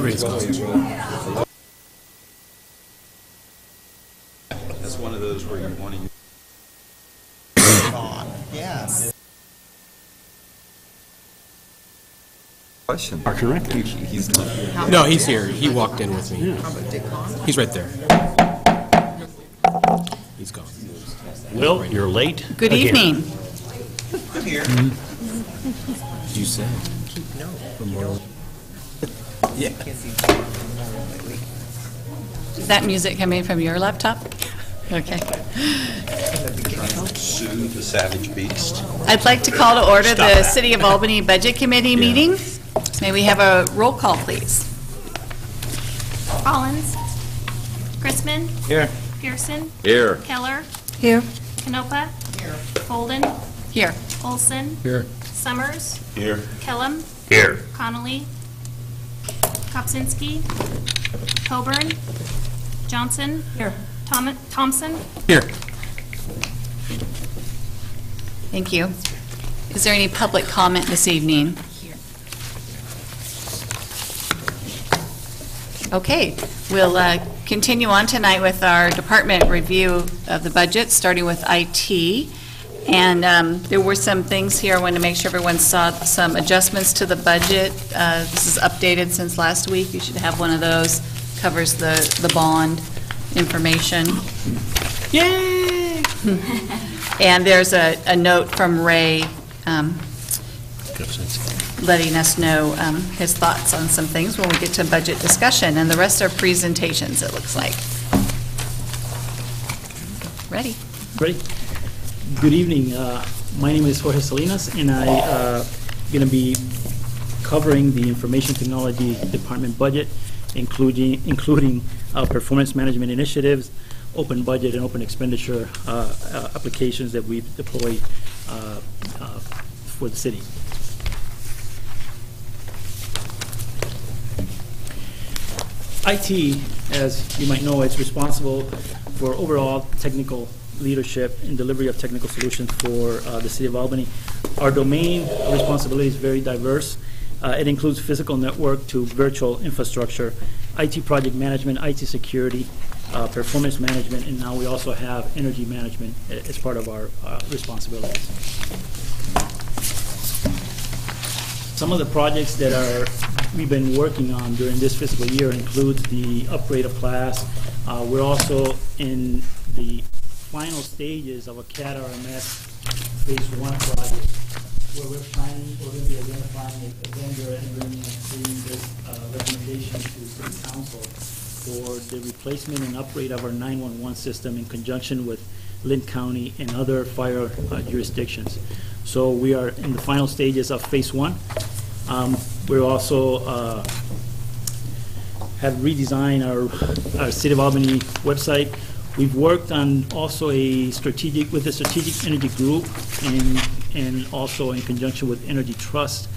Everybody's gone. That's one of those where you want to. Yes. Question. Parker Rec. He's not. No, he's here. He walked in with me. He's right there. He's gone. Will, you're late. Good again. evening. I'm here. You said. No. Yeah. Is that music coming from your laptop? Okay. Sue the Savage Beast. I'd like to call to order the City of Albany Budget Committee meeting. May we have a roll call, please? Collins. Chrisman. Here. Pearson. Here. Keller. Here. Canopa. Here. Golden. Here. Olson. Here. Summers. Here. Kellum. Here. Connolly. Kopsinski. Coburn. Johnson. Here. Thompson. Here. Thank you. Is there any public comment this evening? Okay, we'll continue on tonight with our department review of the budget, starting with IT. And there were some things here. I wanted to make sure everyone saw some adjustments to the budget. This is updated since last week. You should have one of those. Covers the bond information. Yay! And there's a note from Ray letting us know his thoughts on some things when we get to budget discussion. And the rest are presentations, it looks like. Ready? Ready? Good evening. My name is Jorge Salinas, and I'm going to be covering the Information Technology Department budget, including performance management initiatives, open budget, and open expenditure applications that we've deployed for the city. IT, as you might know, is responsible for overall technical leadership and delivery of technical solutions for the City of Albany. Our domain responsibility is very diverse. It includes physical network to virtual infrastructure, IT project management, IT security, performance management, and now we also have energy management as part of our responsibilities. Some of the projects that we've been working on during this fiscal year includes the upgrade of class. We're also in the final stages of a CAD RMS phase 1 project where we're going to be identifying a vendor and bringing this recommendation to City Council for the replacement and upgrade of our 911 system in conjunction with Lynn County and other fire jurisdictions. So we are in the final stages of phase 1. We're also have redesigned our City of Albany website. We've worked on also with a strategic energy group and also in conjunction with Energy Trust.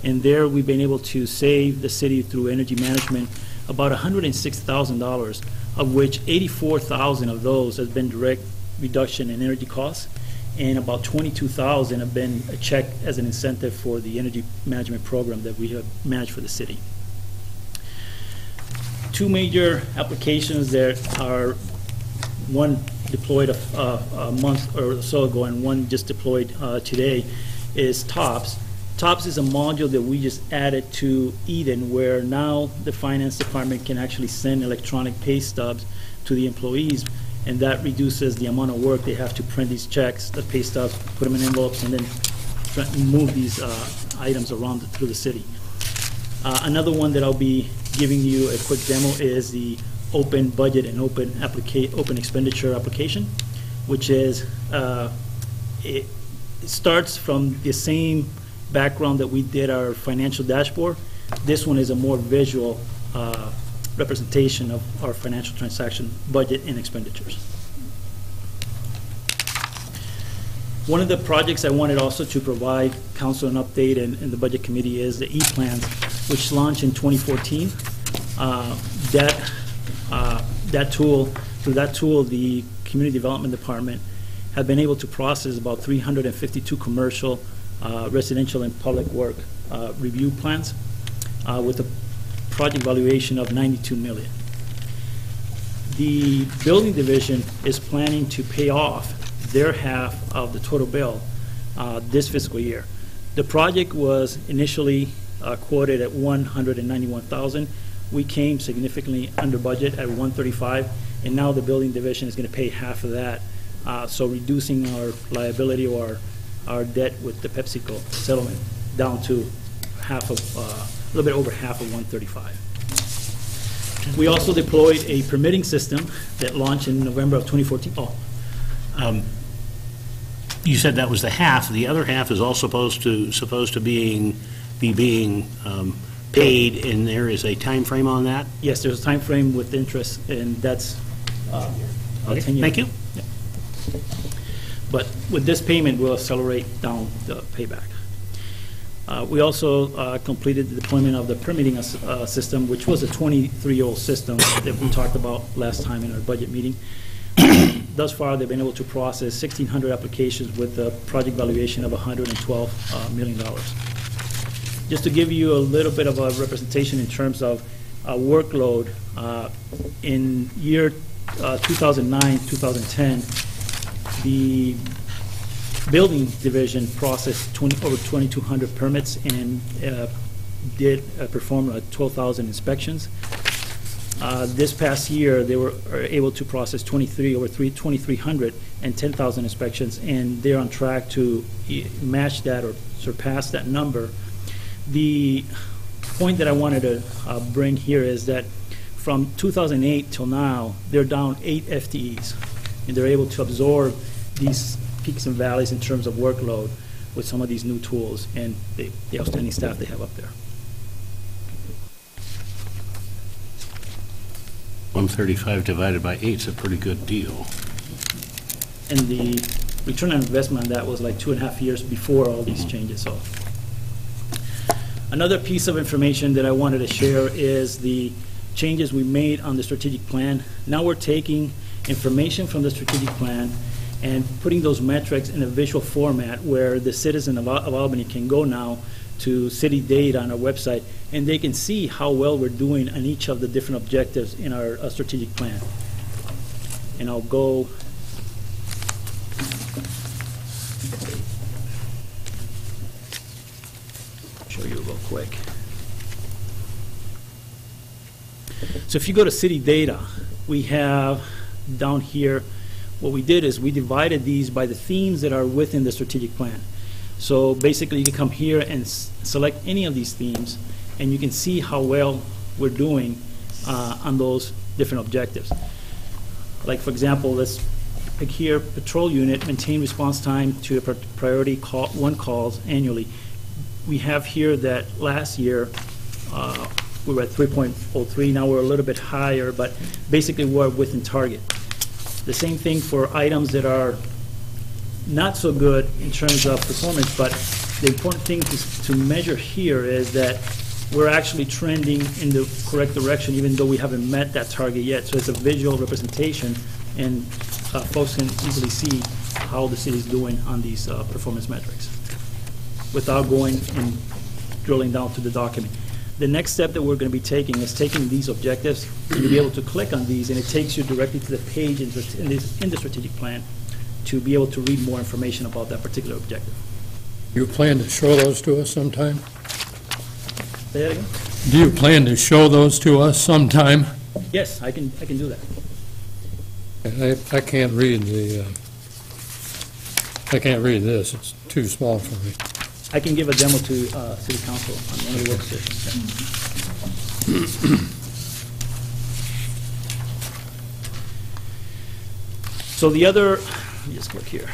And there we've been able to save the city through energy management about $106,000, of which $84,000 of those has been direct reduction in energy costs, and about $22,000 have been a check as an incentive for the energy management program that we have managed for the city. Two major applications that are one deployed a month or so ago and one just deployed today is TOPS. TOPS is a module that we just added to Eden, where now the finance department can actually send electronic pay stubs to the employees, and that reduces the amount of work they have to print these checks, the pay stubs, put them in envelopes, and then move these items around through the city. Another one that I'll be giving you a quick demo is the open budget and open expenditure application, which is it starts from the same background that we did our financial dashboard. This one is a more visual representation of our financial transaction budget and expenditures. One of the projects I wanted also to provide council an update and the budget committee is the e-plans, which launched in 2014. Through that tool, the community development department have been able to process about 352 commercial, residential, and public work review plans with a project valuation of $92 million. The building division is planning to pay off their half of the total bill this fiscal year. The project was initially quoted at $191,000. We came significantly under budget at $135,000, and now the building division is going to pay half of that, so reducing our liability or our debt with the PepsiCo settlement down to half of, a little bit over half of $135,000. We also deployed a permitting system that launched in November of 2014. You said that was the half. The other half is all supposed to be being paid, and there is a time frame on that? Yes, there's a time frame with interest, and that's Okay, 10 years. thank you. Yeah. But with this payment, we'll accelerate down the payback. We also completed the deployment of the permitting system, which was a 23-year-old system that we talked about last time in our budget meeting. Thus far, they've been able to process 1,600 applications with a project valuation of $112 million. Just to give you a little bit of a representation in terms of workload, in year 2009-2010, the building division processed over 2,200 permits and did perform 12,000 inspections. This past year, they were able to process 2,300 and 10,000 inspections, and they're on track to match that or surpass that number. The point that I wanted to bring here is that from 2008 till now, they're down 8 FTEs, and they're able to absorb these peaks and valleys in terms of workload with some of these new tools and the outstanding staff they have up there. 135 divided by 8 is a pretty good deal. And the return on investment on that was like 2.5 years before all these changes. So, another piece of information that I wanted to share is the changes we made on the strategic plan. Now we're taking information from the strategic plan and putting those metrics in a visual format where the citizen of Albany can go now to city data on our website, and they can see how well we're doing on each of the different objectives in our strategic plan. And I'll go show you real quick. So if you go to city data, we have down here, what we did is we divided these by the themes that are within the strategic plan. So basically, you can come here and select any of these themes, and you can see how well we're doing on those different objectives. Like, for example, let's pick here, patrol unit, maintain response time to priority 1 calls annually. We have here that last year, we were at 3.03. Now we're a little bit higher, but basically we're within target. The same thing for items that are not so good in terms of performance, but the important thing to measure here is that we're actually trending in the correct direction, even though we haven't met that target yet. So it's a visual representation, and folks can easily see how the city is doing on these performance metrics without going and drilling down to the document. The next step that we're going to be taking is taking these objectives, and you'll be able to click on these, and it takes you directly to the page in the strategic plan to be able to read more information about that particular objective. You plan to show those to us sometime? Say that again? Do you plan to show those to us sometime? Yes, I can do that. I can't read I can't read this. It's too small for me. I can give a demo to City Council on one of the workstations. So the other, let me just click here.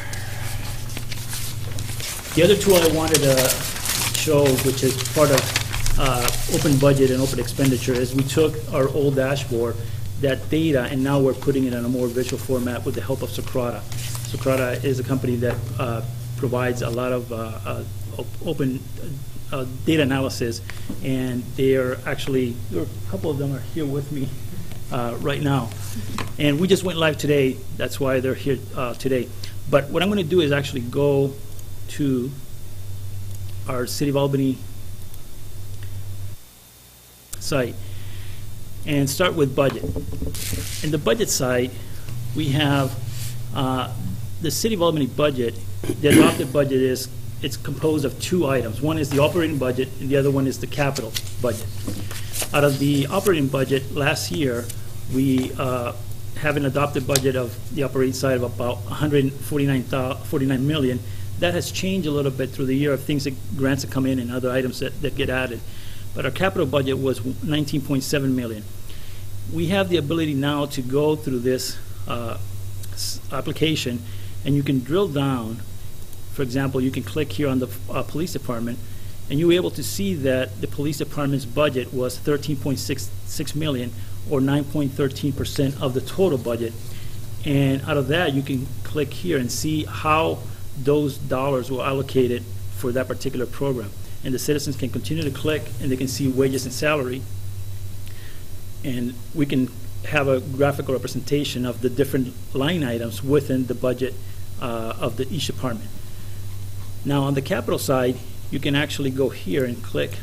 The other tool I wanted to show, which is part of open budget and open expenditure, is we took our old dashboard, that data, and now we're putting it in a more visual format with the help of Socrata. Socrata is a company that provides a lot of open data analysis, and they are actually, a couple of them are here with me right now. And we just went live today, that's why they're here today. But what I'm going to do is actually go to our City of Albany site. and start with budget. In the budget side, we have the City of Albany budget. The adopted budget it's composed of two items. One is the operating budget, and the other one is the capital budget. Out of the operating budget, last year, we have an adopted budget of the operating side of about $149 million. That has changed a little bit through the year of things that grants that come in and other items that get added. But our capital budget was $19.7 million. We have the ability now to go through this application, and you can drill down. For example, you can click here on the police department, and you're able to see that the police department's budget was $13.66 million, or 9.13% of the total budget. And out of that, you can click here and see how those dollars were allocated for that particular program. And the citizens can continue to click, and they can see wages and salary. And we can have a graphical representation of the different line items within the budget of each department. Now, on the capital side, you can actually go here and click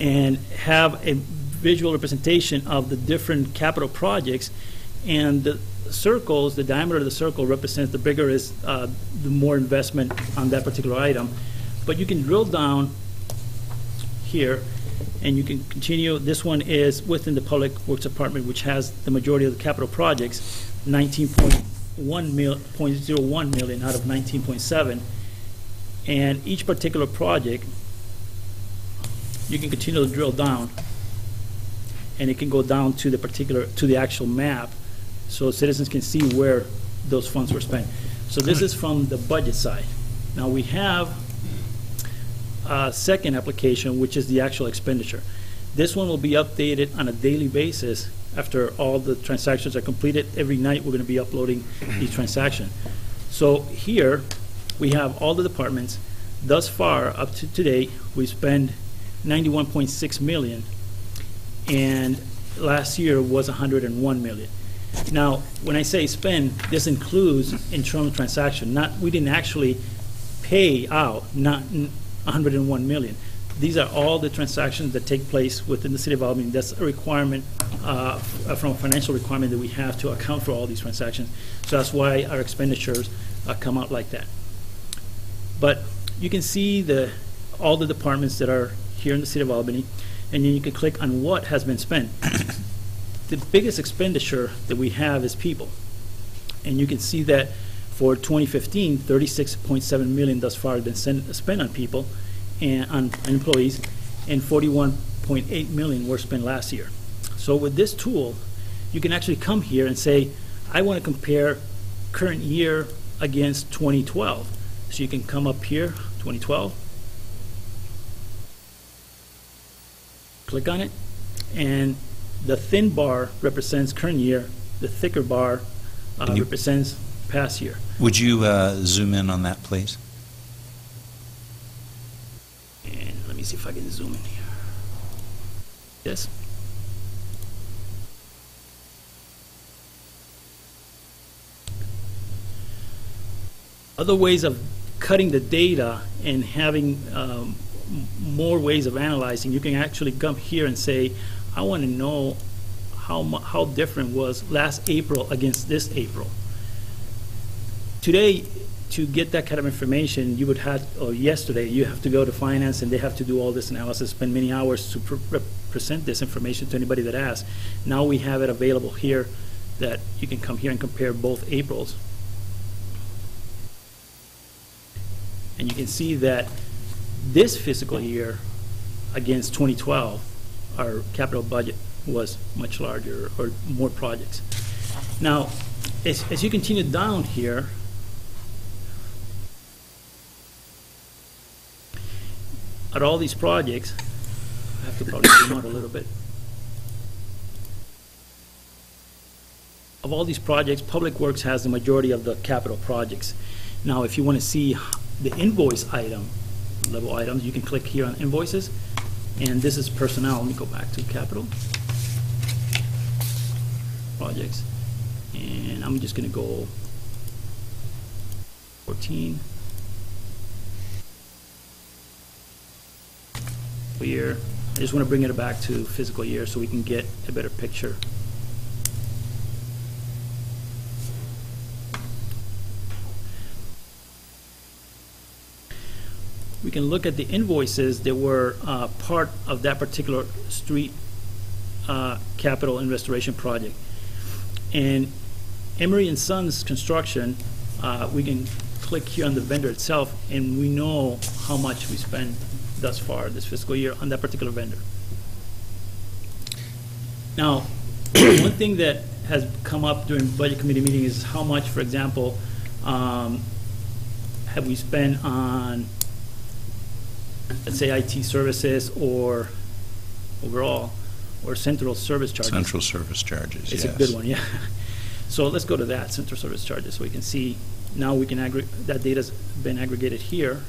and have a visual representation of the different capital projects, and the circles, the diameter of the circle represents the bigger is the more investment on that particular item. But you can drill down here and you can continue. This one is within the Public Works Department, which has the majority of the capital projects, 19.01 million out of 19.7. And each particular project, you can continue to drill down, and it can go down to the actual map, so citizens can see where those funds were spent. So this is from the budget side. Now we have a second application, which is the actual expenditure. This one will be updated on a daily basis after all the transactions are completed. Every night we're going to be uploading each transaction. So here we have all the departments. Thus far, up to today, we spent $91.6 million, and last year was $101 million. Now, when I say spend, this includes internal transaction. We didn't actually pay out $101 million. These are all the transactions that take place within the City of Albany. That's a requirement from a financial requirement that we have to account for all these transactions. So that's why our expenditures come out like that. But you can see all the departments that are here in the City of Albany, and then you can click on what has been spent. The biggest expenditure that we have is people. And you can see that for 2015, $36.7 million thus far has been spent on people and on employees, and $41.8 million were spent last year. So with this tool, you can actually come here and say, I want to compare current year against 2012. So you can come up here, 2012, click on it, and the thin bar represents current year, the thicker bar represents past year. Would you zoom in on that, please? And let me see if I can zoom in here. Yes. Other ways of cutting the data and having more ways of analyzing, you can actually come here and say, I want to know how different was last April against this April. Today, to get that kind of information, you would have, or yesterday, you have to go to finance and they have to do all this analysis, spend many hours to present this information to anybody that asks. Now we have it available here that you can come here and compare both Aprils. And you can see that this fiscal year against 2012, our capital budget was much larger, or more projects. Now, as you continue down here, at all these projects, I have to probably zoom out a little bit. Of all these projects, Public Works has the majority of the capital projects. Now, if you want to see the invoice item, level items, you can click here on invoices, and this is personnel. Let me go back to capital projects, and I'm just going to go 14 here, I just want to bring it back to fiscal year so we can get a better picture. We can look at the invoices that were part of that particular street capital and restoration project. And Emery and Sons Construction, we can click here on the vendor itself, and we know how much we spent thus far this fiscal year on that particular vendor. Now, one thing that has come up during budget committee meeting is how much, for example, have we spent on, let's say, IT services or overall, or central service charges. Central service charges, It's yes. a good one, yeah. So let's go to that, central service charges, so we can see, now we can aggregate, that data's been aggregated here.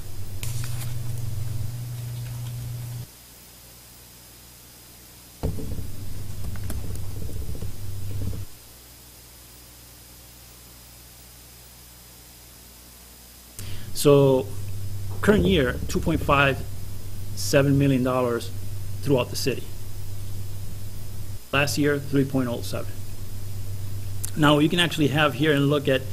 So, current year, $2.57 million throughout the city. Last year, 3.07. Now, you can actually have here and look at,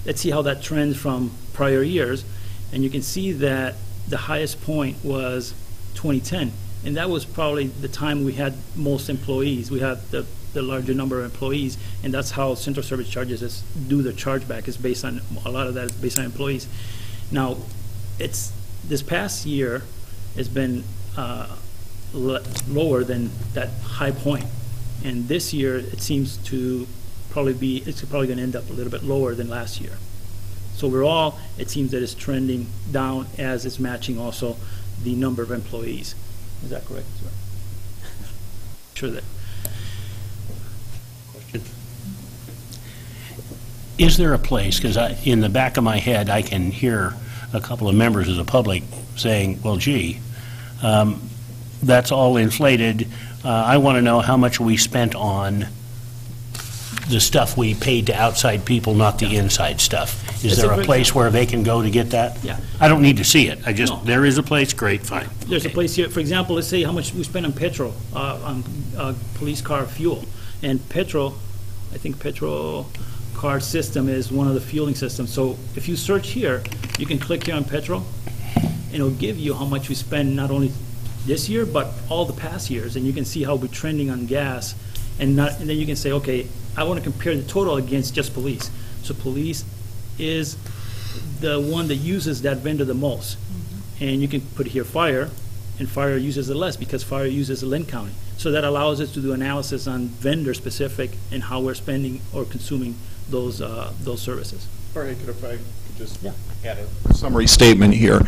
let's see how that trends from prior years, and you can see that the highest point was 2010, and that was probably the time we had most employees. We had the larger number of employees, and that's how central service charges do their chargeback, is based on, a lot of that is based on employees. Now, it's, this past year has been lower than that high point, and this year it seems to probably be, it's probably going to end up a little bit lower than last year. So overall, it seems that it's trending down as it's matching also the number of employees. Is that correct? Sure that. Question? Is there a place, because in the back of my head, I can hear a couple of members of the public saying, well, gee, that's all inflated. I want to know how much we spent on the stuff we paid to outside people, not the inside stuff. Is there a place where they can go to get that? Yeah. I don't need to see it. I just, No. there is a place, great, fine. There's a place here, for example, let's say how much we spend on petrol, on police car fuel. And petrol, I think petrol card system is one of the fueling systems. So if you search here, you can click here on petrol, and it'll give you how much we spend not only this year, but all the past years. And you can see how we're trending on gas. And then you can say, okay, I want to compare the total against just police. So police is the one that uses that vendor the most. And you can put here fire, and fire uses it less because fire uses Lynn County. So that allows us to do analysis on vendor specific and how we're spending or consuming those services. Jorge, if I could just Yeah. add a summary statement here.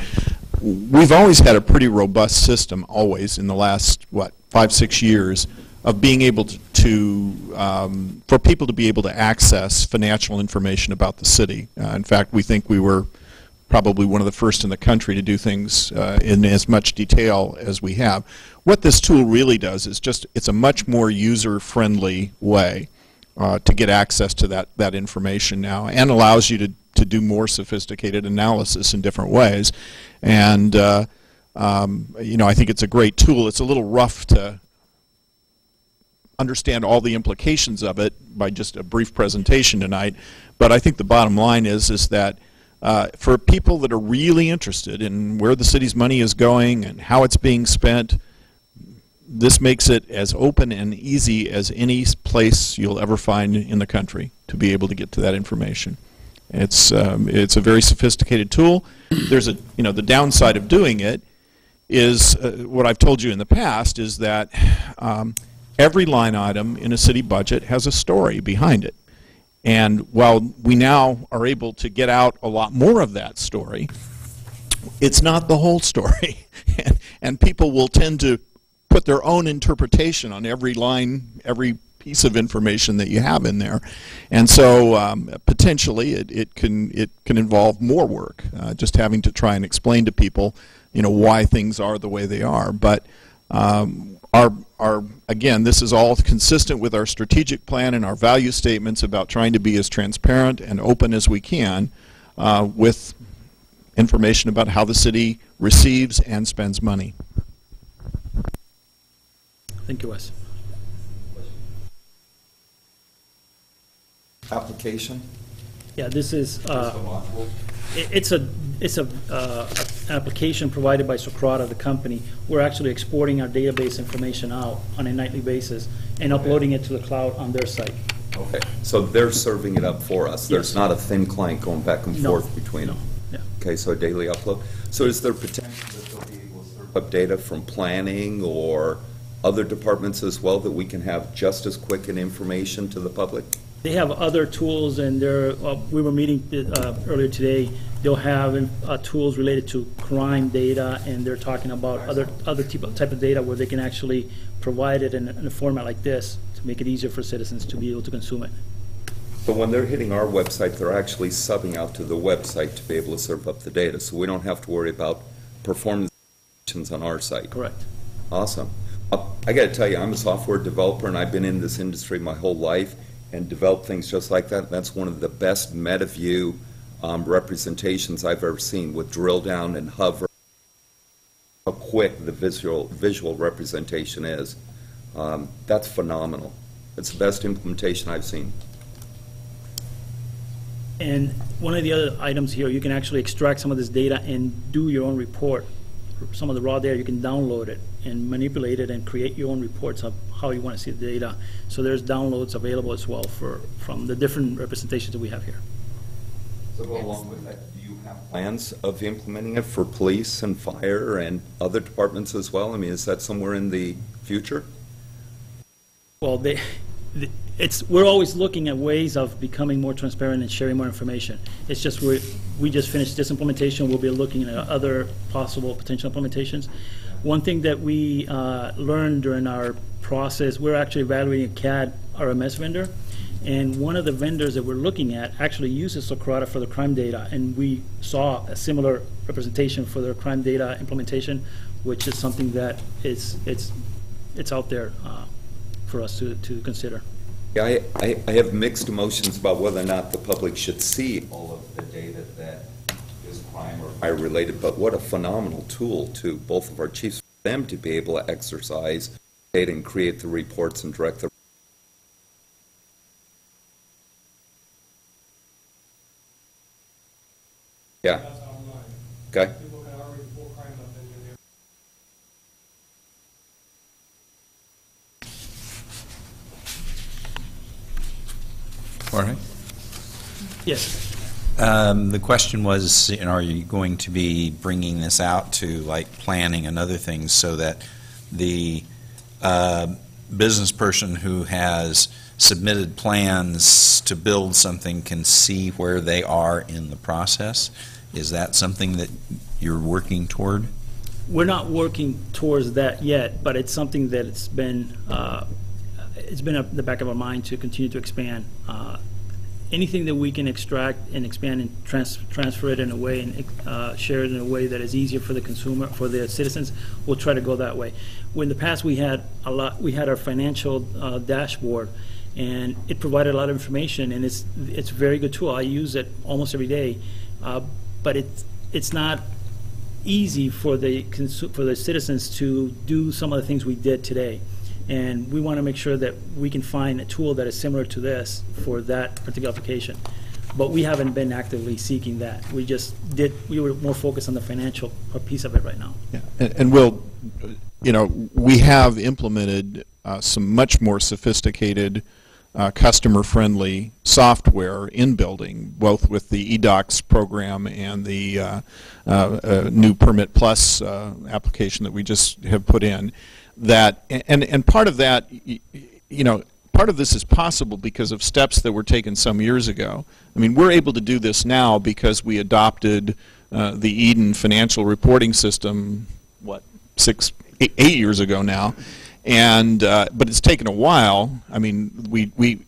We've always had a pretty robust system, always, in the last, 5-6 years, of being able for people to be able to access financial information about the city. In fact, we think we were probably one of the first in the country to do things in as much detail as we have. What this tool really does is it's a much more user-friendly way to get access to that information now, and allows you to do more sophisticated analysis in different ways. And I think it's a great tool. It's a little rough to understand all the implications of it by just a brief presentation tonight, but I think the bottom line is that for people that are really interested in where the city's money is going and how it's being spent, this makes it as open and easy as any place you'll ever find in the country to be able to get to that information. It's a very sophisticated tool. There's the downside of doing it is what I've told you in the past is that every line item in a city budget has a story behind it. And while we now are able to get out a lot more of that story, it's not the whole story. And people will tend to put their own interpretation on every line, every piece of information that you have in there. And so potentially it can involve more work, just having to try and explain to people why things are the way they are. But again, this is all consistent with our strategic plan and our value statements about trying to be as transparent and open as we can with information about how the city receives and spends money. Thank you, Wes. Application? Yeah, this is, it's a application provided by Socrata, the company. We're actually exporting our database information out on a nightly basis and uploading it to the cloud on their site. Okay, so they're serving it up for us. There's Yes. not a thin client going back and No, forth between them? Yeah. Okay, so a daily upload. So is there potential that they'll be able to serve up data from planning or other departments as well that we can have just as quick an information to the public? They have other tools, and we were meeting earlier today. They'll have tools related to crime data, and they're talking about other type of data where they can actually provide it in a format like this to make it easier for citizens to be able to consume it. So when they're hitting our website, they're actually subbing out to the website to be able to serve up the data, so we don't have to worry about performance on our site. Correct. Awesome. I got to tell you, I'm a software developer, and I've been in this industry my whole life and developed things just like that. That's one of the best meta view representations I've ever seen, with drill down and hover, how quick the visual representation is. That's phenomenal. It's the best implementation I've seen. And one of the other items here, you can actually extract some of this data and do your own report. Some of the raw data, you can download it and manipulate it and create your own reports of how you want to see the data. So there's downloads available as well from the different representations that we have here. So go along with that, do you have plans of implementing it for police and fire and other departments as well? I mean, is that somewhere in the future? Well, we're always looking at ways of becoming more transparent and sharing more information. It's just we just finished this implementation. We'll be looking at other possible potential implementations. One thing that we learned during our process, we're actually evaluating a CAD RMS vendor, and one of the vendors that we're looking at actually uses Socrata for the crime data, and we saw a similar representation for their crime data implementation, which is something that it's out there for us to consider. Yeah, I have mixed emotions about whether or not the public should see all of the data that is crime or fire-related, but what a phenomenal tool to both of our chiefs, for them to be able to exercise data and create the reports and direct the... Yeah. Okay. Jorge? Yes. The question was, are you going to be bringing this out to like planning and other things so that the business person who has submitted plans to build something can see where they are in the process? Is that something that you're working toward? We're not working towards that yet, but it's something that it's been at the back of our mind to continue to expand. Anything that we can extract and expand and transfer it in a way and share it in a way that is easier for the consumer, for the citizens, we'll try to go that way. In the past, we had our financial dashboard, and it provided a lot of information, and it's a very good tool. I use it almost every day, but it's not easy for the citizens to do some of the things we did today. And we want to make sure that we can find a tool that is similar to this for that particular application. But we haven't been actively seeking that. We were more focused on the financial piece of it right now. Yeah. And we'll, we have implemented some much more sophisticated customer-friendly software in building, both with the eDocs program and the new Permit Plus application that we just have put in. That and part of that, part of this is possible because of steps that were taken some years ago. I mean, we're able to do this now because we adopted the Eden financial reporting system, 8 years ago now, and but it's taken a while. I mean,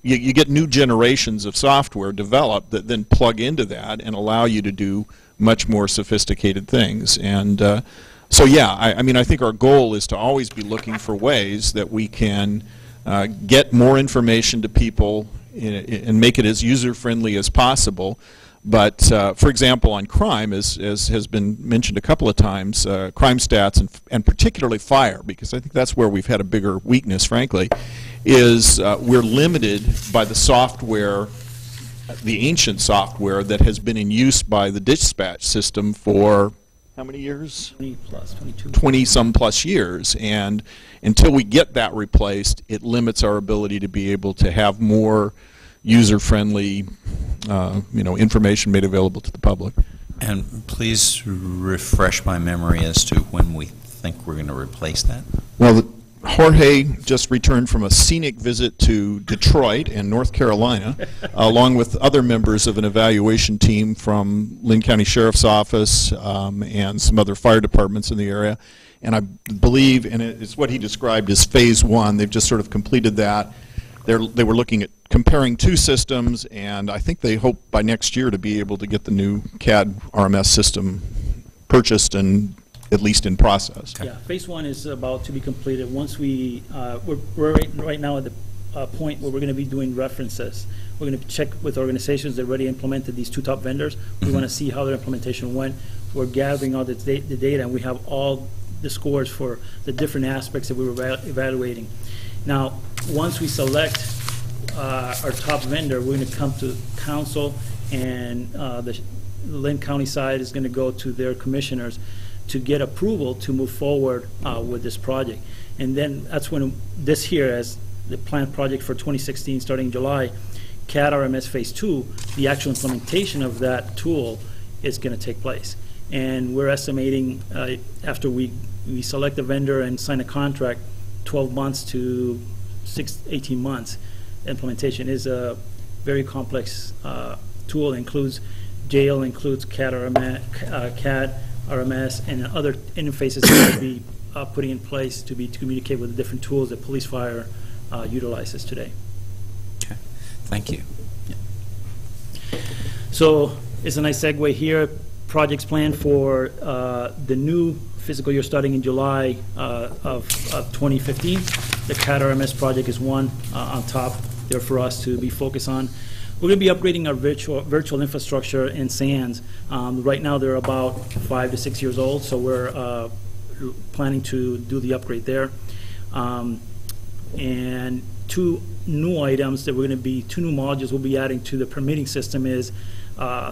you get new generations of software developed that then plug into that and allow you to do much more sophisticated things. And so yeah, I think our goal is to always be looking for ways that we can get more information to people and make it as user-friendly as possible. But, for example, on crime, as has been mentioned a couple of times, crime stats and particularly fire, because I think that's where we've had a bigger weakness, frankly, is we're limited by the software, the ancient software that has been in use by the dispatch system for how many years? 20 plus, 22. 20-some plus years. And until we get that replaced, it limits our ability to be able to have more user-friendly information made available to the public. And please refresh my memory as to when we think we're going to replace that. Well, Jorge just returned from a scenic visit to Detroit and North Carolina, along with other members of an evaluation team from Lynn County Sheriff's Office and some other fire departments in the area. And I believe, and it's what he described as Phase 1, they've just sort of completed that. They were looking at comparing two systems, and I think they hope by next year to be able to get the new CAD RMS system purchased and at least in process. Yeah, Phase 1 is about to be completed. Once we're right now at the point where we're going to be doing references. We're going to check with organizations that already implemented these two top vendors. We want to see how their implementation went. We're gathering all the data, and we have all the scores for the different aspects that we were evaluating. Now, once we select our top vendor, we're going to come to council, and the Lynn County side is going to go to their commissioners to get approval to move forward with this project. And then that's when this here, as the planned project for 2016 starting in July, CAD RMS Phase 2, the actual implementation of that tool is going to take place. And we're estimating after we select a vendor and sign a contract, 12 months to 18 months. Implementation is a very complex tool. It includes jail, includes CAD RMS, and other interfaces that we'll be putting in place to communicate with the different tools that police fire utilizes today. Okay, thank you. Yeah. So it's a nice segue here. Projects planned for the new fiscal year starting in July of 2015. The CAD RMS project is one on top there for us to be focused on. We're going to be upgrading our virtual infrastructure in SANS. Right now they're about 5 to 6 years old, so we're planning to do the upgrade there. And two new items that we're going to be, two new modules we'll be adding to the permitting system is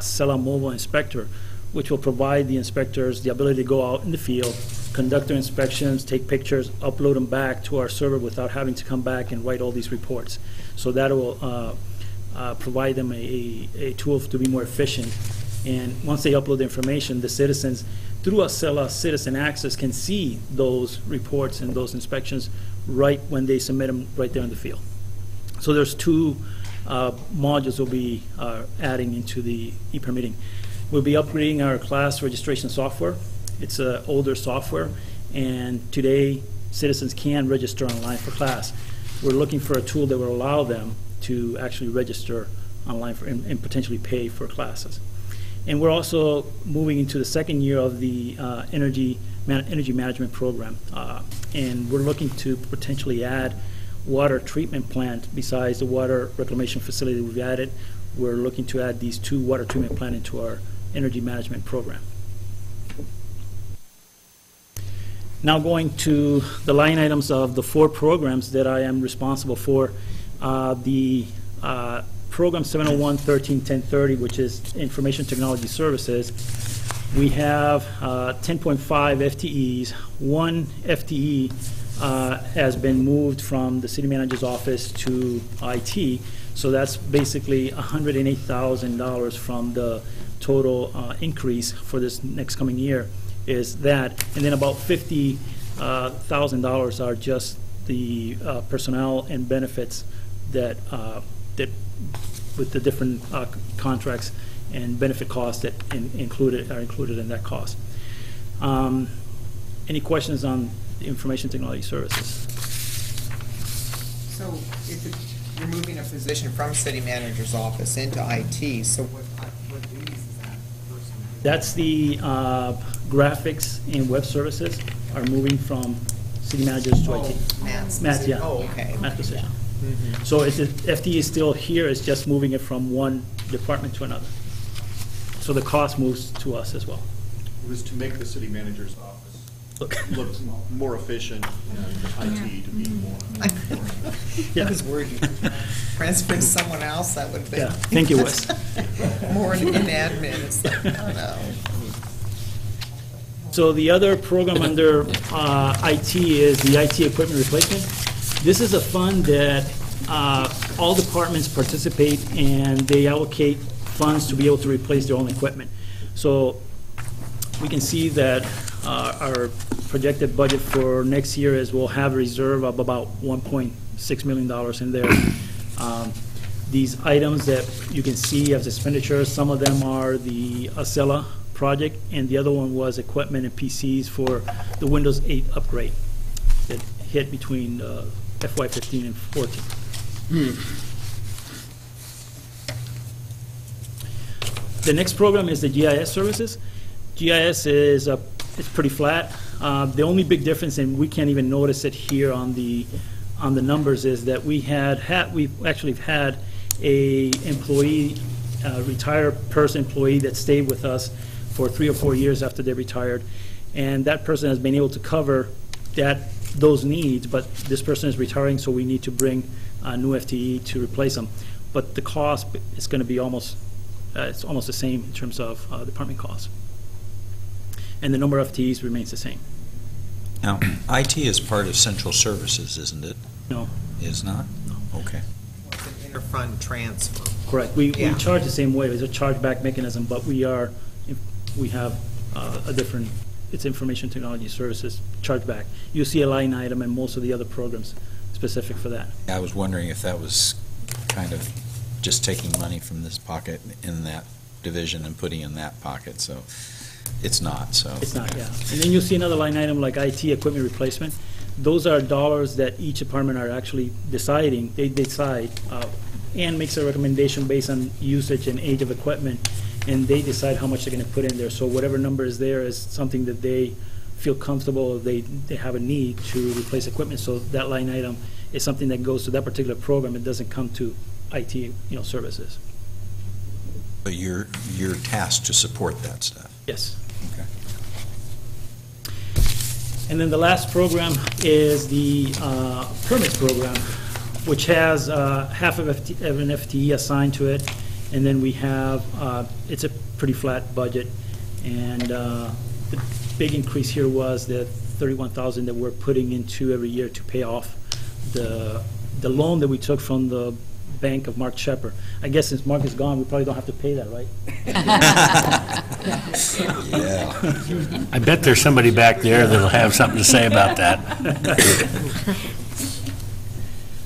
Sella Mobile Inspector, which will provide the inspectors the ability to go out in the field, conduct their inspections, take pictures, upload them back to our server without having to come back and write all these reports. So that will provide them a tool to be more efficient. And once they upload the information, the citizens, through a Sella Citizen Access, can see those reports and those inspections right when they submit them right there in the field. So there's two modules we'll be adding into the e-permitting. We'll be upgrading our class registration software. It's older software, and today citizens can register online for class. We're looking for a tool that will allow them to actually register online for, and potentially pay for classes. And we're also moving into the second year of the energy management program, and we're looking to potentially add water treatment plant besides the water reclamation facility we've added. We're looking to add these two water treatment plants into our energy management program. Now going to the line items of the 4 programs that I am responsible for. The program 701-13-1030, which is Information Technology Services, we have 10.5 FTEs. One FTE has been moved from the city manager's office to IT, so that's basically $108,000 from the total increase for this next coming year is that, and then about $50,000 are just the personnel and benefits that with the different contracts and benefit costs that are included in that cost. Any questions on the information technology services? So if you're moving a position from city manager's office into IT, so what duties is that person? That's the graphics and web services are moving from city managers to IT. Matt's yeah. Oh, okay. Matt's position. Mm-hmm. So FTE is still here, it's just moving it from one department to another. so the cost moves to us as well. It was to make the city manager's office look more efficient and IT to be more. Yeah. I was worried you were transferring someone else, that would have been. Yeah, I think it was. More in admin, it's like, oh no. So the other program under IT is the IT equipment replacement. This is a fund that all departments participate, and they allocate funds to be able to replace their own equipment. So we can see that our projected budget for next year is we'll have a reserve of about $1.6 million in there. These items that you can see as expenditures, some of them are the Acela project, and the other one was equipment and PCs for the Windows 8 upgrade that hit between FY15 and 14. The next program is the GIS services. GIS is it's pretty flat. The only big difference, and we can't even notice it here on the numbers, is that we've actually had a employee, retired person employee that stayed with us for 3 or 4 years after they retired, and that person has been able to cover those needs, but this person is retiring, so we need to bring a new FTE to replace them. But the cost is going to be almost the same in terms of department costs. And the number of FTEs remains the same. Now, IT is part of central services, isn't it? No. Is not? No. Okay. It's an interfund transfer. Correct. We Yeah. charge the same way. It's a chargeback mechanism, but we have a different, it's information technology services chargeback. You see a line item in most of the other programs specific for that. I was wondering if that was kind of just taking money from this pocket in that division and putting in that pocket, so it's not, so. It's not, yeah. And then you'll see another line item like IT equipment replacement. Those are dollars that each department are actually deciding. They decide and makes a recommendation based on usage and age of equipment, and they decide how much they're going to put in there. So whatever number is there is something that they feel comfortable, they have a need to replace equipment. So that line item is something that goes to that particular program. It doesn't come to IT, services. But you're tasked to support that stuff. Yes. Okay. And then the last program is the permits program, which has half of an FTE assigned to it. And then we have, it's a pretty flat budget. And the big increase here was the $31,000 that we're putting into every year to pay off the loan that we took from the Bank of Mark Shepard. I guess since Mark is gone, we probably don't have to pay that, right? Yeah. I bet there's somebody back there that'll have something to say about that.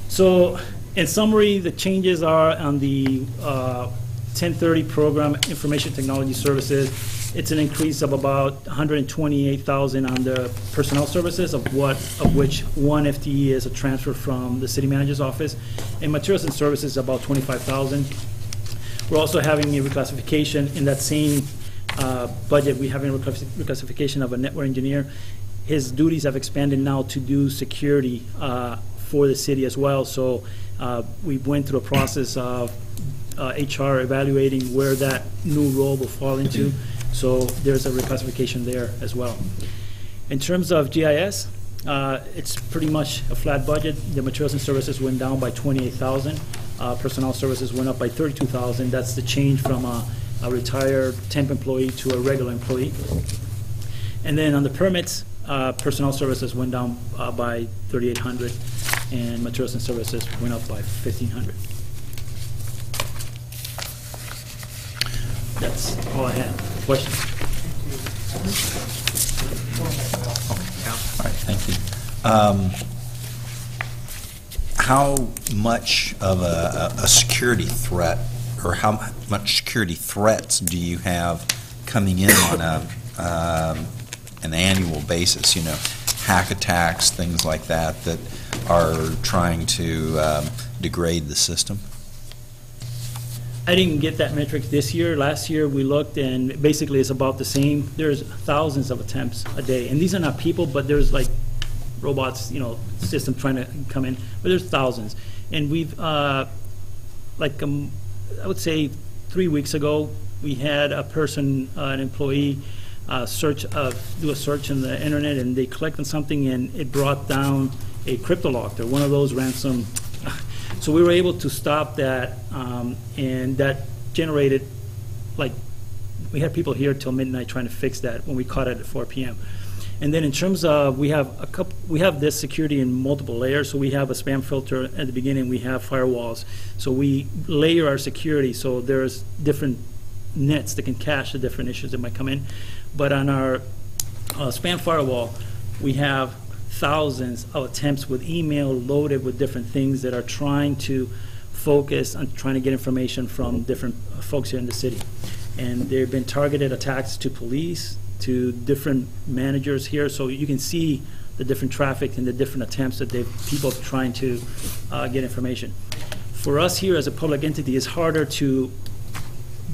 So, in summary, the changes are on the 1030 program, Information Technology Services. It's an increase of about $128,000 on the personnel services, of which one FTE is a transfer from the city manager's office. And materials and services, about $25,000. We're also having a reclassification in that same budget. We have a reclassification of a network engineer. His duties have expanded now to do security for the city as well. So we went through a process of HR evaluating where that new role will fall into. So there's a reclassification there as well. In terms of GIS, it's pretty much a flat budget. The materials and services went down by $28,000. Personnel services went up by $32,000. That's the change from a retired temp employee to a regular employee. And then on the permits, personnel services went down by $3,800, and materials and services went up by $1,500. That's all I have. Questions? All right, thank you. How much of a security threat, or how much security threats do you have coming in on an annual basis? Hack attacks, things like that are trying to degrade the system? I didn't get that metric this year. Last year we looked, and basically it's about the same. There's thousands of attempts a day, and these are not people, but there's like robots, system trying to come in, but there's thousands. And we've, I would say 3 weeks ago, we had a person, an employee, do a search in the internet, and they clicked on something, and it brought down a CryptoLocker, one of those ransom. So we were able to stop that, and that generated, like, we had people here till midnight trying to fix that when we caught it at 4 p.m. And then in terms of, we have this security in multiple layers. So we have a spam filter at the beginning. We have firewalls. So we layer our security. So there's different nets that can cache the different issues that might come in. But on our spam firewall, we have thousands of attempts with email loaded with different things that are trying to focus on trying to get information from different folks here in the city. And there have been targeted attacks to police, to different managers here, so you can see the different traffic and the different attempts that people are trying to get information. For us here as a public entity, it's harder to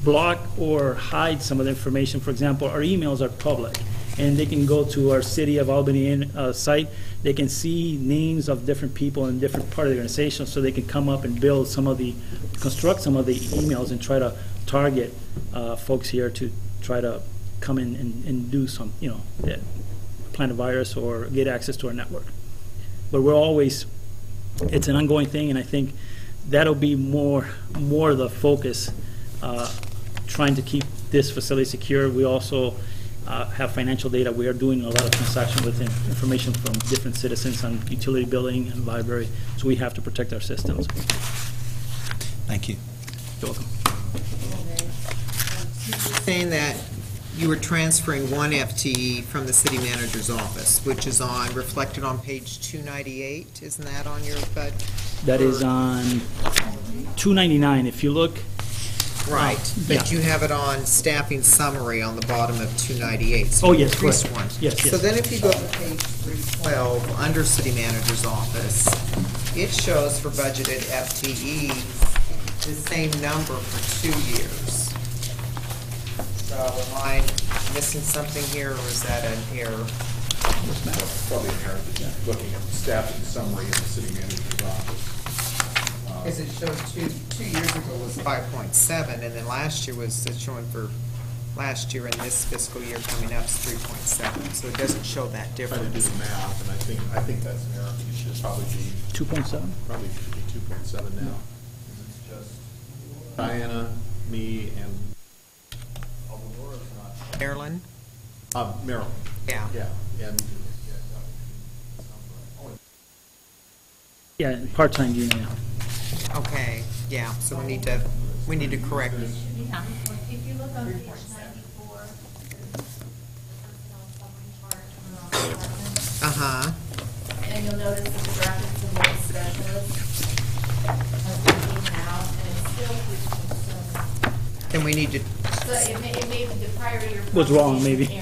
block or hide some of the information. For example, our emails are public, and they can go to our City of Albany site. They can see names of different people in different part of the organization, so they can come up and construct some of the emails and try to target folks here to try to come in and do some, plant a virus or get access to our network. But it's an ongoing thing, and I think that'll be more of the focus, trying to keep this facility secure. We also have financial data. We are doing a lot of transactions with information from different citizens on utility billing and library, so we have to protect our systems. Thank you. You're welcome. Saying that you were transferring one FTE from the city manager's office, which is reflected on page 298. Isn't that on your budget? That is on 299. If you look. Right, but yeah. you have it on staffing summary on the bottom of 298. So Oh, yes, increased correct. one. Yes. So then if you go to page 312, under city manager's office, it shows for budgeted FTE the same number for 2 years. So am I missing something here, or is that an error? Probably an error, looking at the staffing summary in the city manager's office. Because it shows two years ago was 5.7, and then last year was showing for last year, and this fiscal year coming up is 3.7. So it doesn't show that Trying to do difference. the math, and I think that's an error. It should probably be 2.7? probably should be 2.7 now. It's just Diana, me, and Laura's not. Marilyn? Marilyn. Yeah. Yeah, and Yeah, part-time Gina, yeah. Okay, yeah, so we need to correct it. Yeah, if you look on page 94, Uh-huh. and you'll notice the graphics and the specialist of 15 now, and it's still 3.7. Then we need to, So it may be the prior year. Was wrong, maybe.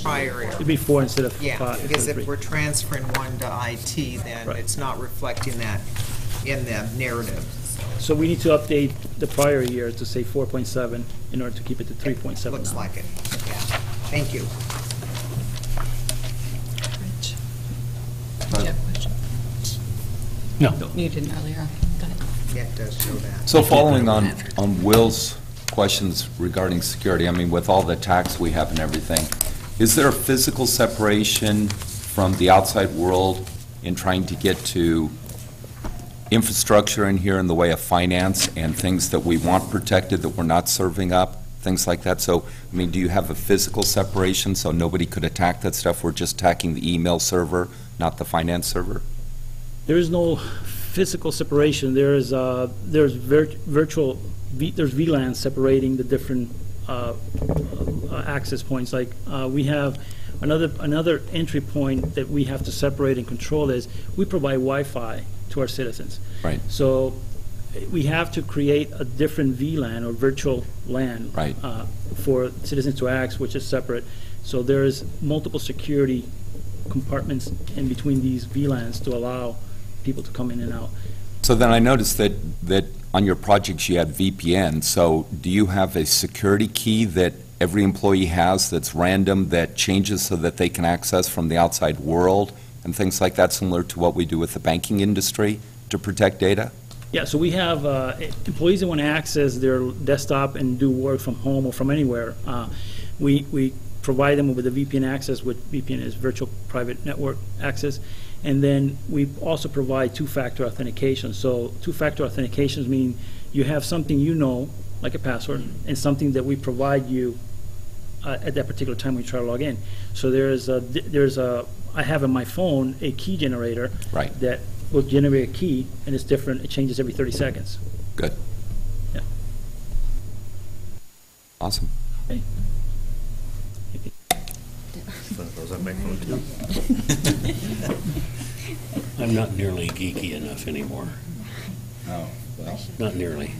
prior year. It'd be 4 instead of 5. Yeah, instead because of if 3. we're transferring one to IT, then Right. it's not reflecting that in the narrative. So we need to update the prior year to say 4.7 in order to keep it to 3.7 Looks now. like it, yeah. Thank you. No. You didn't earlier. Go ahead. Yeah, it does show that. So following on Will's questions regarding security, I mean, with all the tax we have and everything, is there a physical separation from the outside world in trying to get to infrastructure in here in the way of finance and things that we want protected that we're not serving up, things like that? So, I mean, do you have a physical separation so nobody could attack that stuff? We're just attacking the email server, not the finance server? There is no physical separation. There's virtual, there's VLANs separating the different access points. Like we have another entry point that we have to separate and control is we provide Wi-Fi to our citizens. Right. So we have to create a different VLAN or virtual LAN Right. For citizens to access, which is separate. So there's multiple security compartments in between these VLANs to allow people to come in and out. So then I noticed that on your projects you had VPN. So do you have a security key that every employee has that's random, that changes so that they can access from the outside world and things like that, similar to what we do with the banking industry to protect data? Yeah, so we have employees that want to access their desktop and do work from home or from anywhere. We provide them with a VPN access, which VPN is virtual private network access. And then we also provide two-factor authentication. So two-factor authentications mean you have something you know, like a password, and something that we provide you at that particular time when you try to log in. So I have on my phone a key generator that will generate a key, and it's different. It changes every 30 seconds. Good. Yeah. Awesome. Okay. Does that make one too? I'm not nearly geeky enough anymore. Oh, well. Not nearly.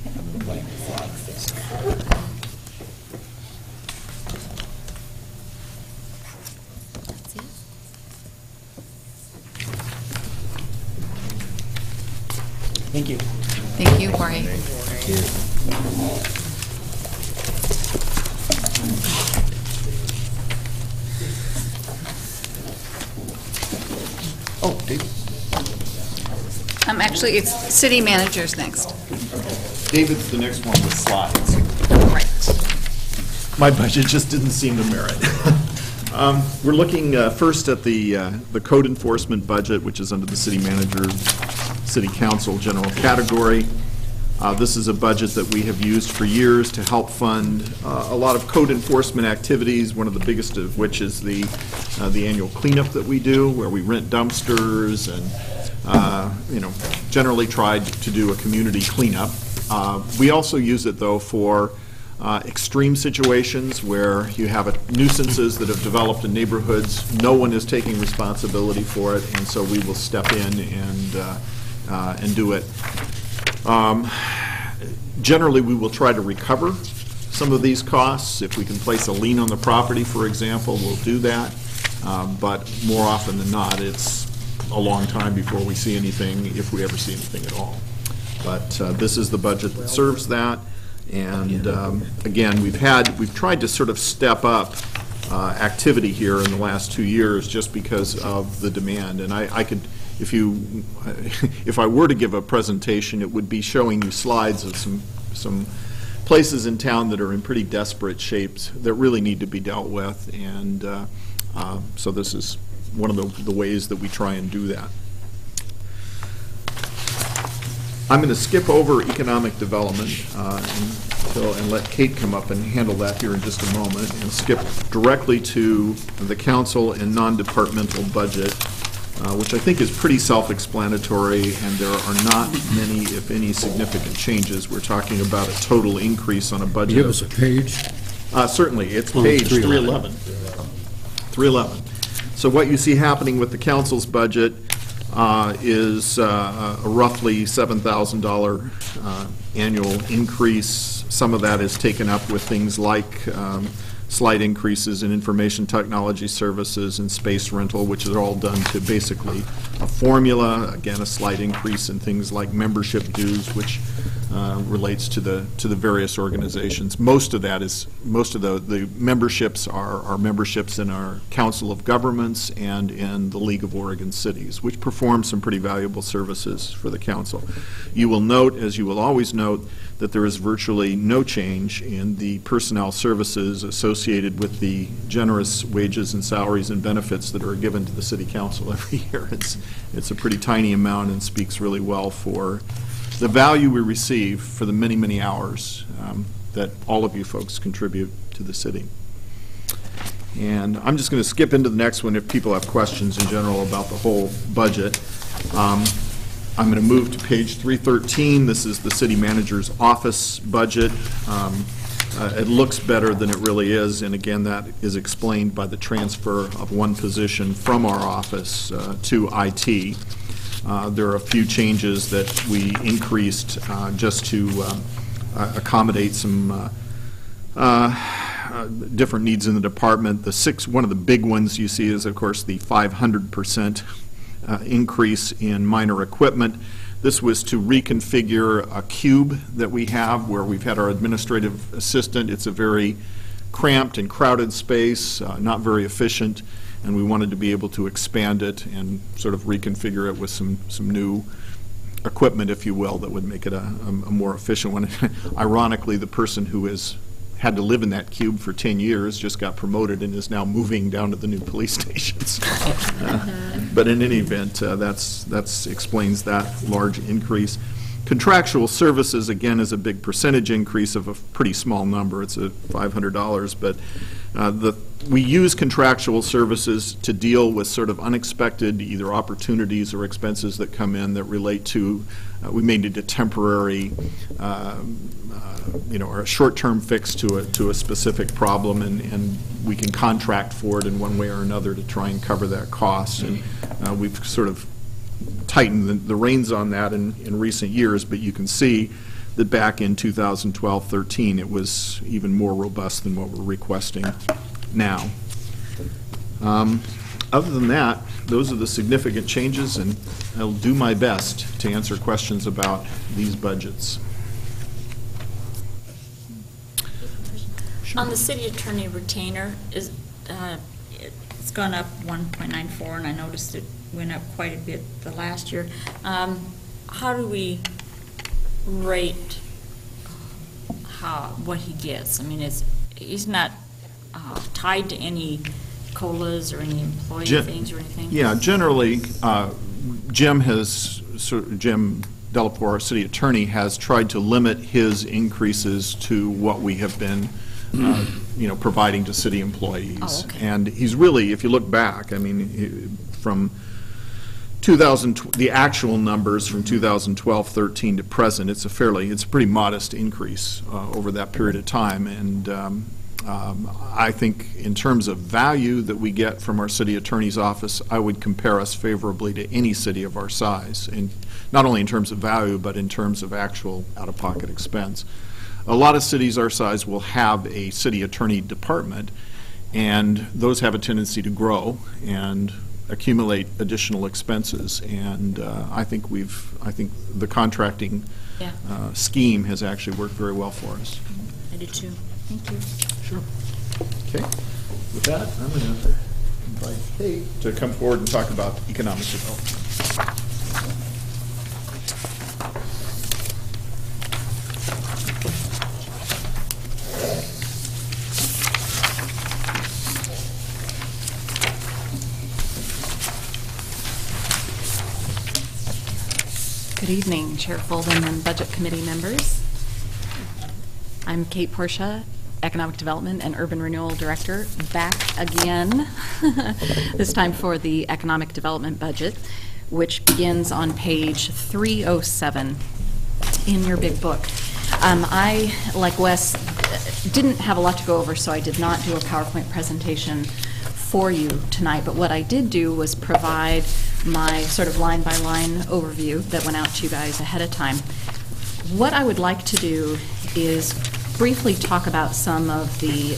I've been playing with a lot of this. Thank you. Thank you, Jorge. Oh, David. Actually, it's city managers next. David's the next one with slides. Right. My budget just didn't seem to merit. We're looking first at the code enforcement budget, which is under the city manager, city council general category. This is a budget that we have used for years to help fund a lot of code enforcement activities, one of the biggest of which is the annual cleanup that we do, where we rent dumpsters and generally try to do a community cleanup. We also use it, though, for extreme situations where you have nuisances that have developed in neighborhoods. No one is taking responsibility for it, and so we will step in and do it. Generally, we will try to recover some of these costs. If we can place a lien on the property, for example, we'll do that. But more often than not, it's a long time before we see anything, if we ever see anything at all. But this is the budget that serves that. And again, we've tried to sort of step up activity here in the last 2 years just because of the demand. And I could, if I were to give a presentation, it would be showing you slides of some places in town that are in pretty desperate shapes that really need to be dealt with. And so this is one of the ways that we try and do that. I'm going to skip over economic development and let Kate come up and handle that here in just a moment, and skip directly to the council and non-departmental budget, which I think is pretty self-explanatory, and there are not many, if any, significant changes. We're talking about a total increase on a budget. Give us a page. Certainly, it's page 311. 311. So what you see happening with the council's budget is a roughly $7,000 annual increase. Some of that is taken up with things like slight increases in information technology services and space rental, which is all done to basically a formula. Again, a slight increase in things like membership dues, which relates to the various organizations. Most of the memberships are memberships in our Council of Governments and in the League of Oregon Cities, which perform some pretty valuable services for the council. You will note, as you will always note, that there is virtually no change in the personnel services associated with the generous wages and salaries and benefits that are given to the city council every year. It's a pretty tiny amount and speaks really well for the value we receive for the many, many hours that all of you folks contribute to the city. And I'm just going to skip into the next one if people have questions in general about the whole budget. I'm going to move to page 313. This is the city manager's office budget. It looks better than it really is, and again, that is explained by the transfer of one position from our office to IT. There are a few changes that we increased just to accommodate some different needs in the department. One of the big ones you see is, of course, the 500% increase in minor equipment. This was to reconfigure a cube that we have where we've had our administrative assistant. It's a very cramped and crowded space, not very efficient, and we wanted to be able to expand it and sort of reconfigure it with some new equipment, if you will, that would make it a more efficient one. Ironically, the person who has had to live in that cube for 10 years just got promoted and is now moving down to the new police stations. But in any event, that's explains that large increase. Contractual services, again, is a big percentage increase of a pretty small number. It's a $500, but we use contractual services to deal with sort of unexpected either opportunities or expenses that come in that relate to, we may need a temporary, or a short-term fix to a specific problem, and we can contract for it in one way or another to try and cover that cost. And we've sort of tightened the reins on that in recent years, but you can see that back in 2012-13 it was even more robust than what we're requesting now. Other than that, those are the significant changes, and I'll do my best to answer questions about these budgets. On the city attorney retainer, it's gone up 1.94, and I noticed it went up quite a bit the last year. How do we rate what he gets? I mean, he's not tied to any COLAs or any employee things or anything? Yeah, generally, Jim Delapour, our city attorney, has tried to limit his increases to what we have been providing to city employees. Oh, okay. And he's really, if you look back, I mean, from the actual numbers from 2012-13 to present, it's a pretty modest increase over that period of time. And I think in terms of value that we get from our city attorney's office, I would compare us favorably to any city of our size, and not only in terms of value, but in terms of actual out-of-pocket expense. A lot of cities our size will have a city attorney department, and those have a tendency to grow and accumulate additional expenses. And I think the contracting scheme has actually worked very well for us. I do too. Thank you. Sure. Okay. With that, I'm going to invite Kate to come forward and talk about economic development. Good evening, Chair Folden and Budget Committee members. I'm Kate Portia, Economic Development and Urban Renewal Director, back again, this time for the Economic Development Budget, which begins on page 307 in your big book. I, like Wes, didn't have a lot to go over, so I did not do a PowerPoint presentation for you tonight, but what I did do was provide my sort of line-by-line overview that went out to you guys ahead of time. What I would like to do is briefly talk about some of the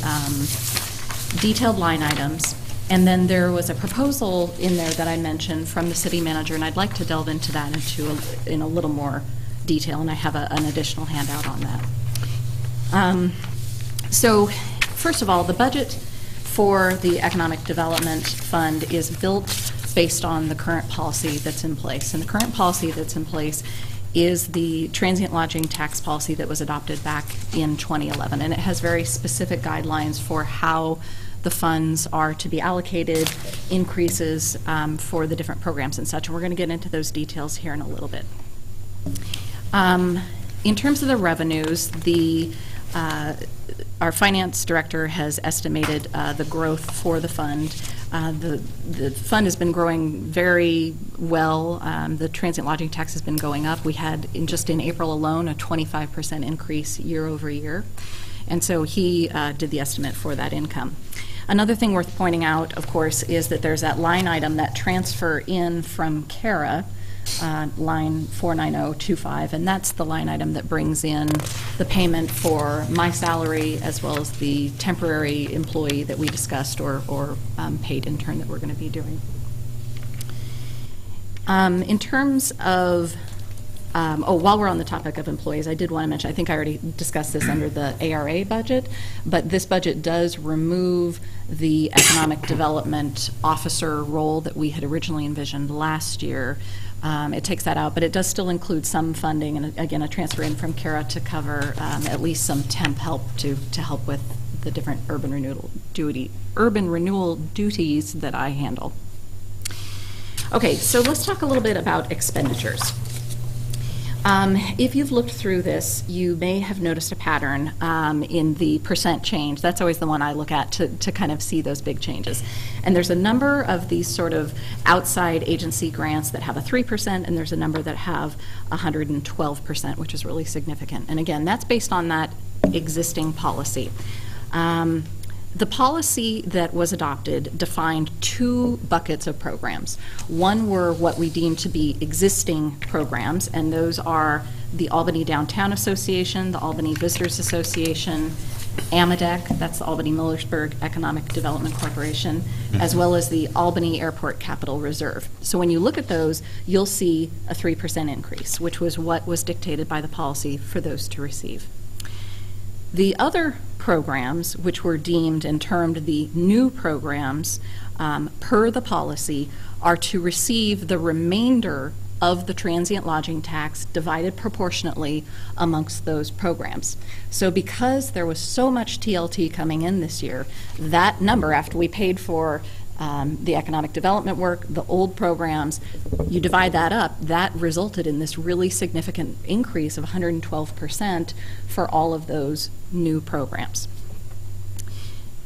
detailed line items, and then there was a proposal in there that I mentioned from the city manager, and I'd like to delve into that in a little more detail, and I have an additional handout on that. So first of all, the budget for the Economic Development Fund is built based on the current policy that's in place. And the current policy that's in place is the transient lodging tax policy that was adopted back in 2011. And it has very specific guidelines for how the funds are to be allocated, increases for the different programs and such. And we're going to get into those details here in a little bit. In terms of the revenues, our finance director has estimated the growth for the fund. The fund has been growing very well. The transient lodging tax has been going up. We had, just in April alone, a 25% increase year over year. And so he did the estimate for that income. Another thing worth pointing out, of course, is that there's that line item, that transfer in from CARA, line 49025, and that's the line item that brings in the payment for my salary as well as the temporary employee that we discussed or paid intern that we're going to be doing. In terms of, while we're on the topic of employees, I did want to mention, I think I already discussed this under the ARA budget, but this budget does remove the economic development officer role that we had originally envisioned last year It takes that out, but it does still include some funding, and again, a transfer in from Kara to cover at least some temp help to help with the different urban renewal duties that I handle. Okay, so let's talk a little bit about expenditures. If you've looked through this, you may have noticed a pattern in the percent change. That's always the one I look at to kind of see those big changes. And there's a number of these sort of outside agency grants that have a 3%, and there's a number that have 112%, which is really significant. And again, that's based on that existing policy. The policy that was adopted defined two buckets of programs. One were what we deem to be existing programs, and those are the Albany Downtown Association, the Albany Visitors Association, AMADEC, that's the Albany-Millersburg Economic Development Corporation, as well as the Albany Airport Capital Reserve. So when you look at those, you'll see a 3% increase, which was what was dictated by the policy for those to receive. The other programs, which were deemed and termed the new programs per the policy, are to receive the remainder of the transient lodging tax divided proportionately amongst those programs. So because there was so much TLT coming in this year, that number, after we paid for the economic development work, the old programs, you divide that up, that resulted in this really significant increase of 112% for all of those new programs.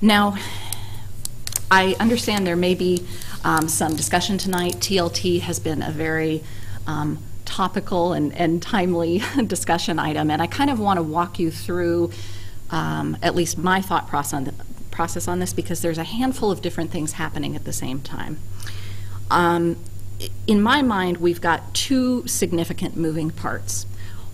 Now, I understand there may be some discussion tonight. TLT has been a very topical and timely discussion item, and I kind of want to walk you through at least my thought process on this, because there's a handful of different things happening at the same time. In my mind, we've got two significant moving parts.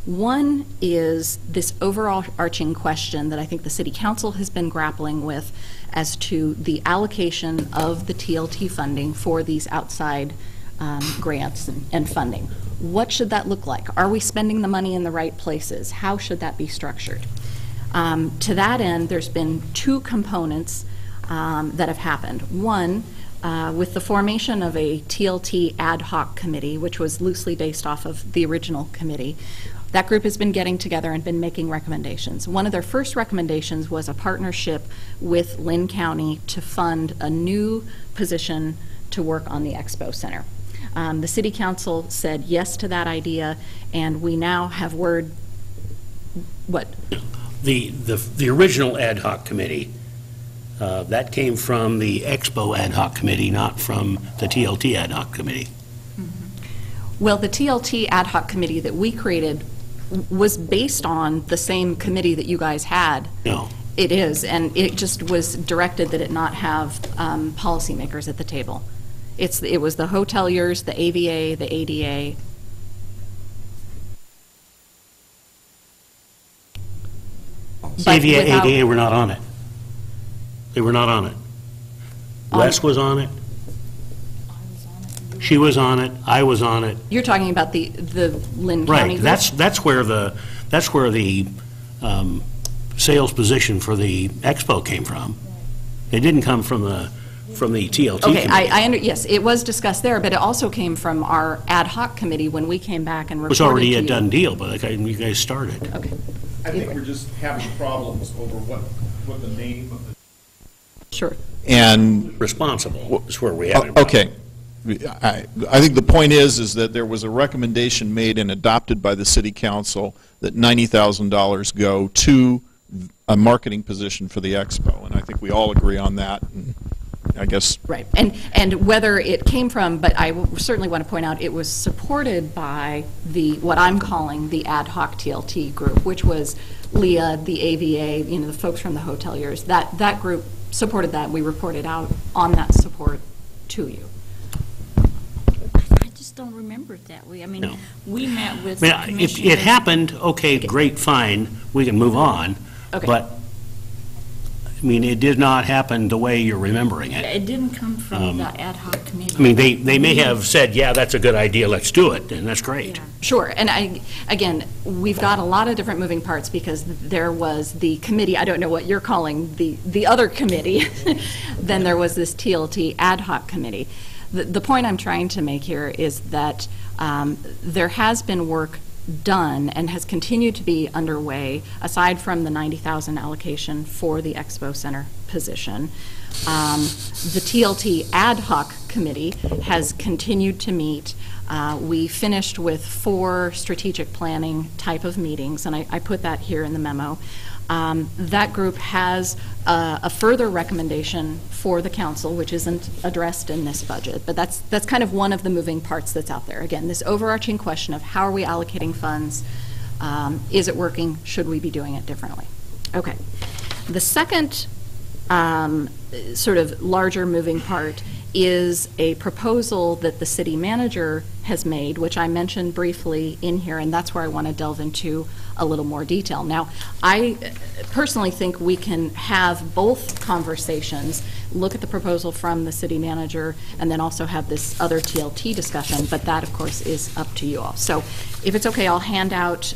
One is this overall arching question that I think the City Council has been grappling with as to the allocation of the TLT funding for these outside grants and funding. What should that look like? Are we spending the money in the right places? How should that be structured? To that end, there's been two components that have happened. One, with the formation of a TLT ad hoc committee, which was loosely based off of the original committee, that group has been getting together and been making recommendations. One of their first recommendations was a partnership with Lynn County to fund a new position to work on the Expo Center. The City Council said yes to that idea, and we now have word, what? The original ad hoc committee, that came from the Expo ad hoc committee, not from the TLT ad hoc committee. Well, the TLT ad hoc committee that we created was based on the same committee that you guys had. No. It is, and it just was directed that it not have policymakers at the table. It was the hoteliers, the AVA, the ADA. AVA were not on it. They were not on it. Wes was on it. She was on it. I was on it. You're talking about the Lynn County group? Right. That's where the sales position for the Expo came from. It didn't come from the TLT okay, committee. yes, it was discussed there, but it also came from our ad hoc committee when we came back and reported to you. It was already a done deal, but you guys started. Okay. I think we're just having problems over what the name of the... Sure. And responsible is where we have it. Okay. I think the point is that there was a recommendation made and adopted by the City Council that $90,000 go to a marketing position for the Expo, and I think we all agree on that. And I guess right, and whether it came from, but I certainly want to point out it was supported by what I'm calling the ad hoc TLT group, which was Leah, the AVA, the folks from the hoteliers. That group supported that. We reported out on that support to you. I just don't remember it that way. I mean, no. We met with the if it happened, okay, great, fine, we can move on. Okay. But I mean, it did not happen the way you're remembering it. It didn't come from the ad hoc committee. I mean, they may have said, yeah, that's a good idea, let's do it, and that's great. Yeah. Sure, and again, we've got a lot of different moving parts because there was the committee, I don't know what you're calling the other committee, then there was this TLT ad hoc committee. The point I'm trying to make here is that There has been work done and has continued to be underway, aside from the $90,000 allocation for the Expo Center position. The TLT ad hoc committee has continued to meet. We finished with 4 strategic planning type of meetings, and I put that here in the memo. That group has a further recommendation for the council, which isn't addressed in this budget, but that's kind of one of the moving parts that's out there. Again, this overarching question of how are we allocating funds? Is it working? Should we be doing it differently? Okay. The second sort of larger moving part is a proposal that the city manager has made, which I mentioned briefly in here, and that's where I want to delve into a little more detail. Now, I personally think we can have both conversations, look at the proposal from the city manager, and then also have this other TLT discussion, but that, of course, is up to you all. So if it's okay, I'll hand out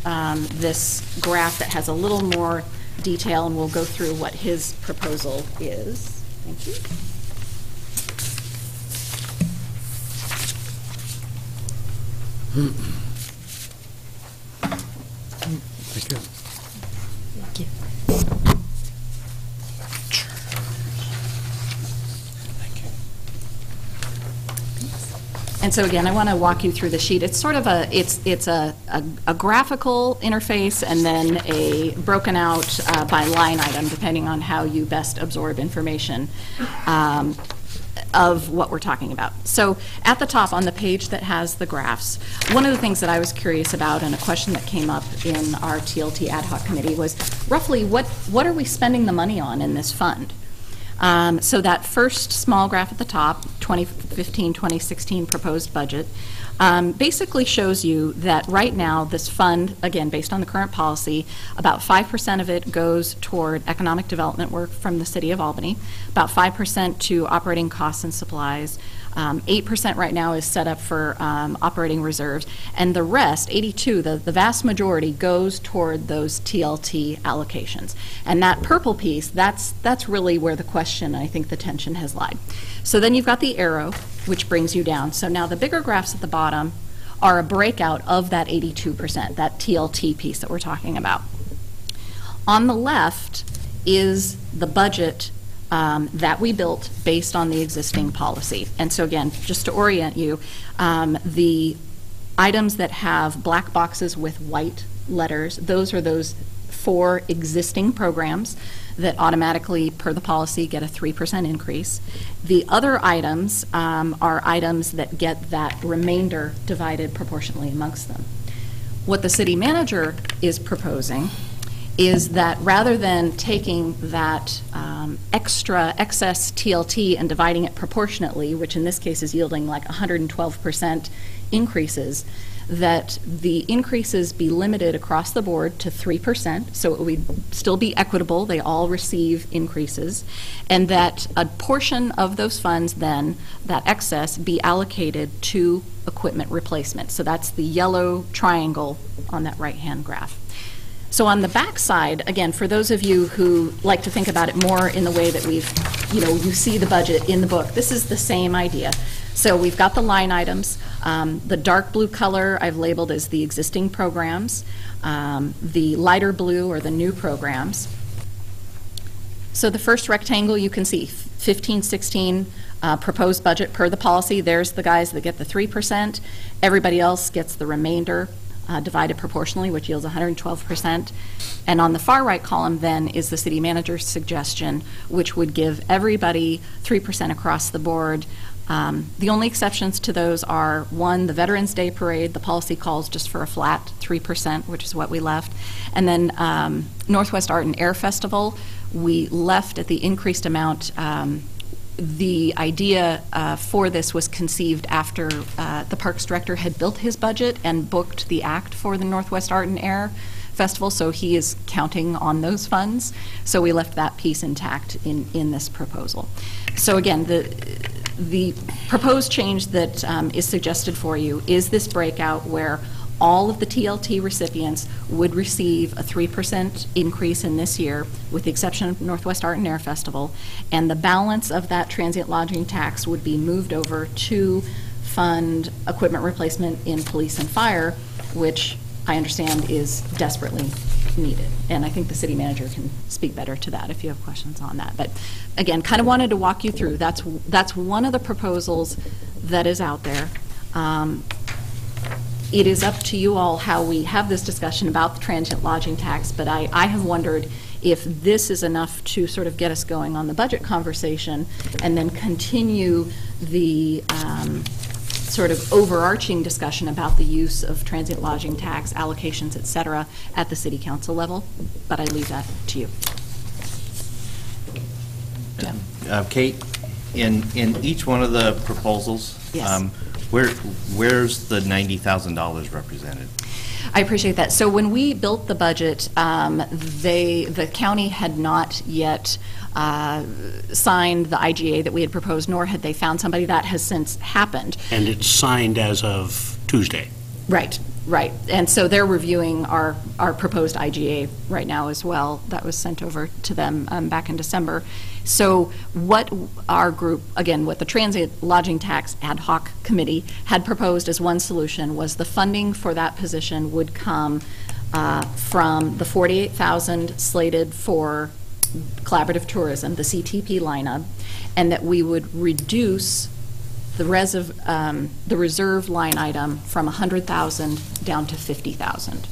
this graph that has a little more detail, and we'll go through what his proposal is. Thank you. Thank you. Thank you. And so again, I want to walk you through the sheet. It's sort of it's a graphical interface and then a broken out by line item, depending on how you best absorb information of what we're talking about. So at the top on the page that has the graphs, one of the things that I was curious about, and a question that came up in our TLT ad hoc committee, was roughly what are we spending the money on in this fund? So that first small graph at the top, 2015-2016 proposed budget, basically shows you that right now this fund, again, based on the current policy, about 5% of it goes toward economic development work from the City of Albany, about 5% to operating costs and supplies, 8% right now is set up for operating reserves, and the rest, 82, the vast majority, goes toward those TLT allocations. And that purple piece, that's really where the question, I think the tension has lied. So then you've got the arrow, which brings you down. So now the bigger graphs at the bottom are a breakout of that 82%, that TLT piece that we're talking about. On the left is the budget that we built based on the existing policy. And so again, just to orient you, the items that have black boxes with white letters, those are those 4 existing programs that automatically, per the policy, get a 3% increase. The other items are items that get that remainder divided proportionally amongst them. What the city manager is proposing is that rather than taking that excess TLT and dividing it proportionately, which in this case is yielding like 112% increases, that the increases be limited across the board to 3%, so it would still be equitable, they all receive increases, and that a portion of those funds then, that excess, be allocated to equipment replacement. So that's the yellow triangle on that right-hand graph. So on the back side, again, for those of you who like to think about it more in the way that we've, you see the budget in the book, this is the same idea. So we've got the line items. The dark blue color I've labeled as the existing programs. The lighter blue are the new programs. So the first rectangle you can see, 15-16 proposed budget per the policy. There's the guys that get the 3%. Everybody else gets the remainder. Divided proportionally, which yields 112%. And on the far right column then is the city manager's suggestion, which would give everybody 3% across the board. The only exceptions to those are, one, the Veterans Day Parade, the policy calls just for a flat 3%, which is what we left. And then Northwest Art and Air Festival, we left at the increased amount. The idea for this was conceived after the Parks Director had built his budget and booked the act for the Northwest Art and Air Festival, so he is counting on those funds. So we left that piece intact in this proposal. So again, the proposed change that is suggested for you is this breakout where all of the TLT recipients would receive a 3% increase in this year, with the exception of Northwest Art and Air Festival, and the balance of that transient lodging tax would be moved over to fund equipment replacement in police and fire, which I understand is desperately needed. And I think the city manager can speak better to that if you have questions on that. But again, kind of wanted to walk you through. That's one of the proposals that is out there. It is up to you all how we have this discussion about the transient lodging tax, but I have wondered if this is enough to sort of get us going on the budget conversation and then continue the sort of overarching discussion about the use of transient lodging tax allocations, et cetera, at the city council level. But I leave that to you. Kate, in each one of the proposals, Yes. Where's the $90,000 represented? I appreciate that. So when we built the budget, the county had not yet signed the IGA that we had proposed, nor had they found somebody. That has since happened. And it's signed as of Tuesday. Right, right. And so they're reviewing our proposed IGA right now as well. That was sent over to them back in December. So what our group, again, what the Transient Lodging Tax Ad Hoc Committee had proposed as one solution was the funding for that position would come from the $48,000 slated for collaborative tourism, the CTP lineup, and that we would reduce the reserve line item from $100,000 down to $50,000.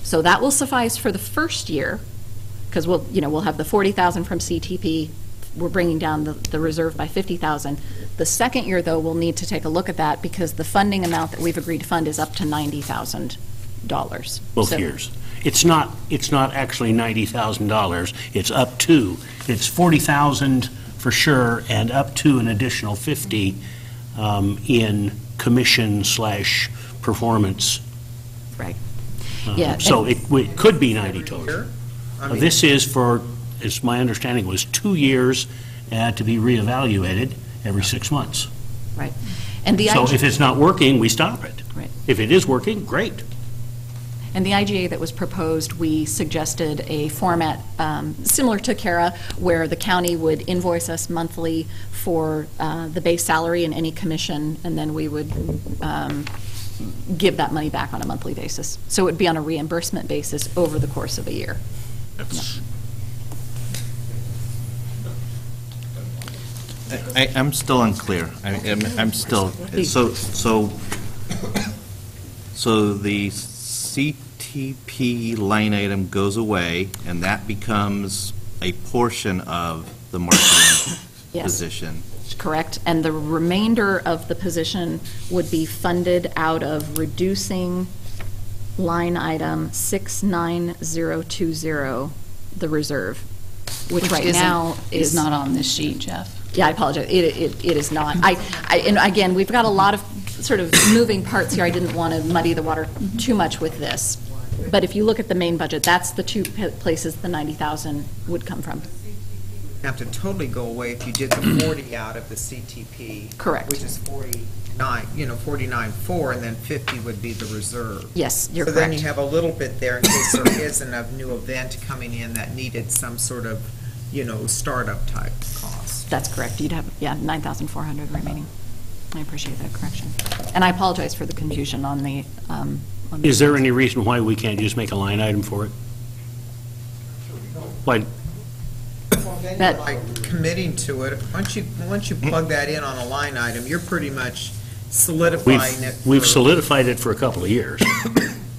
So that will suffice for the first year, because we'll have the $40,000 from CTP. We're bringing down the reserve by $50,000. The second year, though, we'll need to take a look at that because the funding amount that we've agreed to fund is up to $90,000. Both years. It's not actually $90,000. It's up to. It's $40,000 for sure, and up to an additional $50,000 in commission/performance. Right. Yeah. So it could be 90 total. This is for, as my understanding was, 2 years to be reevaluated every 6 months. Right. And so if it's not working, we stop it. Right. If it is working, great. And the IGA that was proposed, we suggested a format similar to CARA, where the county would invoice us monthly for the base salary and any commission, and then we would give that money back on a monthly basis. So it would be on a reimbursement basis over the course of a year. I'm still unclear. I'm still, so the CTP line item goes away, and that becomes a portion of the marketing position. Correct. And the remainder of the position would be funded out of reducing line item 69020, the reserve, which right now is not on this sheet, Jeff. Yeah, I apologize. It is not. And again, we've got a lot of sort of moving parts here. I didn't want to muddy the water too much with this. But if you look at the main budget, that's the two places the 90,000 would come from. Have to totally go away if you did the 40 out of the CTP. Correct. Which is 49, 49.4, and then 50 would be the reserve. Yes, you're correct. So then you have a little bit there in case there isn't a new event coming in that needed some sort of, startup type cost. That's correct. You'd have, 9,400 remaining. I appreciate that correction. And I apologize for the confusion on the. Is there any reason why we can't just make a line item for it? Why? Then you're like committing to it. Once you plug that in on a line item, you're pretty much solidifying it. We've solidified it for a couple of years.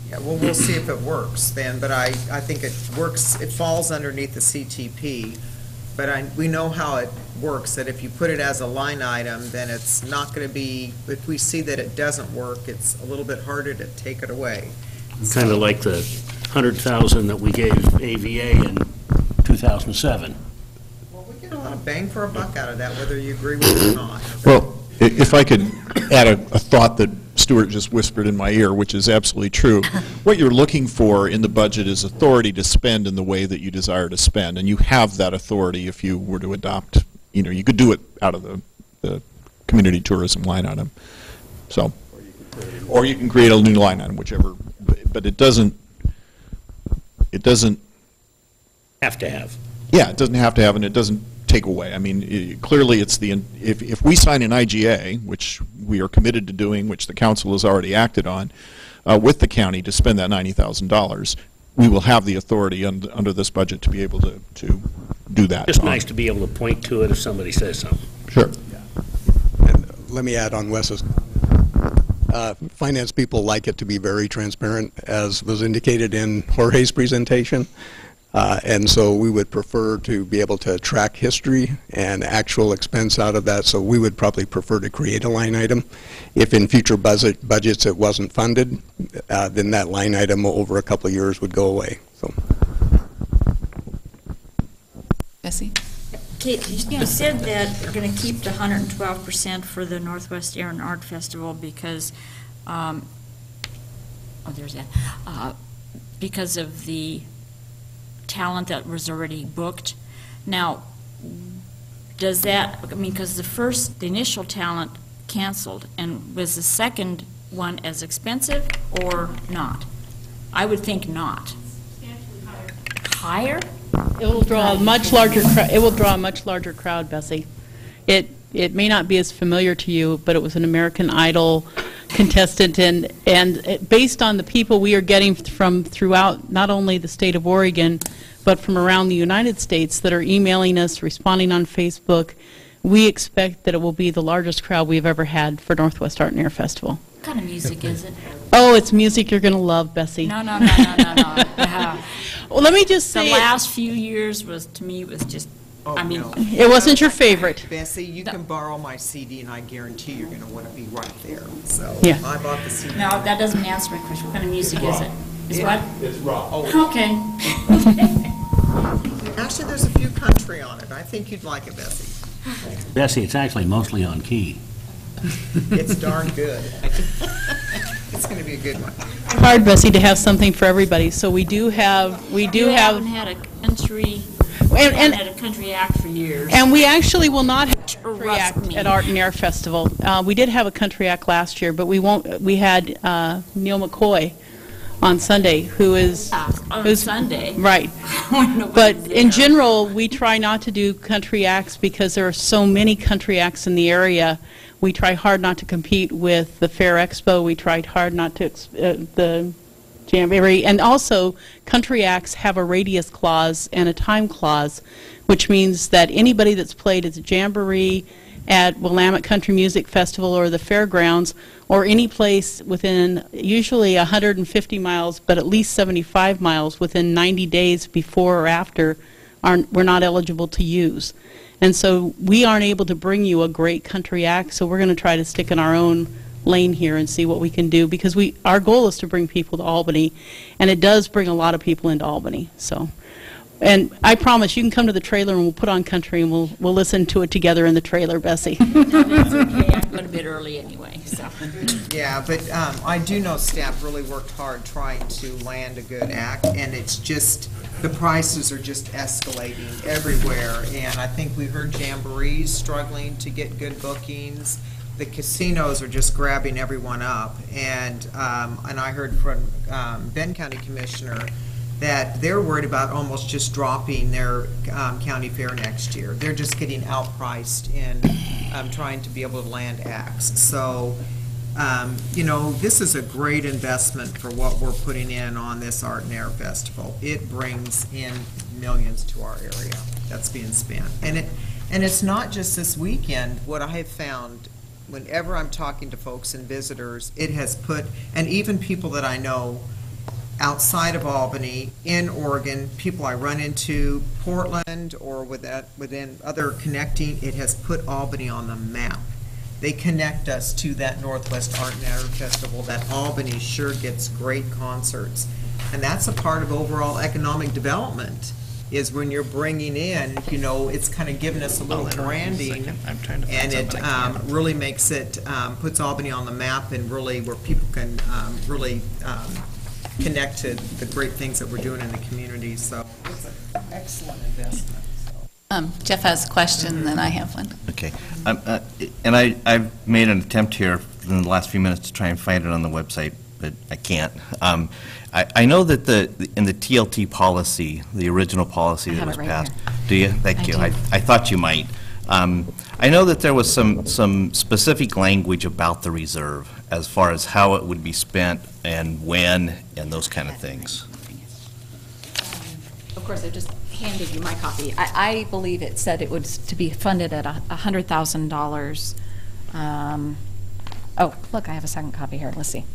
Yeah, well, we'll see if it works then, but I think it works, it falls underneath the CTP, but we know how it works, that if you put it as a line item, then it's not going to be, if we see that it doesn't work, it's a little bit harder to take it away. Kind of like the $100,000 that we gave AVA in 2007. Well, we get a lot of bang for a buck out of that, whether you agree with it or not. Well, if I could add a thought that Stuart just whispered in my ear, which is absolutely true. What you're looking for in the budget is authority to spend in the way that you desire to spend, and you have that authority if you were to adopt, you could do it out of the community tourism line item. So, or you can create a new line item, whichever, but it doesn't have to have. Yeah, it doesn't have to have, and it doesn't take away. I mean, clearly it's if we sign an IGA, which we are committed to doing, which the council has already acted on, with the county to spend that $90,000, we will have the authority under this budget to be able to do that. Just nice to be able to point to it if somebody says something. Sure. And let me add on Wes's. Finance people like it to be very transparent, as was indicated in Jorge's presentation. And so we would prefer to be able to track history and actual expense out of that, so we would probably prefer to create a line item. If in future budgets it wasn't funded, then that line item over a couple of years would go away. So. Bessie? Kate, you said that we're going to keep the 112% for the Northwest Air and Art Festival because, there's that, because of the talent that was already booked. Now, does that, I mean, because the initial talent canceled, and was the second one as expensive or not? I would think not. Higher? It will draw a much larger. It will draw a much larger crowd, Bessie. It may not be as familiar to you, but it was an American Idol contestant, and based on the people we are getting from throughout not only the state of Oregon, but from around the United States that are emailing us, responding on Facebook, we expect that it will be the largest crowd we've ever had for Northwest Art and Air Festival. What kind of music is it? Oh, it's music you're going to love, Bessie. No. Well, let me just say the last few years was just. I mean, it wasn't your favorite. Bessie, you can borrow my CD, and I guarantee you're going to want to be right there. So yeah. I bought the CD. No, that doesn't answer my question. What kind of music is it? Is what? It's rock. Okay. Actually, there's a few country on it. I think you'd like it, Bessie. Bessie, it's actually mostly on key. It's darn good. It's going to be a good one. Hard, Bessie, to have something for everybody. So we do have. We haven't had a country. And had a country act for years. And we actually will not have a country act at Art and Air Festival. We did have a country act last year, but we won't. We had Neil McCoy on Sunday, who is on Sunday, right? But in general, we try not to do country acts because there are so many country acts in the area. We try hard not to compete with the Fair Expo. We tried hard not to the Jamboree, and also country acts have a radius clause and a time clause, which means that anybody that's played at the Jamboree, at Willamette Country Music Festival or the fairgrounds, or any place within usually 150 miles, but at least 75 miles within 90 days before or after, we're not eligible to use. And so we aren't able to bring you a great country act, so we're going to try to stick in our own lane here and see what we can do, because our goal is to bring people to Albany, and it does bring a lot of people into Albany. So, and I promise you can come to the trailer and we'll put on country and we'll listen to it together in the trailer, Bessie. That's okay. I'm going a bit early anyway. So. Yeah, but I do know staff really worked hard trying to land a good act, and it's just the prices are just escalating everywhere. And I think we heard Jamboree's struggling to get good bookings. The casinos are just grabbing everyone up, and I heard from Benton County Commissioner that they're worried about almost just dropping their county fair next year. They're just getting outpriced in trying to be able to land acts. So, you know, this is a great investment for what we're putting in on this Art and Air Festival. It brings in millions to our area that's being spent, and it's not just this weekend. What I have found, whenever I'm talking to folks and visitors, it has put, and even people that I know outside of Albany, in Oregon, people I run into, Portland, or within other connecting, it has put Albany on the map. They connect us to that Northwest Art and Air Festival, that Albany sure gets great concerts. And that's a part of overall economic development, is when you're bringing in, you know, it's kind of giving us a little branding, and it really makes it, puts Albany on the map, and really where people can really connect to the great things that we're doing in the community. So it's an excellent investment. Jeff has a question, then I have one. Okay. And I've made an attempt here in the last few minutes to try and find it on the website, but I can't. I know that in the TLT policy, the original policy that was passed. Do you? Thank you. I thought you might. I know that there was some specific language about the reserve as far as how it would be spent and when and those kind of things. Of course, I just handed you my copy. I believe it said it was to be funded at $100,000. Oh, look, I have a second copy here. Let's see.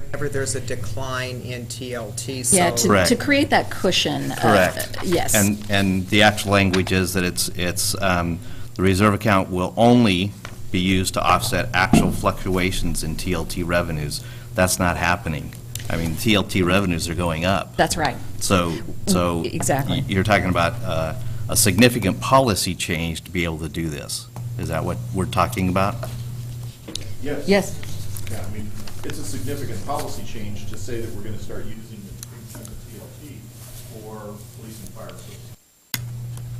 Whenever there's a decline in TLT, so. Yeah, to create that cushion. Correct. Yes. And the actual language is that it's the reserve account will only be used to offset actual fluctuations in TLT revenues. That's not happening. I mean, TLT revenues are going up. That's right. So exactly. You're talking about a significant policy change to be able to do this. Is that what we're talking about? Yes. Yes. Yeah, I mean, it's a significant policy change to say that we're going to start using the TLT for police and fire services. I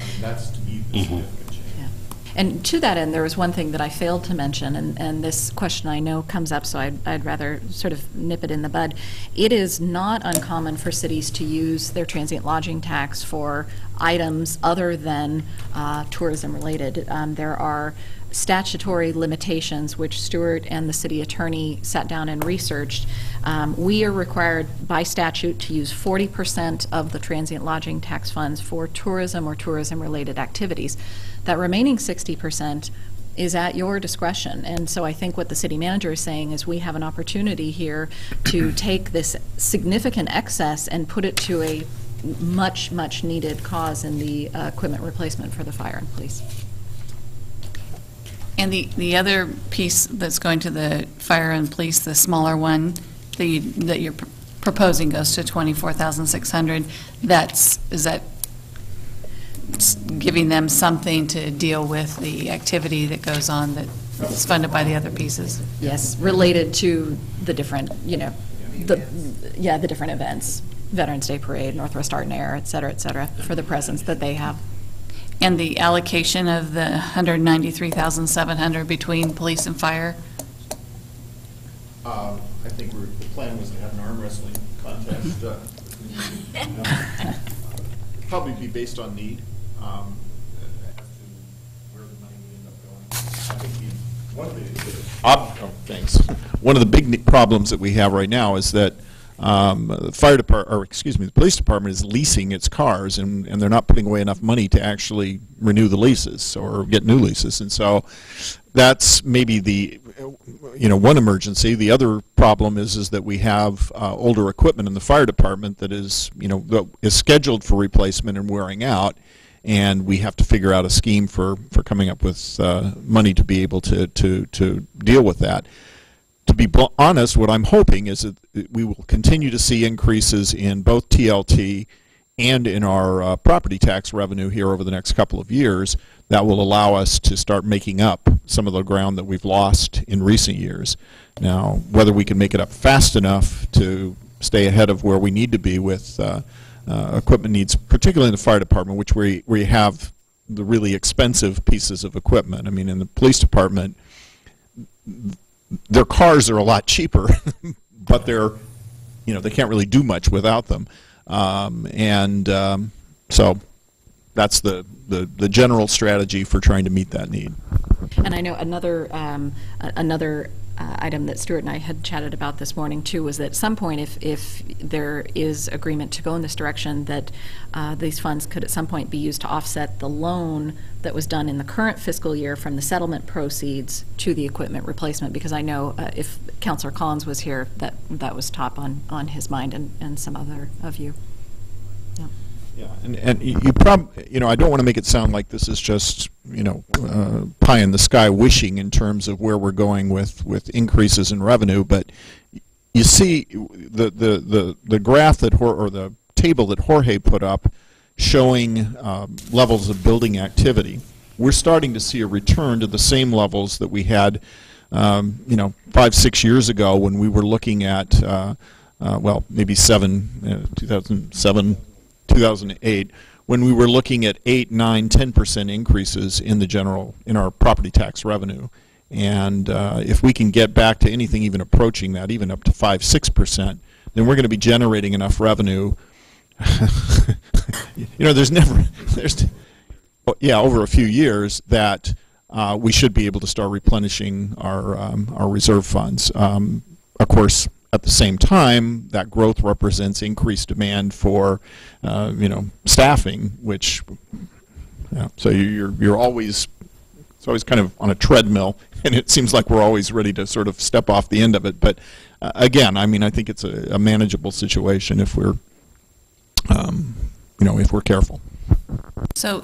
mean, that's to me the significant change. Yeah. And to that end, there was one thing that I failed to mention, and this question I know comes up, so I'd rather sort of nip it in the bud. It is not uncommon for cities to use their transient lodging tax for items other than tourism-related. There are statutory limitations, which Stuart and the city attorney sat down and researched. We are required by statute to use 40% of the transient lodging tax funds for tourism or tourism-related activities. That remaining 60% is at your discretion. And so I think what the city manager is saying is we have an opportunity here to take this significant excess and put it to a much, much needed cause in the equipment replacement for the fire and police. And the other piece that's going to the fire and police, the smaller one that you're proposing goes to $24,600. Is that giving them something to deal with the activity that goes on that's funded by the other pieces? Yes, related to the different, the different events, Veterans Day Parade, Northwest Art and Air, et cetera, for the presence that they have. And the allocation of the $193,700 between police and fire? I think the plan was to have an arm wrestling contest. Probably be based on need as to where the money would end up going. I think one of the big problems that we have right now is that the police department is leasing its cars, and they're not putting away enough money to actually renew the leases or get new leases. And so that's maybe the, one emergency. The other problem is that we have older equipment in the fire department that is, is scheduled for replacement and wearing out, and we have to figure out a scheme for coming up with money to be able to deal with that. To be honest, what I'm hoping is that we will continue to see increases in both TLT and in our property tax revenue here over the next couple of years that will allow us to start making up some of the ground that we've lost in recent years. Now, whether we can make it up fast enough to stay ahead of where we need to be with equipment needs, particularly in the fire department, which where you have the really expensive pieces of equipment. I mean, in the police department, their cars are a lot cheaper, but they're, they can't really do much without them. So that's the general strategy for trying to meet that need. And I know another item that Stuart and I had chatted about this morning too was that at some point, if there is agreement to go in this direction, that these funds could at some point be used to offset the loan that was done in the current fiscal year from the settlement proceeds to the equipment replacement, because I know if Councilor Collins was here, that was top on his mind and some other of you. Yeah. Yeah, and you probably, I don't want to make it sound like this is just, pie in the sky wishing in terms of where we're going with increases in revenue, but you see the graph or the table that Jorge put up showing levels of building activity. We're starting to see a return to the same levels that we had, 5-6 years ago when we were looking at, maybe 2007. 2008, when we were looking at 8, 9, 10% increases in our property tax revenue, And if we can get back to anything even approaching that, even up to 5-6%, then we're going to be generating enough revenue. There's over a few years that we should be able to start replenishing our reserve funds. Of course, at the same time, that growth represents increased demand for, staffing, which, so you're always, it's always kind of on a treadmill, and it seems like we're always ready to sort of step off the end of it. But again, I mean, I think it's a manageable situation if we're, if we're careful. So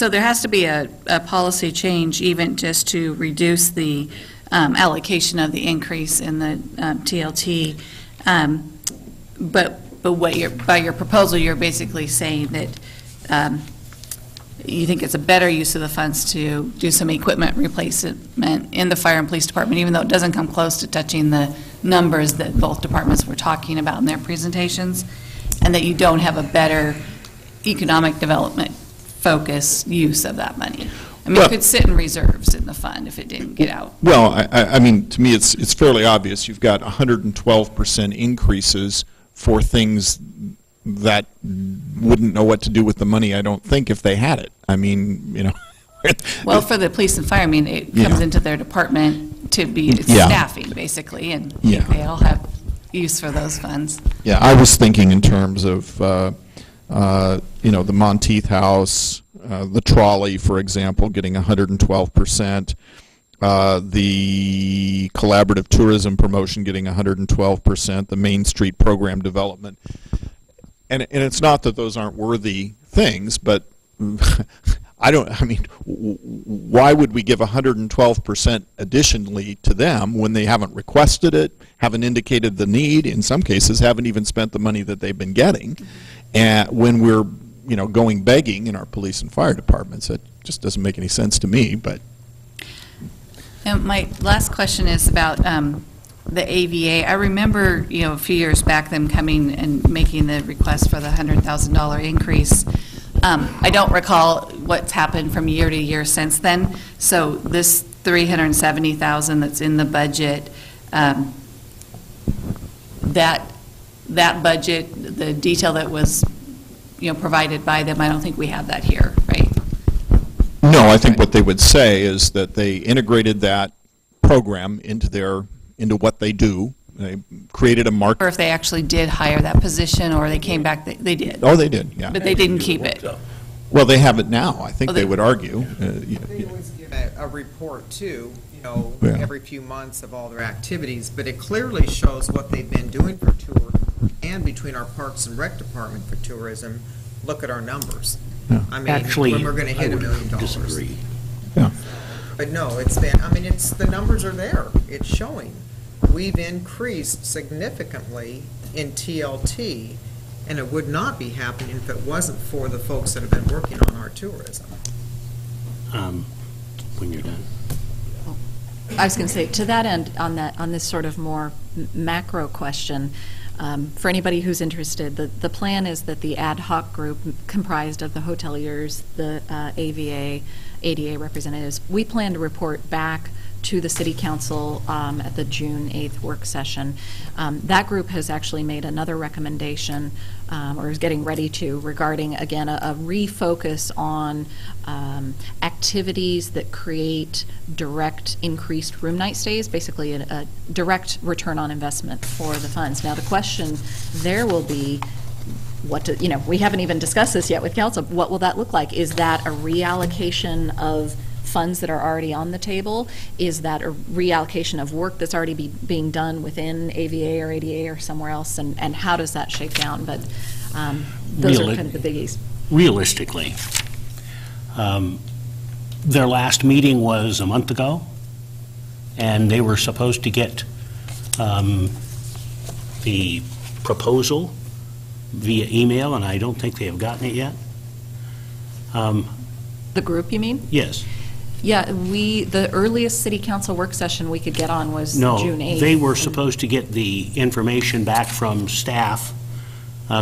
there has to be a policy change, even just to reduce the allocation of the increase in the TLT. But by your proposal, you're basically saying that you think it's a better use of the funds to do some equipment replacement in the fire and police department, even though it doesn't come close to touching the numbers that both departments were talking about in their presentations, and that you don't have a better economic development focus use of that money. I mean, it could sit in reserves in the fund if it didn't get out. Well, I mean, to me, it's fairly obvious. You've got 112% increases for things that wouldn't know what to do with the money, I don't think, if they had it. I mean, Well, for the police and fire, I mean, it comes into their department to be staffing, basically, and they all have use for those funds. Yeah, I was thinking in terms of, the Monteith House, the trolley, for example, getting 112%, the collaborative tourism promotion getting 112%, the Main Street program development. And it's not that those aren't worthy things, but why would we give 112% additionally to them when they haven't requested it, haven't indicated the need, in some cases haven't even spent the money that they've been getting, and when we're going begging in our police and fire departments? It just doesn't make any sense to me. But and my last question is about the AVA. I remember, a few years back them coming and making the request for the $100,000 increase. I don't recall what's happened from year to year since then. So this $370,000 that's in the budget, that budget, the detail that was provided by them, I don't think we have that here, right? No, I think what they would say is that they integrated that program into what they do. They created a market. Or if they actually did hire that position, or they came back, they did. Oh, they did, yeah. But they didn't keep it. Well, they have it now, I think they would argue. They always give a report, too, every few months of all their activities, but it clearly shows what they've been doing for tourism and between our Parks and Rec Department for tourism. Look at our numbers. Yeah. I mean, Actually, when we're going to hit $1 million. Disagree. Yeah. But no, it's been, the numbers are there. It's showing. We've increased significantly in TLT, and it would not be happening if it wasn't for the folks that have been working on our tourism. When you're done. I was going to say, to that end, on this sort of more macro question, for anybody who's interested, the plan is that the ad hoc group comprised of the hoteliers, the ADA representatives, we plan to report back to the City Council at the June 8th work session. That group has actually made another recommendation, or is getting ready to, regarding, again, a refocus on activities that create direct increased room night stays, basically a direct return on investment for the funds. Now, the question there will be, we haven't even discussed this yet with Council. What will that look like? Is that a reallocation of funds that are already on the table? Is that a reallocation of work that's already being done within AVA or ADA or somewhere else? And how does that shake down? But those are kind of the biggies. Realistically, their last meeting was a month ago, and they were supposed to get the proposal via email, and I don't think they have gotten it yet. The group, you mean? Yes. Yeah, the earliest City Council work session we could get on was June 8th. No, they were supposed to get the information back from staff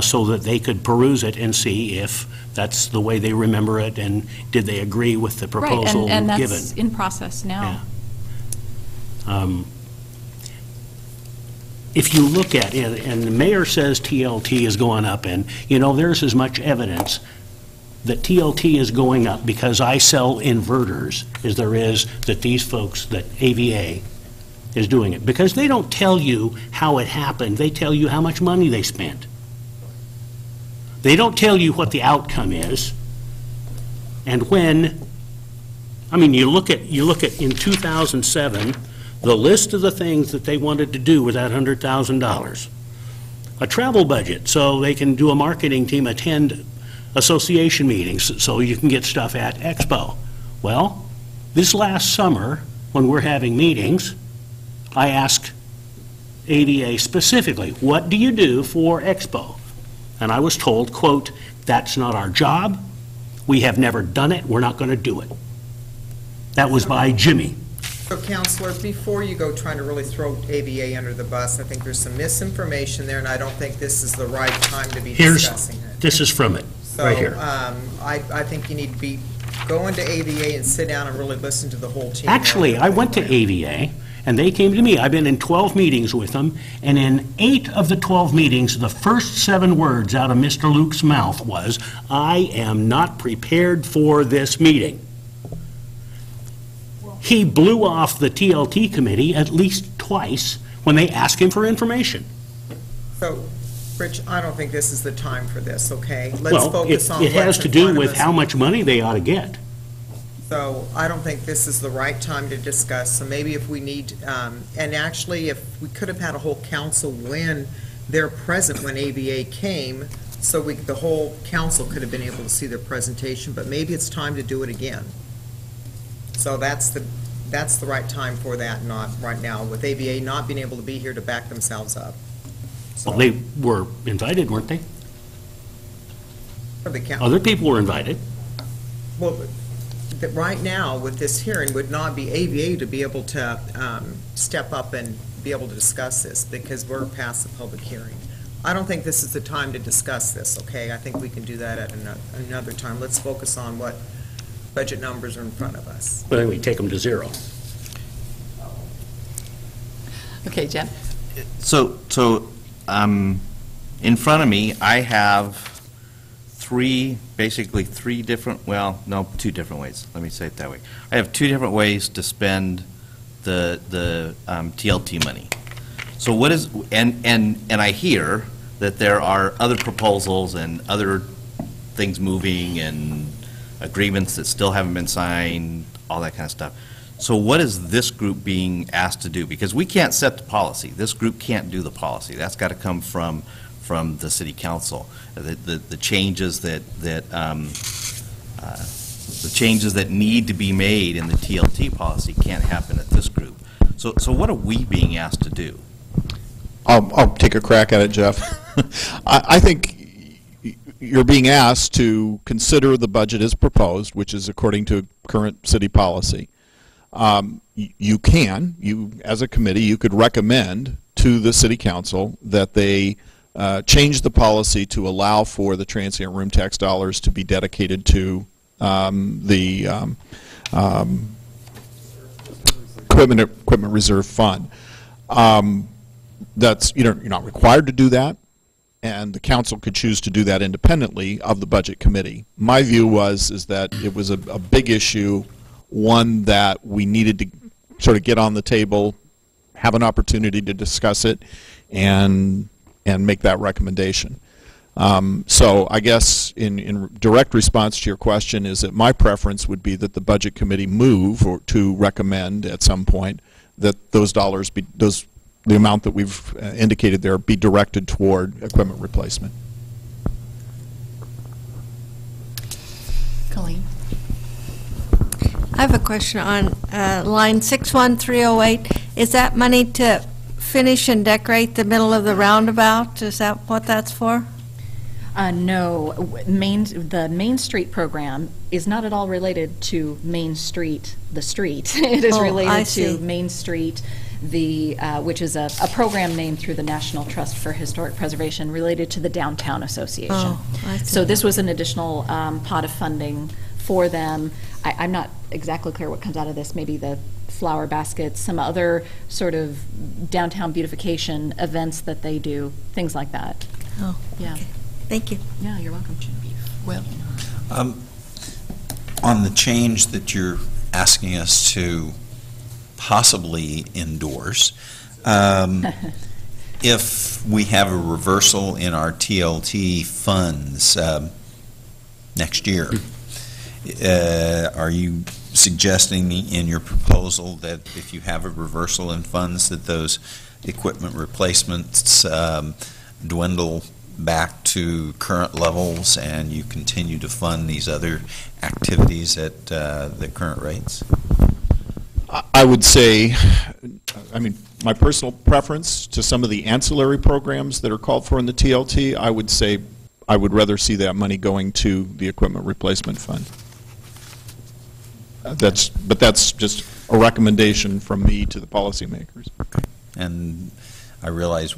so that they could peruse it and see if that's the way they remember it, and did they agree with the proposal and given. that's in process now. If you look at it, and the mayor says TLT is going up, and, you know, there's as much evidence that TLT is going up because I sell inverters as there is that these folks, that AVA is doing it. Because they don't tell you how it happened, they tell you how much money they spent. They don't tell you what the outcome is. And when, I mean, you look at in 2007, the list of the things that they wanted to do with that $100,000. A travel budget, so they can do a marketing team, attend association meetings, so you can get stuff at Expo. Well, this last summer, when we're having meetings, I asked AVA specifically, what do you do for Expo? And I was told, quote, that's not our job, we have never done it, we're not going to do it. That was by Jimmy. So, Counselor, before you go trying to really throw AVA under the bus, I think there's some misinformation there, and I don't think this is the right time to be discussing it. This is from it, right here. I think you need to be going to AVA and sit down and really listen to the whole team. Actually, I went to AVA, and they came to me. I've been in 12 meetings with them, and in 8 of the 12 meetings, the first 7 words out of Mr. Luke's mouth was, I am not prepared for this meeting. He blew off the TLT committee at least twice when they asked him for information. So, Rich, I don't think this is the time for this, okay? Let's focus on it has to do with how much money they ought to get. So I don't think this is the right time to discuss. So maybe if we need, and actually, if we could have had a whole council when they're present when AVA came, so the whole council could have been able to see their presentation, but maybe it's time to do it again. So that's the right time for that, not right now, with AVA not being able to be here to back themselves up. So, Well, they were invited, weren't they? for the Other people were invited. Well, that right now, with this hearing, would not be AVA to be able to step up and be able to discuss this, because we're past the public hearing. I don't think this is the time to discuss this, okay? I think we can do that at another time. Let's focus on what budget numbers are in front of us. But anyway, take them to 0. Okay, Jen? So, in front of me, I have basically three different, well, no, 2 different ways. Let me say it that way. I have 2 different ways to spend the TLT money. So what is, and I hear that there are other proposals and other things moving and agreements that still haven't been signed, all that kind of stuff. So what is this group being asked to do? Because we can't set the policy. This group can't do the policy. That's got to come from the city council. The changes that need to be made in the TLT policy can't happen at this group. So what are we being asked to do? I'll take a crack at it, Jeff. I think you're being asked to consider the budget as proposed, which is according to current city policy. You as a committee, you could recommend to the city council that they change the policy to allow for the transient room tax dollars to be dedicated to the equipment reserve fund. You're not required to do that, and the council could choose to do that independently of the budget committee. My view is that it was a big issue, one that we needed to sort of get on the table, have an opportunity to discuss it, and make that recommendation. So I guess in direct response to your question is that my preference would be that the budget committee move or to recommend at some point that those dollars be the amount that we've indicated there be directed toward equipment replacement. Colleen? I have a question on line 61308. Is that money to finish and decorate the middle of the roundabout? Is that what that's for? No. The Main Street program is not at all related to Main Street, the street. It is related to Main Street, which is a program named through the National Trust for Historic Preservation related to the Downtown Association. Oh, I see. So this was an additional pot of funding for them. I'm not exactly clear what comes out of this. Maybe the flower baskets, some other sort of downtown beautification events that they do, things like that. Oh, yeah. okay. Thank you. Yeah, you're welcome. Well, On the change that you're asking us to possibly endorse, if we have a reversal in our TLT funds next year, are you suggesting in your proposal that if you have a reversal in funds that those equipment replacements dwindle back to current levels and you continue to fund these other activities at the current rates? I would say, I mean, my personal preference to some of the ancillary programs that are called for in the TLT, I would say I would rather see that money going to the equipment replacement fund. But that's just a recommendation from me to the policymakers. Okay. And I realize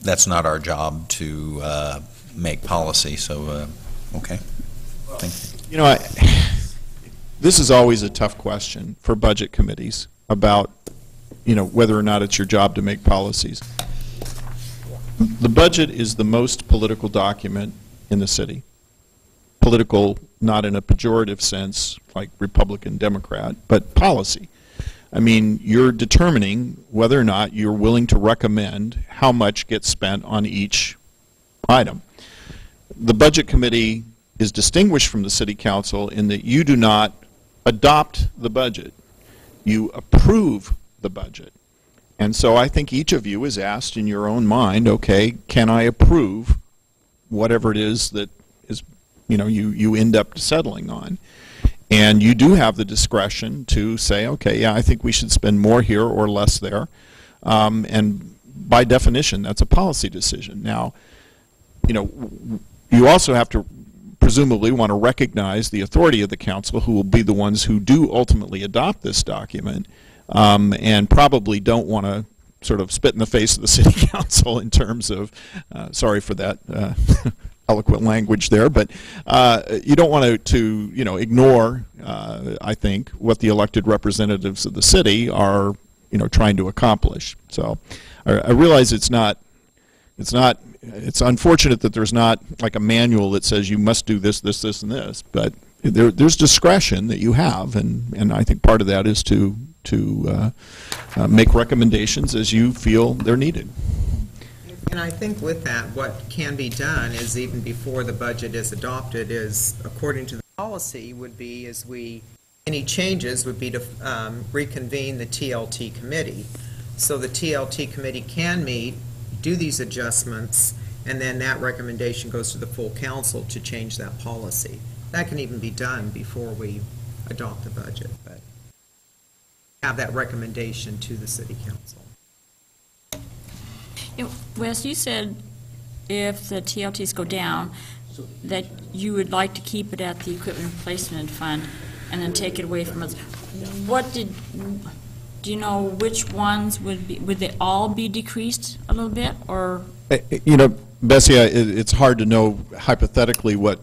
that's not our job to make policy, so okay. Thank you. You know, this is always a tough question for budget committees about, you know, whether or not it's your job to make policies. The budget is the most political document in the city. Political, not in a pejorative sense, like Republican, Democrat, but policy. I mean, you're determining whether or not you're willing to recommend how much gets spent on each item. The Budget Committee is distinguished from the City Council in that you do not adopt the budget. You approve the budget. And so I think each of you is asked in your own mind, okay, can I approve whatever it is that is, you know, you end up settling on? And you do have the discretion to say, okay, yeah, I think we should spend more here or less there. And by definition, that's a policy decision. Now, you know, you also have to presumably want to recognize the authority of the council, who will be the ones who do ultimately adopt this document, and probably don't want to sort of spit in the face of the city council in terms of, sorry for that eloquent language there, but you don't want to you know, ignore, I think, what the elected representatives of the city are, you know, trying to accomplish. So I realize it's unfortunate that there's not like a manual that says you must do this, this, this, and this, but there's discretion that you have, and I think part of that is to make recommendations as you feel they're needed. And I think with that, what can be done is, even before the budget is adopted, is, according to the policy, would be any changes would be to reconvene the TLT committee. So the TLT committee can meet, do these adjustments, and then that recommendation goes to the full council to change that policy. That can even be done before we adopt the budget, but have that recommendation to the city council. Wes, you said if the TLTs go down, that you would like to keep it at the equipment replacement fund and then take it away from us. Do you know which ones would they all be decreased a little bit, or? You know, Bessie, it's hard to know hypothetically what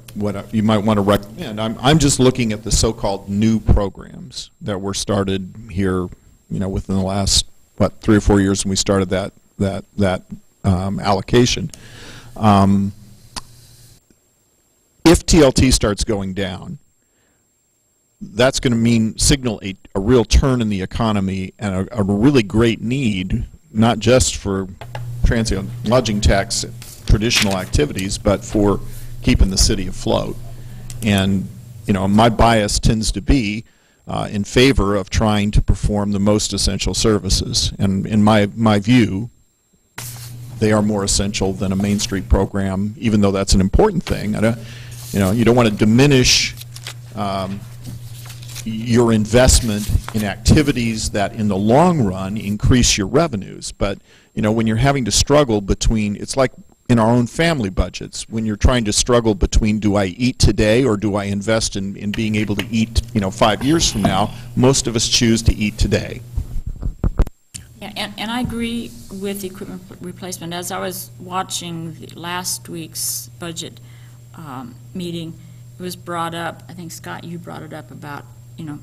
you might want to recommend. I'm just looking at the so-called new programs that were started here, you know, within the last, 3 or 4 years when we started that allocation. If TLT starts going down, that's going to signal a real turn in the economy and a really great need, not just for transient lodging tax traditional activities, but for keeping the city afloat. And, you know, my bias tends to be in favor of trying to perform the most essential services. And in my view, they are more essential than a Main Street program, even though that's an important thing. You know, you don't want to diminish your investment in activities that in the long run increase your revenues. But, you know, when you're having to struggle between, it's like in our own family budgets, when you're trying to struggle between, do I eat today or do I invest in being able to eat, you know, 5 years from now, most of us choose to eat today. Yeah, and I agree with the equipment replacement. As I was watching last week's budget meeting, it was brought up, I think, Scott, you brought it up about, you know,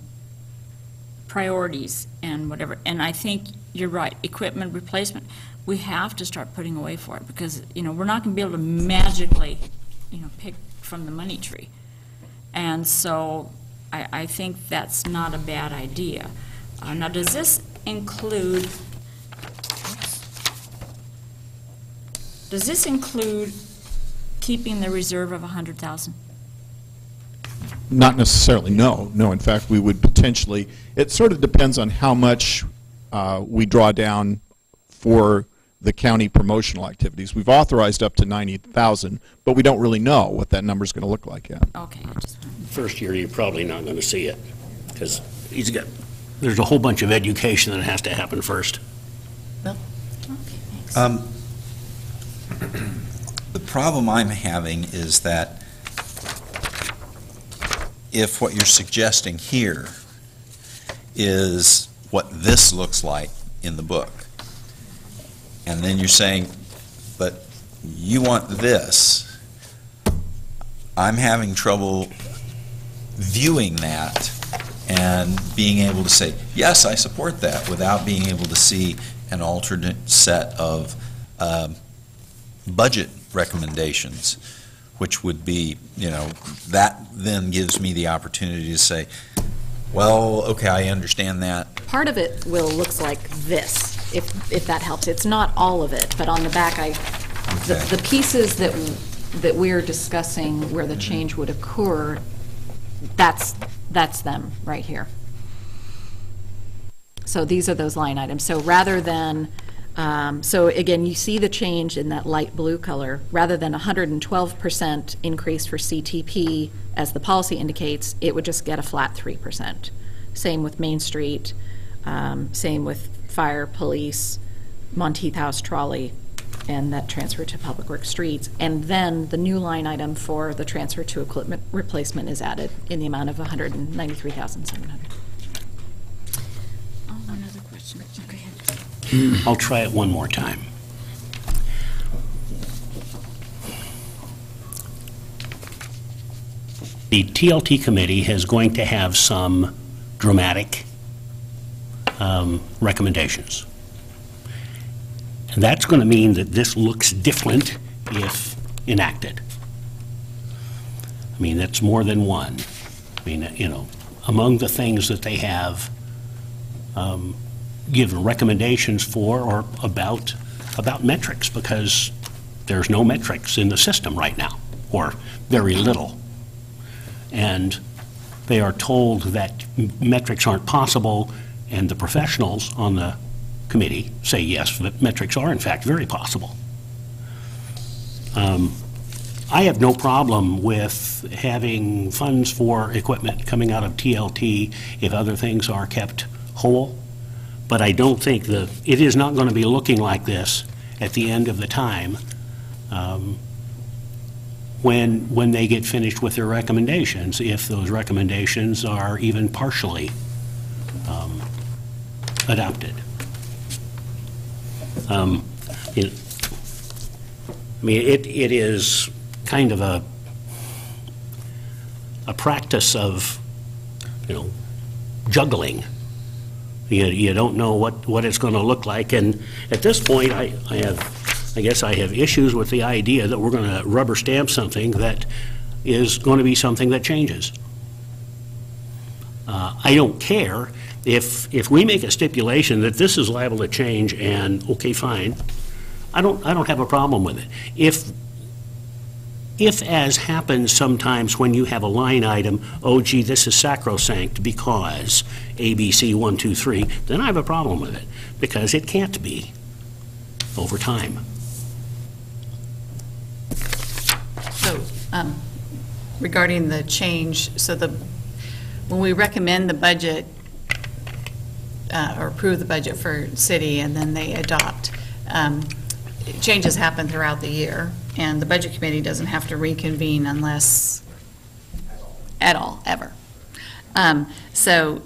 priorities and whatever. And I think you're right, equipment replacement, we have to start putting away for it because, we're not going to be able to magically, pick from the money tree. And so I think that's not a bad idea. Now, does this include keeping the reserve of 100,000? Not necessarily, no. No, in fact, we would potentially, it sort of depends on how much we draw down for the county promotional activities. We've authorized up to 90,000, but we don't really know what that number's going to look like yet. Okay. First year, you're probably not going to see it, because there's a whole bunch of education that has to happen first. Bill? Okay, thanks. The problem I'm having is that if what you're suggesting here is what this looks like in the book, and then you're saying, but you want this, I'm having trouble viewing that and being able to say, yes, I support that, without being able to see an alternate set of budget recommendations, which would be, that then gives me the opportunity to say, well, okay, I understand that. Part of it looks like this, if that helps. It's not all of it, but on the back, the pieces that we're discussing where the change would occur, that's them right here. So these are those line items. So rather than, so again, you see the change in that light blue color. Rather than 112% increase for CTP, as the policy indicates, it would just get a flat 3%. Same with Main Street, same with fire, police, Monteith House trolley, and that transfer to Public Works streets. And then the new line item for the transfer to equipment replacement is added in the amount of $193,700. Another question. Go ahead. I'll try it one more time. The TLT committee is going to have some dramatic recommendations. And that's going to mean that this looks different if enacted. I mean, that's more than one. I mean, among the things that they have given recommendations for or about metrics, because there's no metrics in the system right now, or very little. And they are told that metrics aren't possible, and the professionals on the committee say yes, that metrics are in fact very possible. I have no problem with having funds for equipment coming out of TLT if other things are kept whole, but I don't think that it is not going to be looking like this at the end of the time when they get finished with their recommendations, if those recommendations are even partially adopted. It is kind of a practice of, juggling. You don't know what it's going to look like, and at this point, I guess I have issues with the idea that we're going to rubber stamp something that is going to be something that changes. I don't care if we make a stipulation that this is liable to change, and okay, fine. I don't have a problem with it. If as happens sometimes when you have a line item, oh gee, this is sacrosanct because ABC 1, 2, 3, then I have a problem with it, because it can't be over time. So regarding the change, so when we recommend the budget or approve the budget for city and then they adopt, changes happen throughout the year, and the budget committee doesn't have to reconvene unless at all, ever. So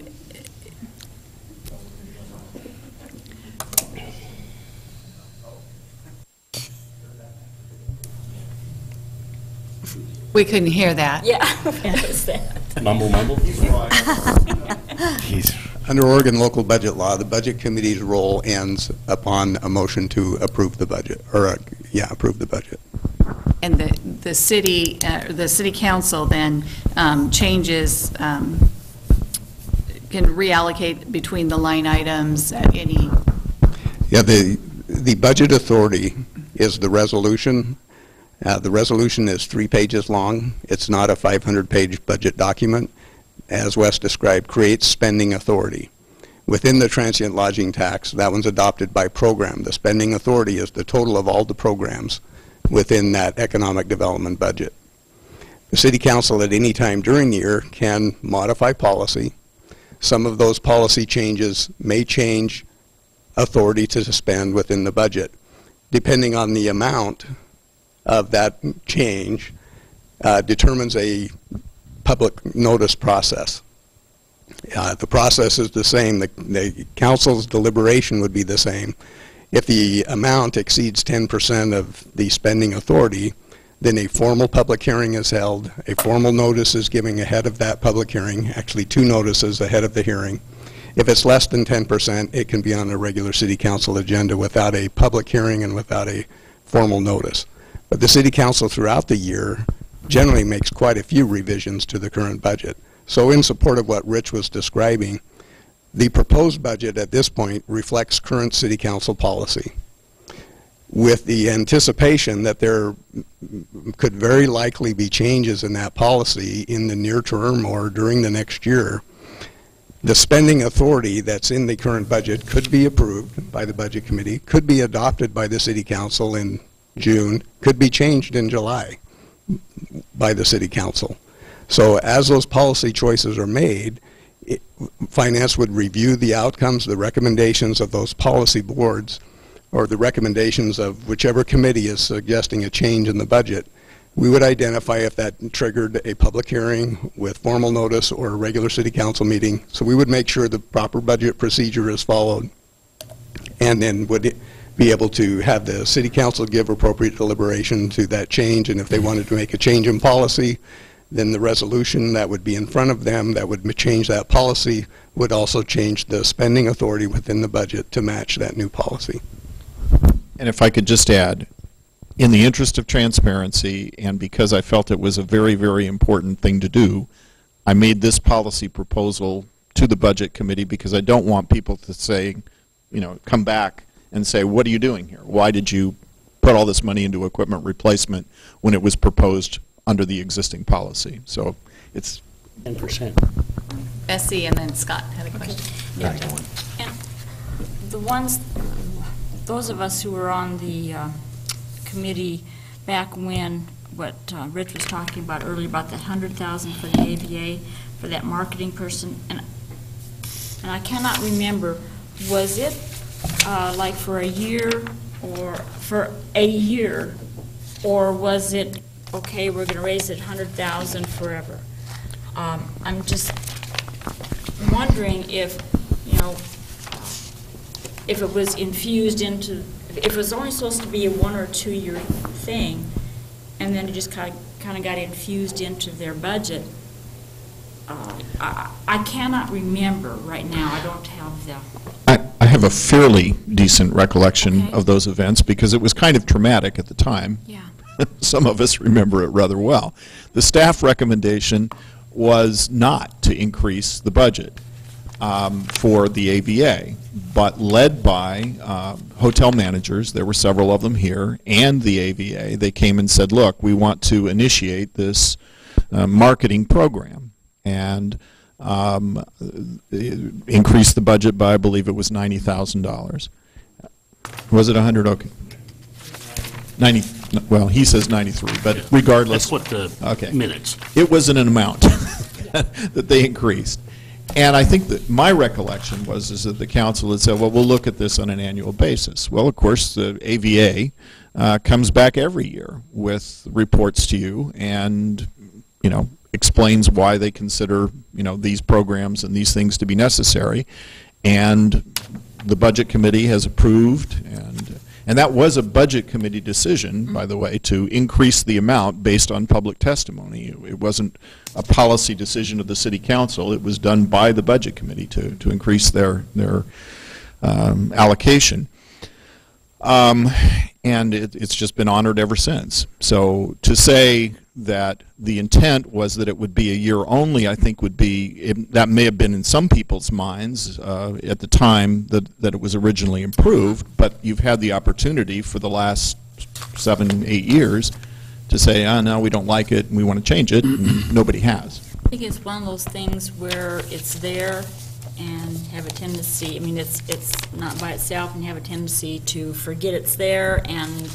we couldn't hear that. Yeah, that was that. Mumble, mumble. Under Oregon local budget law, the budget committee's role ends upon a motion to approve the budget, or approve the budget. And the city council then changes, can reallocate between the line items at any. Yeah, the budget authority is the resolution. The resolution is 3 pages long. It's not a 500-page budget document. As Wes described, creates spending authority. Within the transient lodging tax, that one's adopted by program. The spending authority is the total of all the programs within that economic development budget. The City Council at any time during the year can modify policy. Some of those policy changes may change authority to spend within the budget. Depending on the amount of that change, determines a public notice process. The process is the same. The council's deliberation would be the same. If the amount exceeds 10% of the spending authority, then a formal public hearing is held. A formal notice is given ahead of that public hearing, actually 2 notices ahead of the hearing. If it's less than 10%, it can be on a regular city council agenda without a public hearing and without a formal notice. But the city council throughout the year generally makes quite a few revisions to the current budget. So in support of what Rich was describing, the proposed budget at this point reflects current city council policy, with the anticipation that there could very likely be changes in that policy in the near term or during the next year. The spending authority that's in the current budget could be approved by the budget committee, could be adopted by the city council in June, could be changed in July by the city council. So as those policy choices are made, finance would review the outcomes, the recommendations of those policy boards, or the recommendations of whichever committee is suggesting a change in the budget. We would identify if that triggered a public hearing with formal notice or a regular city council meeting. So we would make sure the proper budget procedure is followed, and then would be able to have the city council give appropriate deliberation to that change. And if they wanted to make a change in policy, then the resolution that would be in front of them that would change that policy would also change the spending authority within the budget to match that new policy. And if I could just add, in the interest of transparency, and because I felt it was a very, very important thing to do, I made this policy proposal to the Budget Committee because I don't want people to say, come back and say, what are you doing here? Why did you put all this money into equipment replacement when it was proposed under the existing policy? So it's 10%. Bessie and then Scott had a question. Yeah. And those of us who were on the committee back when, what Rich was talking about earlier about the $100,000 for the AVA, for that marketing person, and I cannot remember, was it like for a year, or was it, okay, we're going to raise it $100,000 forever? I'm just wondering if it was infused into, if it was only supposed to be a 1 or 2 year thing, and then it just kind of got infused into their budget. I cannot remember right now. I don't have the. I have a fairly decent recollection of those events because it was kind of traumatic at the time. Yeah. Some of us remember it rather well. The staff recommendation was not to increase the budget for the AVA, but led by hotel managers, there were several of them here, and the AVA, they came and said, look, we want to initiate this marketing program, and increase the budget by, I believe it was $90,000. Was it 100? Okay. 90, well, he says 93, but regardless. That's what the minutes. It was an amount that they increased. And I think that my recollection is that the council had said, well, we'll look at this on an annual basis. Well, of course, the AVA comes back every year with reports to you and, explains why they consider, these programs and these things to be necessary. And the Budget Committee has approved, and And that was a budget committee decision, by the way, to increase the amount based on public testimony. It wasn't a policy decision of the city council. It was done by the budget committee to increase their allocation. And it's just been honored ever since. So to say that the intent was that it would be a year only, I think would be, that may have been in some people's minds at the time that it was originally approved, but you've had the opportunity for the last 7, 8 years to say, oh, no, we don't like it, and we want to change it, and nobody has. I think it's one of those things where it's there and have a tendency, I mean, it's not by itself, and you have a tendency to forget it's there, and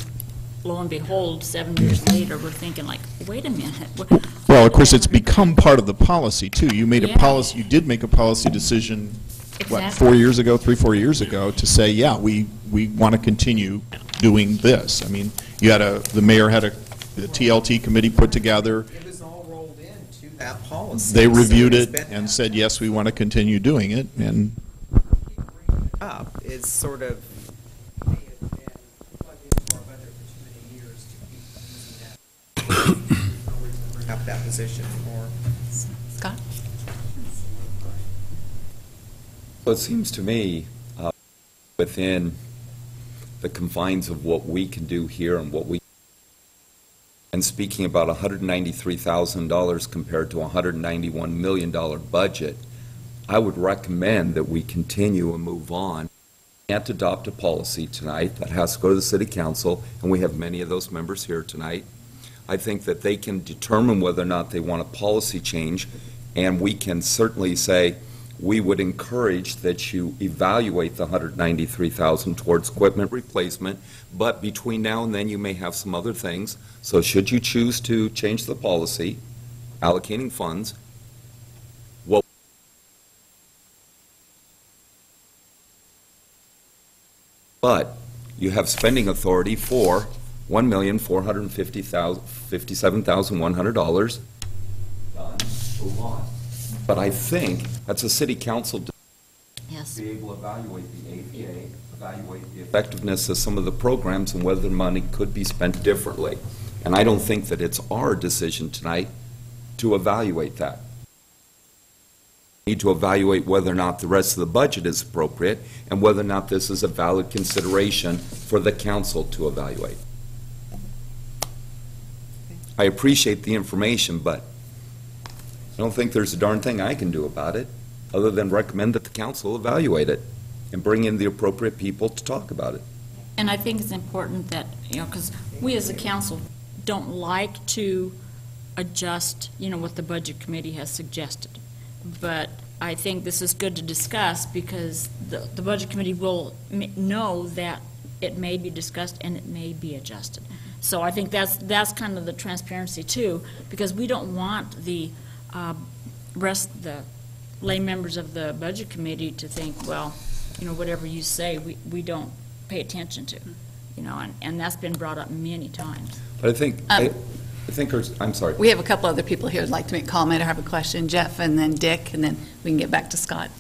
lo and behold, 7 years later, we're thinking like, wait a minute. Well, of course, it's become part of the policy, too. You made a policy, you did make a policy decision, what, 4 years ago, 3, 4 years ago, to say, yeah, we want to continue doing this. I mean, you had the mayor had the TLT committee put together. It was all rolled into that policy. They reviewed it and said, yes, we want to continue doing it, and up is sort of up that position anymore. Scott? Well, it seems to me within the confines of what we can do here and what we, and speaking about $193,000 compared to a $191 million budget, I would recommend that we continue and move on. We can't adopt a policy tonight. That has to go to the city council, and we have many of those members here tonight. I think that they can determine whether or not they want a policy change, and we can certainly say we would encourage that you evaluate the $193,000 towards equipment replacement, but between now and then you may have some other things. So should you choose to change the policy, allocating funds, but you have spending authority for $1,457,100. Done. Move on. But I think that's a city council to be able to evaluate the APA, evaluate the effectiveness of some of the programs and whether the money could be spent differently. And I don't think that it's our decision tonight to evaluate that. We need to evaluate whether or not the rest of the budget is appropriate and whether or not this is a valid consideration for the council to evaluate. I appreciate the information, but I don't think there's a darn thing I can do about it other than recommend that the council evaluate it and bring in the appropriate people to talk about it. And I think it's important that, because we as a council don't like to adjust, what the budget committee has suggested. But I think this is good to discuss because the budget committee will know that it may be discussed and it may be adjusted. So I think that's kind of the transparency too, because we don't want the the lay members of the budget committee to think, well, whatever you say, we don't pay attention to, and that's been brought up many times. But I think, I'm sorry. We have a couple other people here who'd like to make a comment or have a question. Jeff and then Dick, and then we can get back to Scott.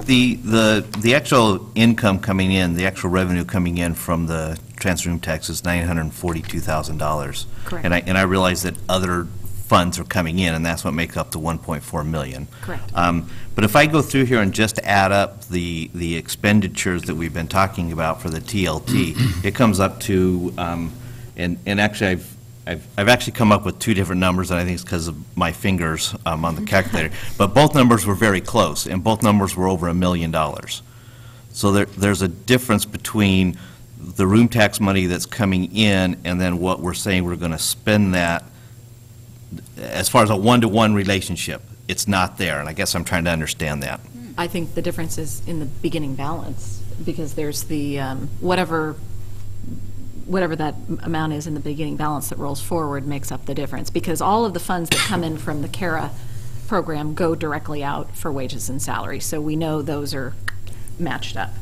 The actual income coming in, the actual revenue coming in from the transfer room tax is $942,000. Correct. And I realize that other funds are coming in, and that's what makes up the 1.4 million. Correct. But if I go through here and just add up the expenditures that we've been talking about for the TLT, it comes up to, and actually I've actually come up with two different numbers, and I think it's because of my fingers on the calculator. But both numbers were very close, and both numbers were over $1 million. So there's a difference between the room tax money that's coming in and then what we're saying we're going to spend that. As far as a one-to-one relationship, it's not there, and I guess I'm trying to understand that. I think the difference is in the beginning balance, because there's the, whatever that amount is in the beginning balance that rolls forward makes up the difference, because all of the funds that come in from the CARA program go directly out for wages and salaries, so we know those are matched up.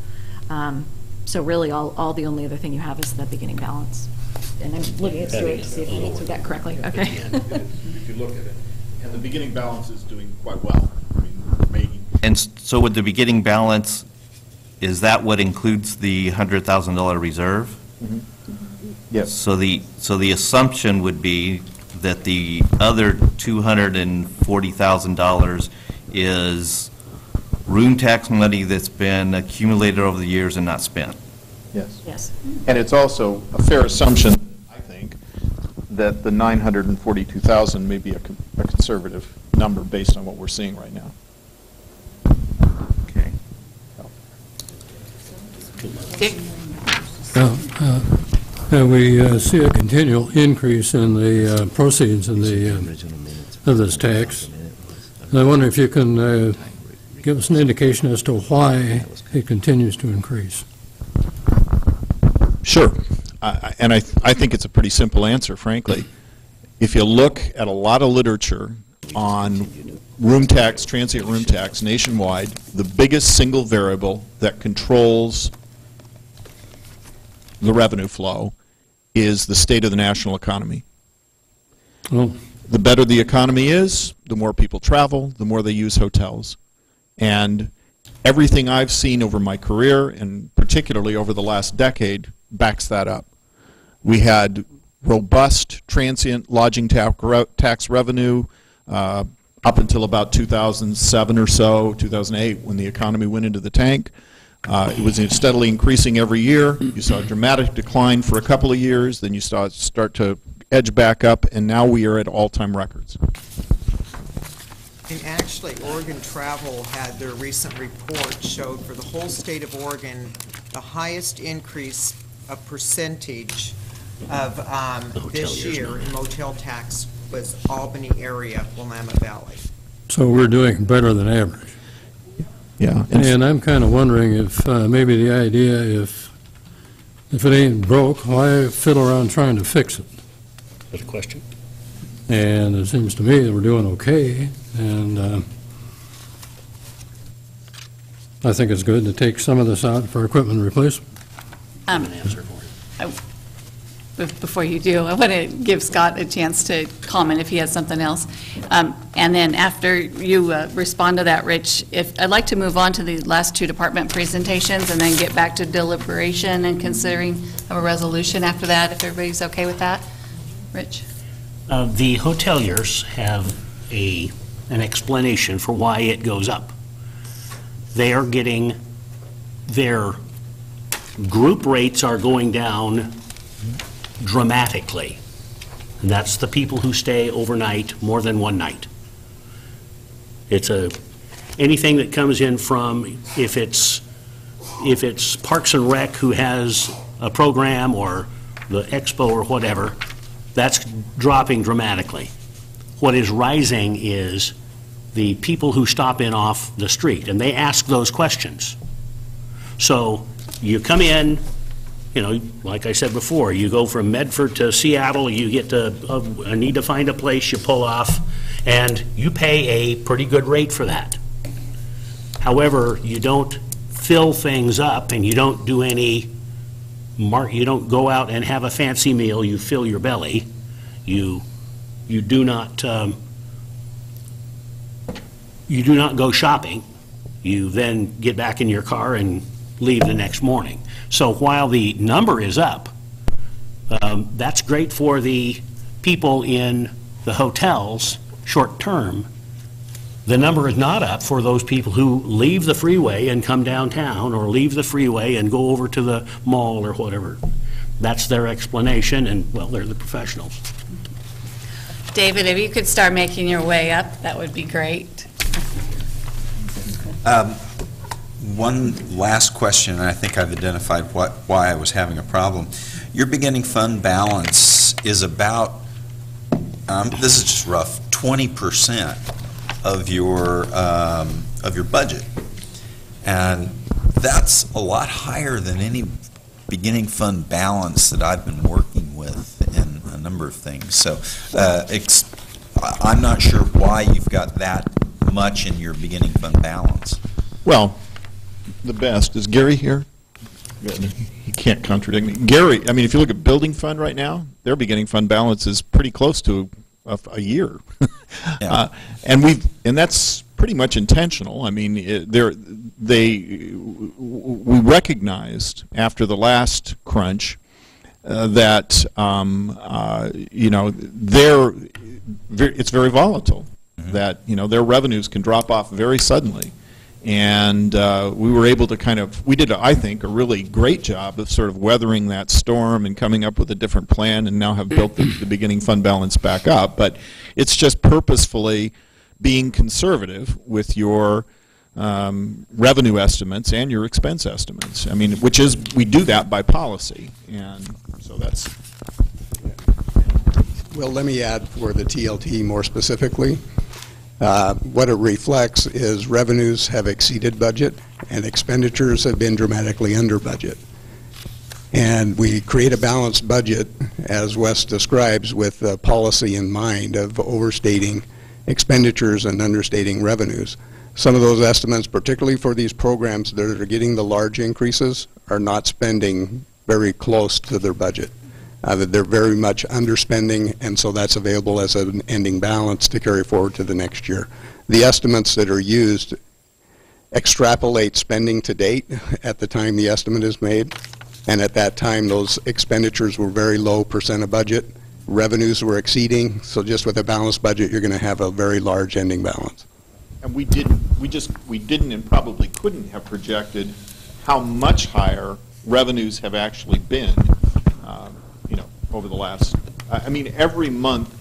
So really, all the only other thing you have is the beginning balance. And I'm looking at Stuart to see if I answered that correctly. Okay. If you look at it, and the beginning balance is doing quite well. I mean, And so would the beginning balance is that what includes the $100,000 reserve? Mm-hmm. Yes. So the assumption would be that the other $240,000 is room tax money that's been accumulated over the years and not spent. Yes. Yes. And it's also a fair assumption, I think, that the 942,000 may be a conservative number based on what we're seeing right now. Okay. Dick? We see a continual increase in the proceeds of this tax. And I wonder if you can give us an indication as to why it continues to increase. Sure. And I think it's a pretty simple answer, frankly. If you look at a lot of literature on room tax, transient room tax nationwide, the biggest single variable that controls the revenue flow is the state of the national economy. Well, the better the economy is, the more people travel, the more they use hotels. And everything I've seen over my career, and particularly over the last decade, backs that up. We had robust transient lodging tax revenue up until about 2007 or so, 2008, when the economy went into the tank. It was steadily increasing every year. You saw a dramatic decline for a couple of years, then you saw it start to edge back up, and now we are at all-time records. And actually, Oregon Travel had their recent report showed for the whole state of Oregon, the highest increase of percentage of this year in motel tax was Albany area, Willamette Valley. so we're doing better than average. Yeah. And I'm kind of wondering if maybe the idea, if it ain't broke, why fiddle around trying to fix it? Good question. And it seems to me that we're doing okay, and I think it's good to take some of this out for equipment replacement. Before you do, I want to give Scott a chance to comment if he has something else. And then after you respond to that, Rich, I'd like to move on to the last two department presentations and then get back to deliberation and considering of a resolution after that, if everybody's okay with that. Rich? The hoteliers have an explanation for why it goes up. They are getting, their group rates are going down dramatically. And that's the people who stay overnight more than one night. It's anything that comes in from, if it's Parks and Rec who has a program or the expo or whatever, that's dropping dramatically. What is rising is the people who stop in off the street, and they ask those questions. So you come in, you know, like I said before, you go from Medford to Seattle, you get to, I need to find a place, you pull off, and you pay a pretty good rate for that. However, you don't fill things up and you don't do any, you don't go out and have a fancy meal, you fill your belly. You do not go shopping. You then get back in your car and leave the next morning. So while the number is up, that's great for the people in the hotels short term. The number is not up for those people who leave the freeway and come downtown, or leave the freeway and go over to the mall or whatever. That's their explanation, and, well, they're the professionals. David, if you could start making your way up, that would be great. One last question, and I think I've identified why I was having a problem. Your beginning fund balance is about, this is just rough, 20% of your budget, and that's a lot higher than any beginning fund balance that I've been working with in a number of things. So I'm not sure why you've got that much in your beginning fund balance. Well, the best. Is Gary here? He can't contradict me. Gary, I mean, if you look at building fund right now, their beginning fund balance is pretty close to a year. Yeah. And that's pretty much intentional. I mean, we recognized after the last crunch that it's very volatile. That their revenues can drop off very suddenly, and we were able to we did, I think, a really great job of sort of weathering that storm and coming up with a different plan, and now have built the beginning fund balance back up. But it's just purposefully being conservative with your revenue estimates and your expense estimates. I mean, we do that by policy, and so that's. Well, let me add for the TLT more specifically. What it reflects is revenues have exceeded budget and expenditures have been dramatically under budget. And we create a balanced budget, as Wes describes, with a policy in mind of overstating expenditures and understating revenues. Some of those estimates, particularly for these programs that are getting the large increases, are not spending very close to their budget. They're very much underspending, and so that's available as an ending balance to carry forward to the next year. The estimates that are used extrapolate spending to date at the time the estimate is made, and at that time those expenditures were very low % of budget. Revenues were exceeding, so just with a balanced budget you're going to have a very large ending balance. And we didn't and probably couldn't have projected how much higher revenues have actually been over the last, I mean, every month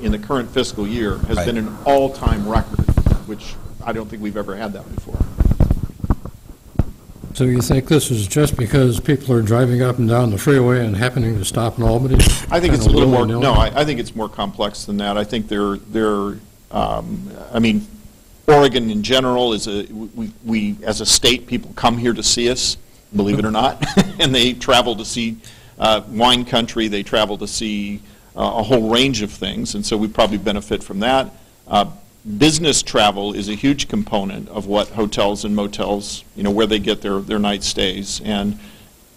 in the current fiscal year has been an all-time record, which I don't think we've ever had that before. So you think this is just because people are driving up and down the freeway and happening to stop in Albany? I think it's a little more, no, I think it's more complex than that. I think I mean, Oregon in general is we as a state, people come here to see us, believe it or not, and they travel to see wine country, they travel to see a whole range of things, and so we probably benefit from that. Business travel is a huge component of what hotels and motels, where they get their night stays. And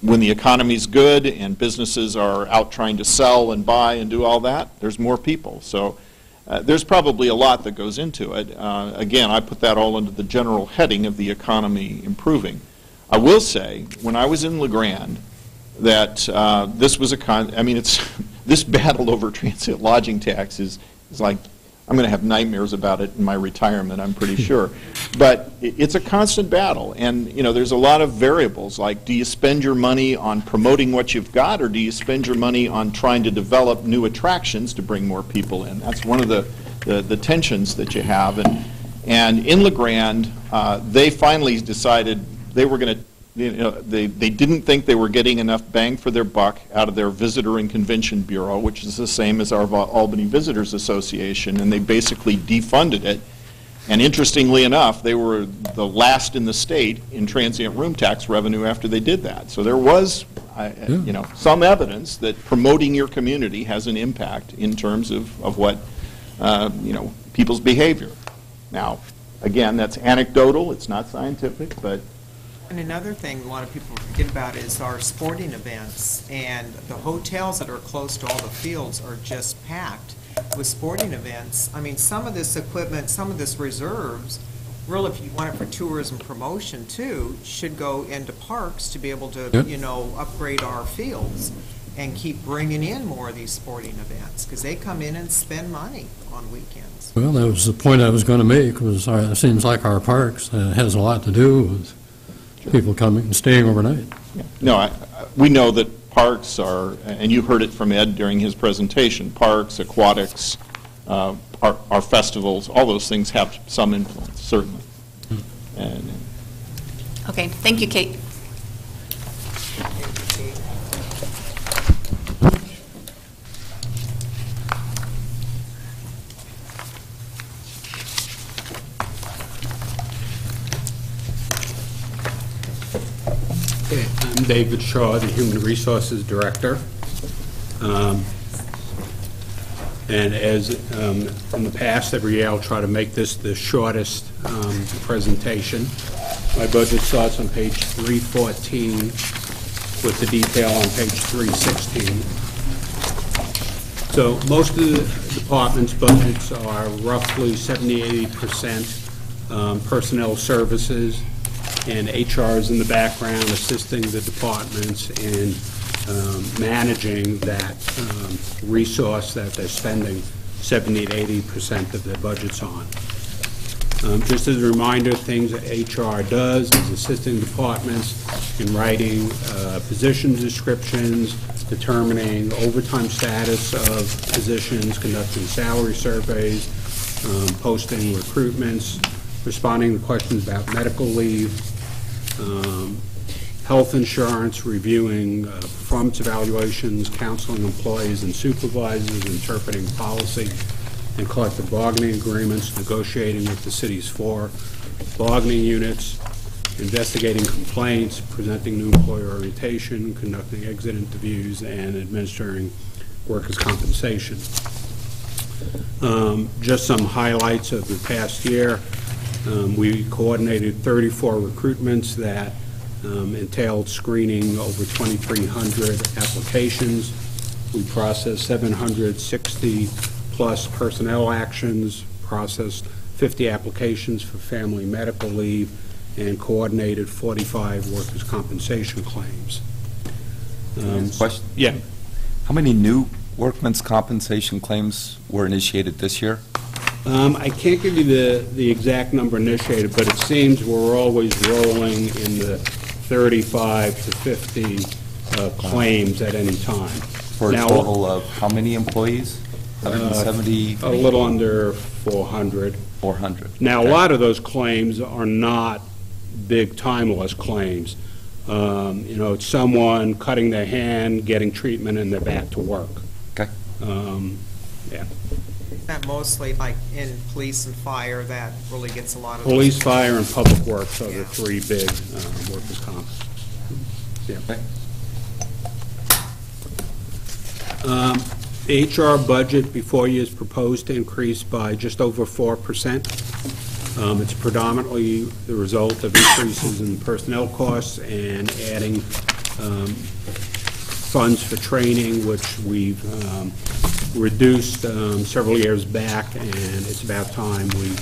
when the economy's good and businesses are out trying to sell and buy and do all that, there's more people. So there's probably a lot that goes into it. Again, I put that all under the general heading of the economy improving. I will say, when I was in LeGrand, that this was this battle over transient lodging tax is like, I'm going to have nightmares about it in my retirement, I'm pretty sure. But it's a constant battle, and there's a lot of variables, like do you spend your money on promoting what you've got, or do you spend your money on trying to develop new attractions to bring more people in? That's one of the tensions that you have. And in LeGrand, they finally decided they were going to, they didn't think they were getting enough bang for their buck out of their Visitor and Convention Bureau, which is the same as our Albany Visitors Association, and they basically defunded it. And interestingly enough, they were the last in the state in transient room tax revenue after they did that. So there was, some evidence that promoting your community has an impact in terms of what, people's behavior. Now, again, that's anecdotal, it's not scientific, but. And another thing a lot of people forget about is our sporting events, and the hotels that are close to all the fields are just packed with sporting events. I mean, some of this equipment, some of this reserves, really, if you want it for tourism promotion too, should go into parks to be able to, upgrade our fields and keep bringing in more of these sporting events, because they come in and spend money on weekends. Well, that was the point I was going to make, was it seems like our parks has a lot to do with people coming and staying overnight. Yeah. No, we know that parks are, and you heard it from Ed during his presentation, parks, aquatics, our festivals, all those things have some influence, certainly. And, okay, thank you, Kate. I'm David Shaw, the Human Resources Director. And as in the past, every year I'll try to make this the shortest presentation. My budget starts on page 314 with the detail on page 316. So most of the department's budgets are roughly 70–80% personnel services, and HR is in the background assisting the departments in managing that resource that they're spending 70 to 80% of their budgets on. Just as a reminder, things that HR does is assisting departments in writing position descriptions, determining overtime status of positions, conducting salary surveys, posting recruitments, responding to questions about medical leave, health insurance, reviewing performance evaluations, counseling employees and supervisors, interpreting policy and collective bargaining agreements, negotiating with the city's 4 bargaining units, investigating complaints, presenting new employer orientation, conducting exit interviews, and administering workers' compensation. Just some highlights of the past year. We coordinated 34 recruitments that entailed screening over 2,300 applications. We processed 760 plus personnel actions, processed 50 applications for family medical leave, and coordinated 45 workers' compensation claims. Question? Yeah. How many new workmen's compensation claims were initiated this year? I can't give you the exact number initiated, but it seems we're always rolling in the 35 to 50 claims at any time. For a total of how many employees? 170? A little under 400. 400. Now, okay. A lot of those claims are not big timeless claims. It's someone cutting their hand, getting treatment, and they're back to work. Okay. Yeah. That mostly like in police and fire that really gets a lot of Police, those. fire, and public works are the 3 big workers' comp. Yeah. Okay. The HR budget before you is proposed to increase by just over 4%. It's predominantly the result of increases in personnel costs and adding funds for training, which we've reduced several years back, and it's about time we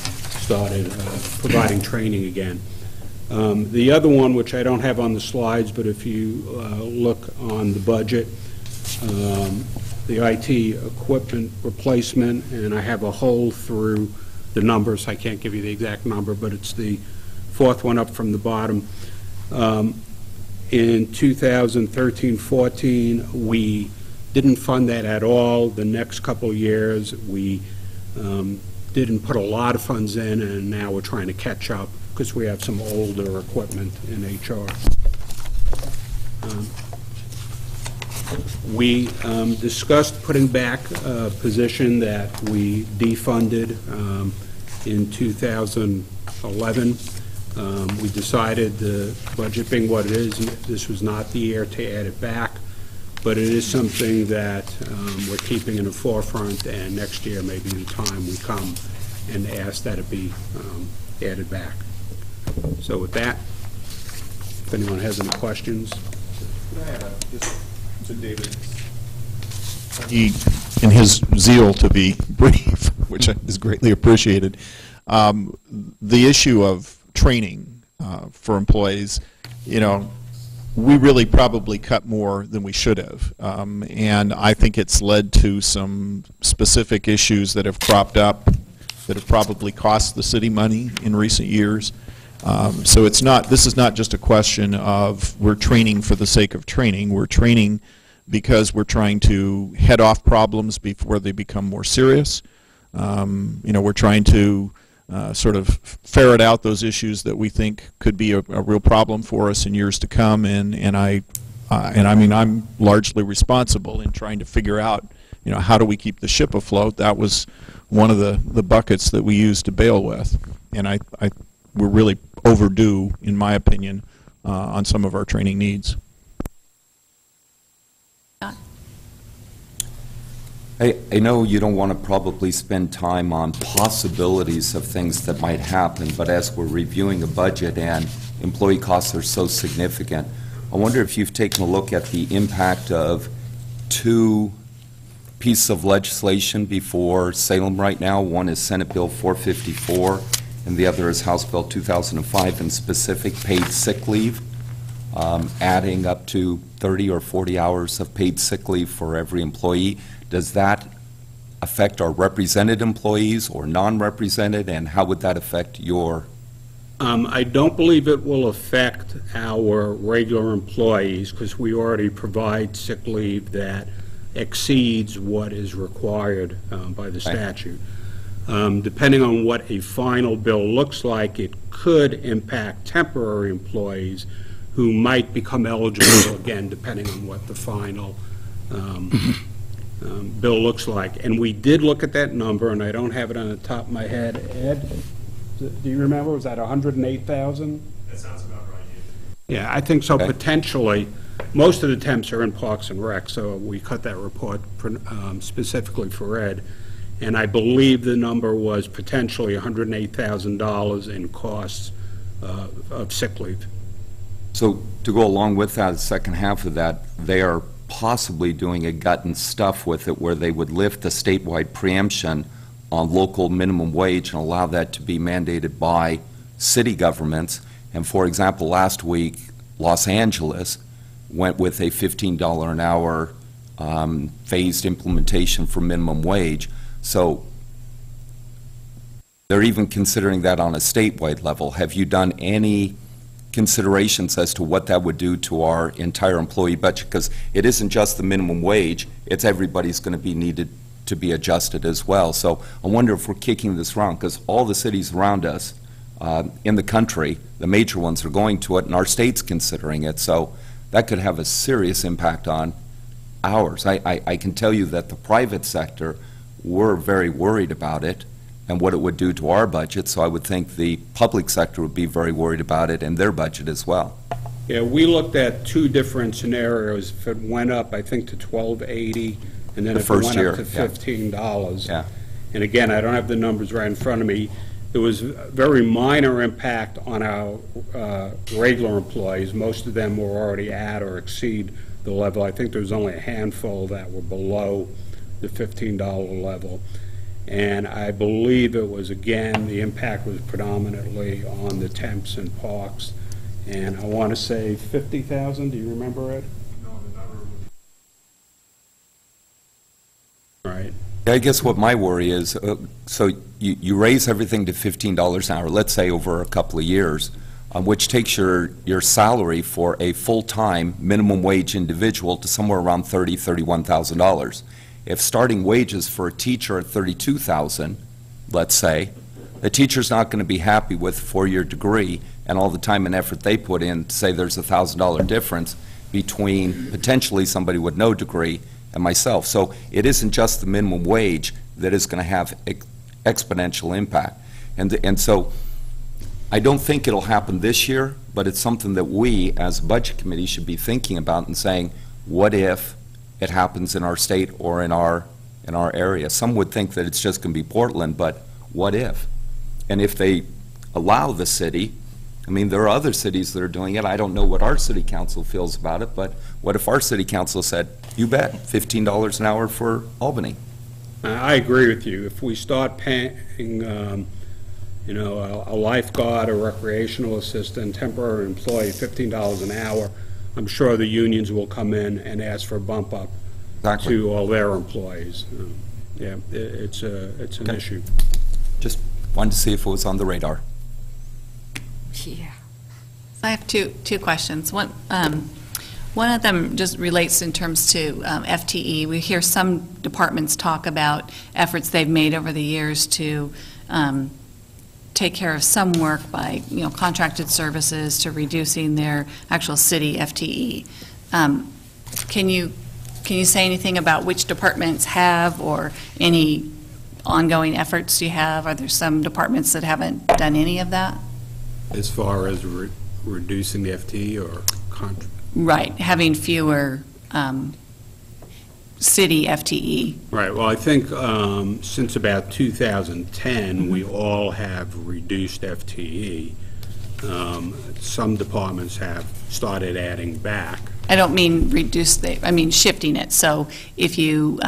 started providing training again. The other one, which I don't have on the slides, but if you look on the budget, the IT equipment replacement, and I have a hole through the numbers. I can't give you the exact number, but it's the 4th one up from the bottom. In 2013-14, we didn't fund that at all. The next couple of years, we didn't put a lot of funds in, and now we're trying to catch up because we have some older equipment in HR. We discussed putting back a position that we defunded in 2011. We decided, the budget being what it is, this was not the year to add it back, but it is something that we're keeping in the forefront, and next year may be the time we come and ask that it be added back. So with that, if anyone has any questions. To David. He, in his zeal to be brief, which is greatly appreciated, the issue of training for employees, we really probably cut more than we should have. And I think it's led to some specific issues that have cropped up that have probably cost the city money in recent years. So this is not just a question of we're training for the sake of training. We're training because we're trying to head off problems before they become more serious. We're trying to sort of ferret out those issues that we think could be a real problem for us in years to come. And I mean, I'm largely responsible in trying to figure out, how do we keep the ship afloat? That was one of the buckets that we used to bail with. And we're really overdue, in my opinion, on some of our training needs. I know you don't want to probably spend time on possibilities of things that might happen, but as we're reviewing a budget and employee costs are so significant, I wonder if you've taken a look at the impact of 2 pieces of legislation before Salem right now. One is Senate Bill 454, and the other is House Bill 2005 and specific paid sick leave, adding up to 30 or 40 hours of paid sick leave for every employee. Does that affect our represented employees or non-represented, and how would that affect your? I don't believe it will affect our regular employees because we already provide sick leave that exceeds what is required by the statute. Depending on what a final bill looks like, it could impact temporary employees who might become eligible again, depending on what the final bill looks like. And we did look at that number, and I don't have it on the top of my head. Ed, do you remember? Was that 108,000? That sounds about right. Yeah, I think so. Potentially, most of the temps are in Parks and Rec, so we cut that report specifically for Ed. And I believe the number was potentially $108,000 in costs of sick leave. So to go along with that, the second half of that, they are possibly doing a gut and stuff with it where they would lift the statewide preemption on local minimum wage and allow that to be mandated by city governments. And for example, last week, Los Angeles went with a $15 an hour phased implementation for minimum wage. So they're even considering that on a statewide level. Have you done any considerations as to what that would do to our entire employee budget? Because it isn't just the minimum wage, it's everybody's going to be needed to be adjusted as well. So I wonder if we're kicking this around, because all the cities around us in the country, the major ones, are going to it, and our state's considering it. So that could have a serious impact on ours. I can tell you that the private sector, we're very worried about it and what it would do to our budget, so I would think the public sector would be very worried about it and their budget as well. Yeah, we looked at two different scenarios. If it went up, I think, to $12.80, and then if it went up to $15. Yeah. And again, I don't have the numbers right in front of me. There was a very minor impact on our regular employees. Most of them were already at or exceed the level. I think there was only a handful that were below the $15 level. And I believe it was, again, the impact was predominantly on the temps and parks. And I want to say 50,000. Do you remember it? No, the number was... Right. I guess what my worry is, so you raise everything to $15 an hour, let's say over a couple of years, which takes your salary for a full-time minimum wage individual to somewhere around $30,000, $31,000. If starting wages for a teacher at $32,000, let's say, the teacher's not going to be happy with a four-year degree and all the time and effort they put in to say there's a $1,000 difference between potentially somebody with no degree and myself. So it isn't just the minimum wage that is going to have exponential impact. And so I don't think it'll happen this year, but it's something that we as a budget committee should be thinking about and saying, what if it happens in our state or in our area? Some would think that it's just going to be Portland, but what if? And if they allow the city, I mean, there are other cities that are doing it. I don't know what our city council feels about it, but what if our city council said, you bet, $15 an hour for Albany? I agree with you. If we start paying, a lifeguard, a recreational assistant, temporary employee, $15 an hour, I'm sure the unions will come in and ask for a bump up to all their employees. Yeah, it's an issue. Just wanted to see if it was on the radar. Yeah. I have two questions. One of them just relates in terms to FTE. We hear some departments talk about efforts they've made over the years to take care of some work by, contracted services to reducing their actual city FTE. Can you say anything about which departments have, or any ongoing efforts you have? Are there some departments that haven't done any of that? As far as reducing the FTE or contract? Right, having fewer city FTE. Right, well, I think since about 2010, we all have reduced FTE. Some departments have started adding back. I don't mean I mean shifting it. So if you,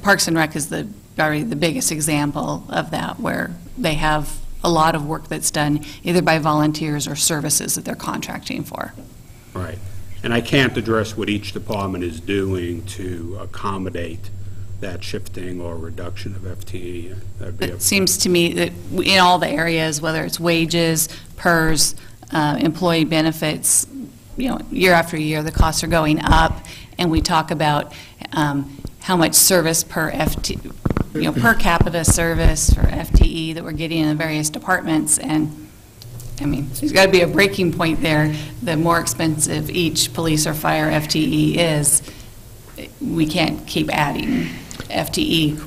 Parks and Rec is probably the biggest example of that, where they have a lot of work that's done either by volunteers or services that they're contracting for. Right. And I can't address what each department is doing to accommodate that shifting or reduction of FTE. It seems to me that in all the areas, whether it's wages, PERS, employee benefits, year after year, the costs are going up, and we talk about how much service per per capita service for FTE that we're getting in the various departments, and I mean, there's got to be a breaking point there. The more expensive each police or fire FTE is, we can't keep adding FTE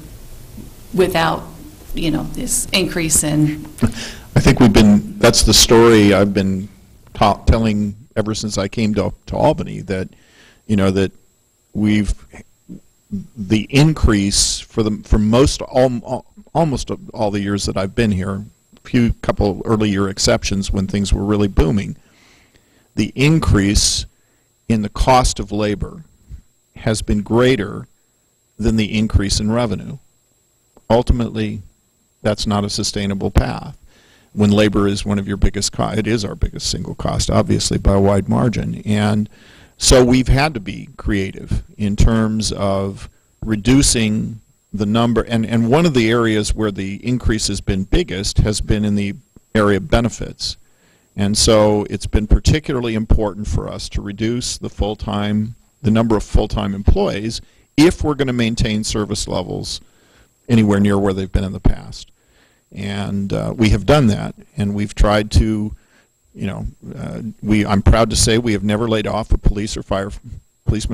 without, this increase in. I think that's the story I've been telling ever since I came to Albany, that, that the increase for almost all the years that I've been here, couple early year exceptions when things were really booming, the increase in the cost of labor has been greater than the increase in revenue. Ultimately, that's not a sustainable path. When labor is one of your biggest costs, it is our biggest single cost, obviously, by a wide margin. And so we've had to be creative in terms of reducing the number, and one of the areas where the increase has been biggest has been in the area of benefits. And so it's been particularly important for us to reduce the number of full-time employees if we're going to maintain service levels anywhere near where they've been in the past. And we have done that, and we've tried to, I'm proud to say we have never laid off a policeman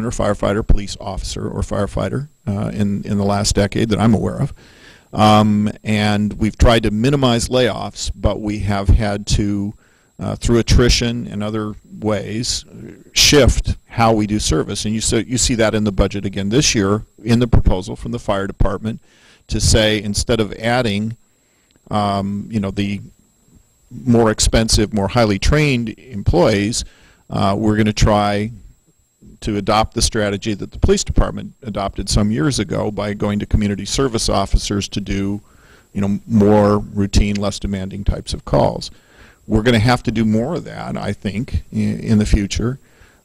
or firefighter, police officer or firefighter in the last decade that I'm aware of. And we've tried to minimize layoffs, but we have had to, through attrition and other ways, shift how we do service. And you see that in the budget again this year in the proposal from the fire department to say, instead of adding the more expensive, more highly trained employees, we're going to try to adopt the strategy that the police department adopted some years ago by going to community service officers to do, more routine, less demanding types of calls. We're going to have to do more of that, I think, in the future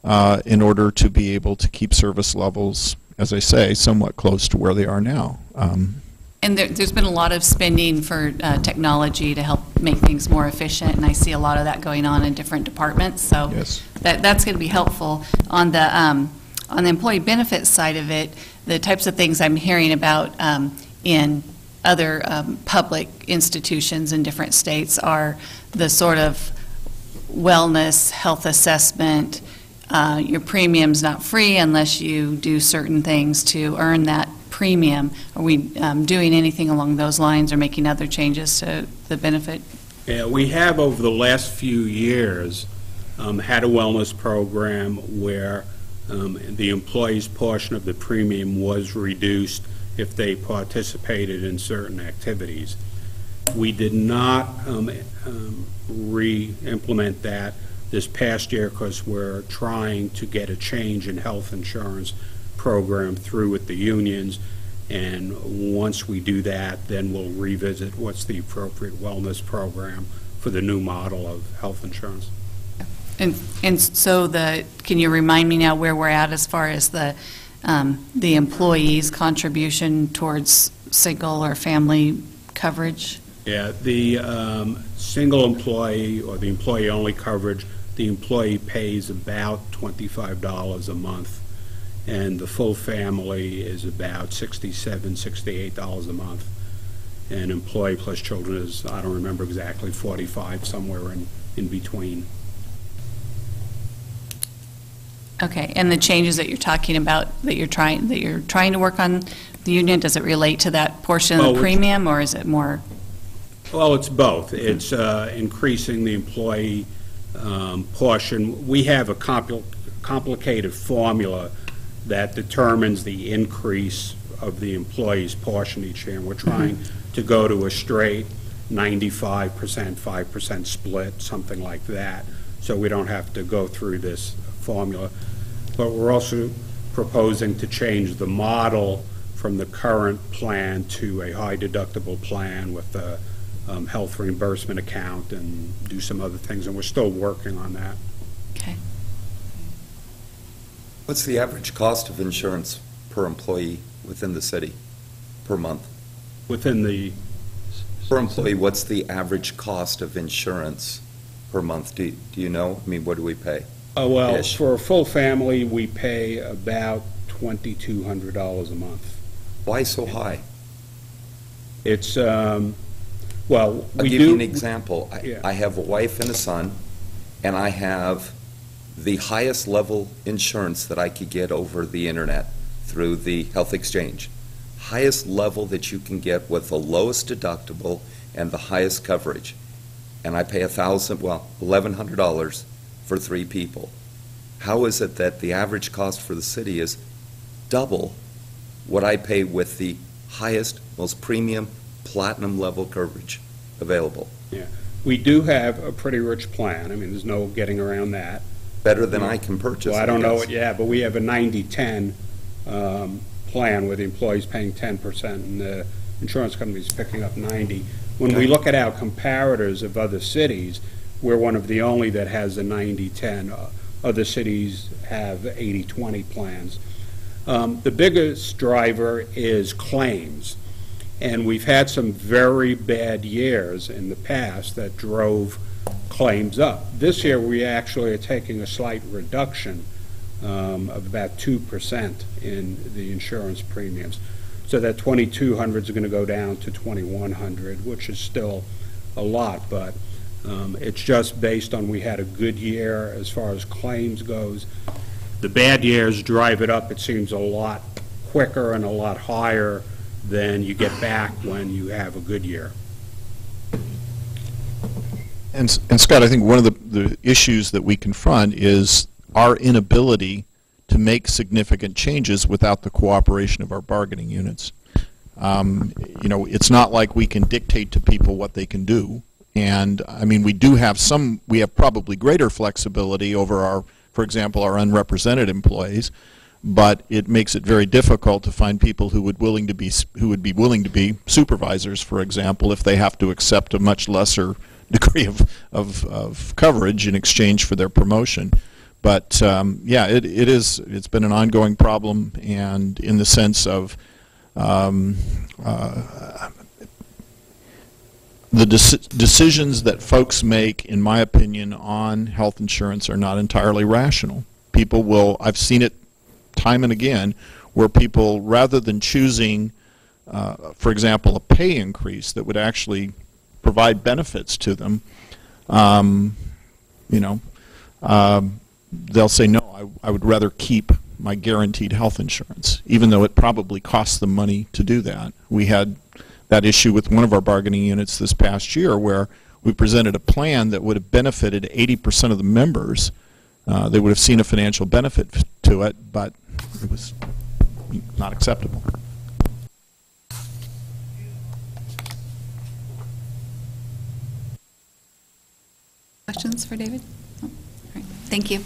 in order to be able to keep service levels, as I say, somewhat close to where they are now. And there's been a lot of spending for technology to help make things more efficient, and I see a lot of that going on in different departments. So yes, that's going to be helpful. On the employee benefits side of it, the types of things I'm hearing about in other public institutions in different states are the sort of wellness, health assessment. Your premium's not free unless you do certain things to earn that premium. Are we doing anything along those lines or making other changes to the benefit? Yeah, we have over the last few years had a wellness program where the employee's portion of the premium was reduced if they participated in certain activities. We did not re-implement that this past year because we're trying to get a change in health insurance program through with the unions, and once we do that, then we'll revisit what's the appropriate wellness program for the new model of health insurance. And so can you remind me now where we're at as far as the employee's contribution towards single or family coverage? Yeah, the single employee or the employee-only coverage, the employee pays about $25 a month, and the full family is about $67, $68 a month. And employee plus children is, I don't remember exactly, 45, somewhere in between. Okay, and the changes that you're talking about, that you're trying to work on the union, does it relate to that portion of the premium, or is it more? Well, it's both. It's increasing the employee portion. We have a complicated formula that determines the increase of the employee's portion each year, and we're trying to go to a straight 95%, 5% split, something like that, so we don't have to go through this formula. But we're also proposing to change the model from the current plan to a high deductible plan with a health reimbursement account and do some other things, and we're still working on that. Okay. What's the average cost of insurance per employee within the city per month? Within the... Per employee, what's the average cost of insurance per month? Do you know? I mean, what do we pay? Well, Ish. for a full family, we pay about $2,200 a month. Why so high? It's, well, I'll we give do... you an example. Yeah. I have a wife and a son, and I have the highest level insurance that I could get over the internet through the health exchange. Highest level that you can get with the lowest deductible and the highest coverage. And I pay $1,100 for 3 people. How is it that the average cost for the city is double what I pay with the highest, most premium, platinum level coverage available? Yeah. We do have a pretty rich plan. I mean, there's no getting around that. Better than I can purchase. Well, I don't know it, yeah, but we have a 90-10 plan where the employee's paying 10% and the insurance company's picking up 90. When we look at our comparators of other cities, we're one of the only that has a 90-10. Other cities have 80-20 plans. The biggest driver is claims, and we've had some very bad years in the past that drove claims up. This year, we actually are taking a slight reduction of about 2% in the insurance premiums. So that 2,200 is going to go down to 2,100, which is still a lot, but it's just based on we had a good year as far as claims goes. The bad years drive it up, it seems, a lot quicker and a lot higher than you get back when you have a good year. And Scott, I think one of the issues that we confront is our inability to make significant changes without the cooperation of our bargaining units. You know, it's not like we can dictate to people what they can do. And I mean, we have probably greater flexibility over for example, our unrepresented employees, but it makes it very difficult to find people who would be willing to be supervisors, for example, if they have to accept a much lesser degree of coverage in exchange for their promotion. But yeah, it's been an ongoing problem, and in the sense of the decisions that folks make, in my opinion, on health insurance are not entirely rational. I've seen it time and again, where people, rather than choosing, for example, a pay increase that would actually provide benefits to them, they'll say, no, I would rather keep my guaranteed health insurance, even though it probably costs them money to do that. We had that issue with one of our bargaining units this past year, where we presented a plan that would have benefited 80% of the members. They would have seen a financial benefit to it, but it was not acceptable. Questions for David? No? All right. Thank you.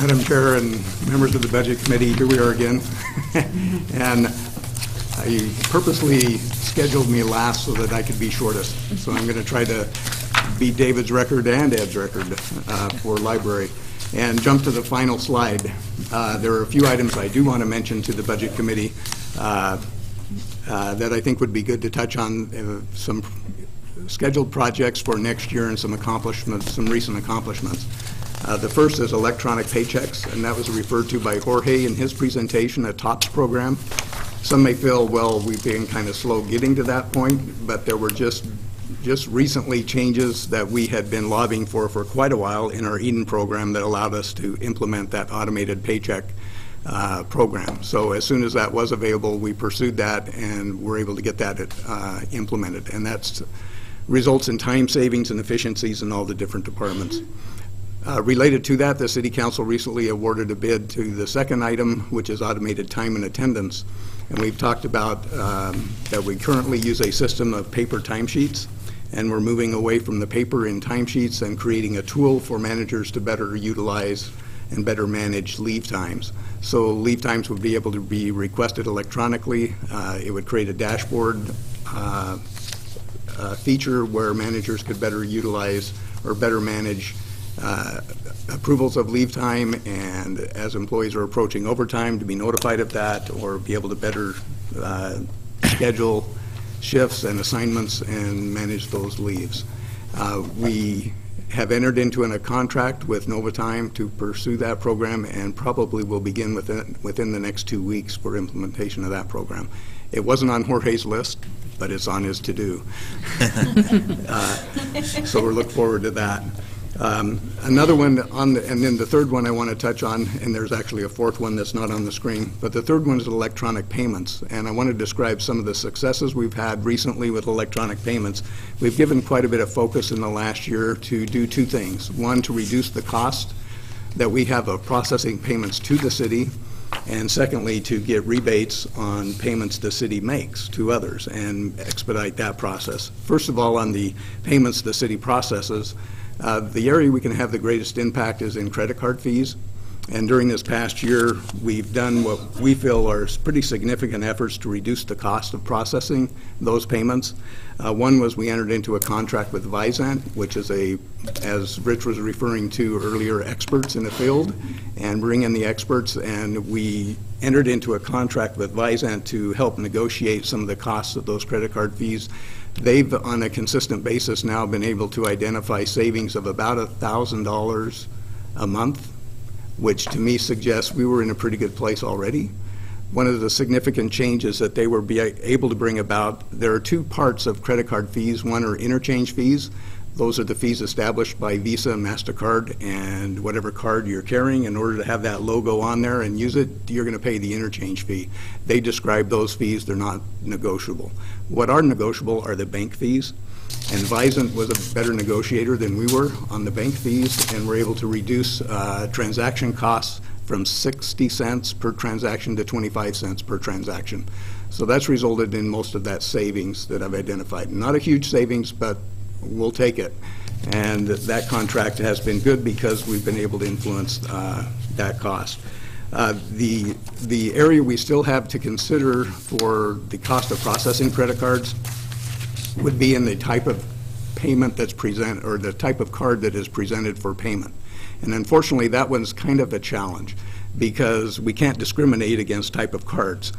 Madam Chair and members of the Budget Committee, here we are again. And I purposely scheduled me last so that I could be shortest. So I'm going to try to beat David's record and Ed's record for library. And jump to the final slide. There are a few items I do want to mention to the Budget Committee that I think would be good to touch on, some scheduled projects for next year and some accomplishments, some recent accomplishments. The first is electronic paychecks, and that was referred to by Jorge in his presentation, a TOPS program. Some may feel, well, we've been kind of slow getting to that point, but there were just just recently changes that we had been lobbying for quite a while in our Eden program that allowed us to implement that automated paycheck program. So as soon as that was available, we pursued that and were able to get that implemented. And that results in time savings and efficiencies in all the different departments. Related to that, the City Council recently awarded a bid to the second item, which is automated time and attendance. And we've talked about that we currently use a system of paper timesheets, and we're moving away from the paper in timesheets and creating a tool for managers to better utilize and better manage leave times. So leave times would be able to be requested electronically. It would create a dashboard feature where managers could better utilize or better manage approvals of leave time, and as employees are approaching overtime, to be notified of that or be able to better schedule shifts and assignments and manage those leaves. We have entered into a contract with Novatime to pursue that program, and probably will begin within the next 2 weeks for implementation of that program. It wasn't on Jorge's list, but it's on his to-do. So we're looking forward to that. Another one and then the third one I want to touch on, and there's actually a fourth one that's not on the screen, but the third one is electronic payments, and I want to describe some of the successes we've had recently with electronic payments. We've given quite a bit of focus in the last year to do two things. One, to reduce the cost that we have of processing payments to the city, and secondly, to get rebates on payments the city makes to others and expedite that process. First of all, on the payments the city processes, the area we can have the greatest impact is in credit card fees. And during this past year, we've done what we feel are pretty significant efforts to reduce the cost of processing those payments. One was we entered into a contract with Visant, which is as Rich was referring to earlier, experts in the field, and bring in the experts, and we entered into a contract with Visant to help negotiate some of the costs of those credit card fees. They've, on a consistent basis now, been able to identify savings of about $1,000 a month, which to me suggests we were in a pretty good place already. One of the significant changes that they were able to bring about, there are two parts of credit card fees. One are interchange fees. Those are the fees established by Visa and MasterCard, and whatever card you're carrying, in order to have that logo on there and use it, you're going to pay the interchange fee. They describe those fees, they're not negotiable. What are negotiable are the bank fees, and Visant was a better negotiator than we were on the bank fees, and were able to reduce transaction costs from 60 cents per transaction to 25 cents per transaction. So that's resulted in most of that savings that I've identified. Not a huge savings, but we'll take it. And that contract has been good because we've been able to influence that cost. The area we still have to consider for the cost of processing credit cards would be in the type of payment that's presented, or the type of card that is presented for payment. And unfortunately, that one's kind of a challenge because we can't discriminate against type of cards.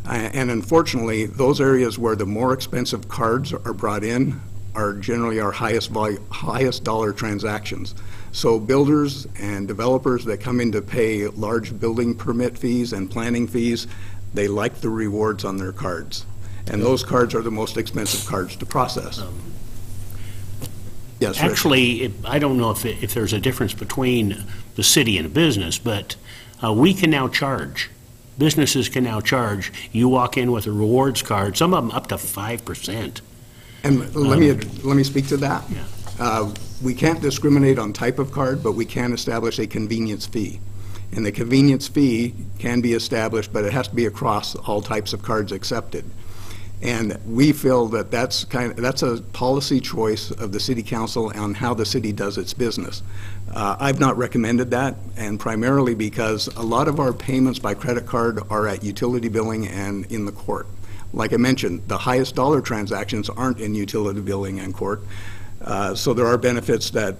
And unfortunately, those areas where the more expensive cards are brought in are generally our highest dollar transactions. So builders and developers that come in to pay large building permit fees and planning fees, they like the rewards on their cards. And those cards are the most expensive cards to process. Yes, Rich. Actually, I don't know if there's a difference between the city and a business, but we can now charge. Businesses can now charge. You walk in with a rewards card, some of them up to 5%. And let me speak to that. Yeah. We can't discriminate on type of card, but we can establish a convenience fee. And the convenience fee can be established, but it has to be across all types of cards accepted. And we feel that that's a policy choice of the City Council on how the city does its business. I've not recommended that, and primarily because a lot of our payments by credit card are at utility billing and in the court. Like I mentioned, the highest dollar transactions aren't in utility billing and court, so there are benefits that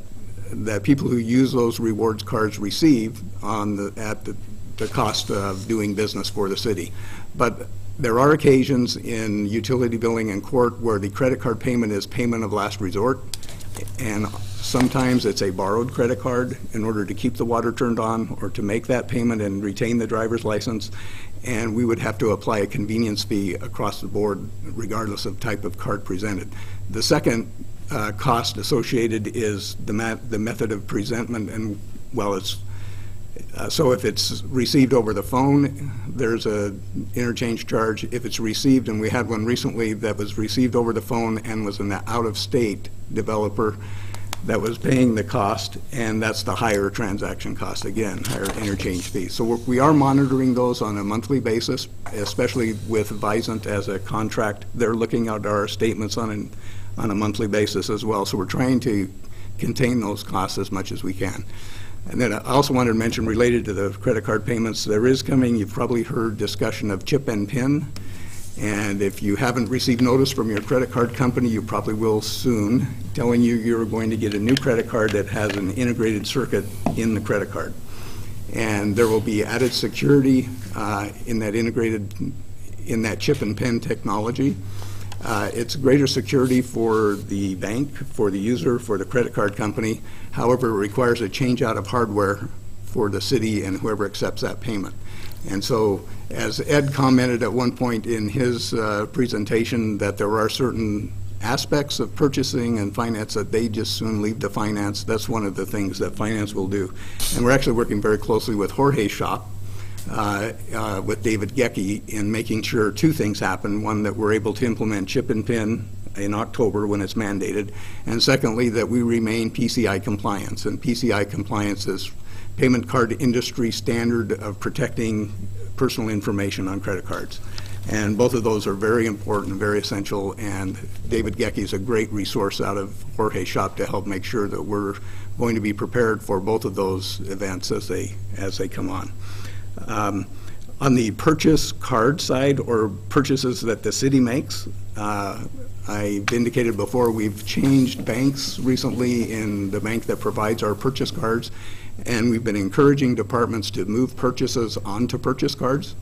people who use those rewards cards receive at the cost of doing business for the city. But there are occasions in utility billing and court where the credit card payment is payment of last resort, and sometimes it's a borrowed credit card in order to keep the water turned on or to make that payment and retain the driver's license, and we would have to apply a convenience fee across the board regardless of type of card presented. The second cost associated is the method of presentment, and well, it's so if it's received over the phone, there's a interchange charge. If it's received, and we had one recently that was received over the phone and was an out-of-state developer that was paying the cost, and that's the higher transaction cost, again, higher interchange fee. So we are monitoring those on a monthly basis, especially with Visant as a contract. They're looking at our statements on a monthly basis as well. So we're trying to contain those costs as much as we can. And then I also wanted to mention, related to the credit card payments, there is coming, you've probably heard discussion of chip and PIN. And if you haven't received notice from your credit card company, you probably will soon, telling you you're going to get a new credit card that has an integrated circuit in the credit card. And there will be added security in that chip and PIN technology. It's greater security for the bank, for the user, for the credit card company. However, it requires a change out of hardware for the city and whoever accepts that payment. And so, as Ed commented at one point in his presentation, that there are certain aspects of purchasing and finance that they just soon leave to finance. That's one of the things that finance will do. And we're actually working very closely with Jorge's shop, with David Gecky, in making sure two things happen. One, that we're able to implement chip and PIN in October when it's mandated, and secondly, that we remain PCI compliance. And PCI compliance is payment card industry standard of protecting personal information on credit cards. And both of those are very important, very essential, and David Gecky is a great resource out of Jorge's shop to help make sure that we're going to be prepared for both of those events as they come on. On the purchase card side, or purchases that the city makes, I've indicated before, we've changed banks recently in the bank that provides our purchase cards, and we've been encouraging departments to move purchases onto purchase cards.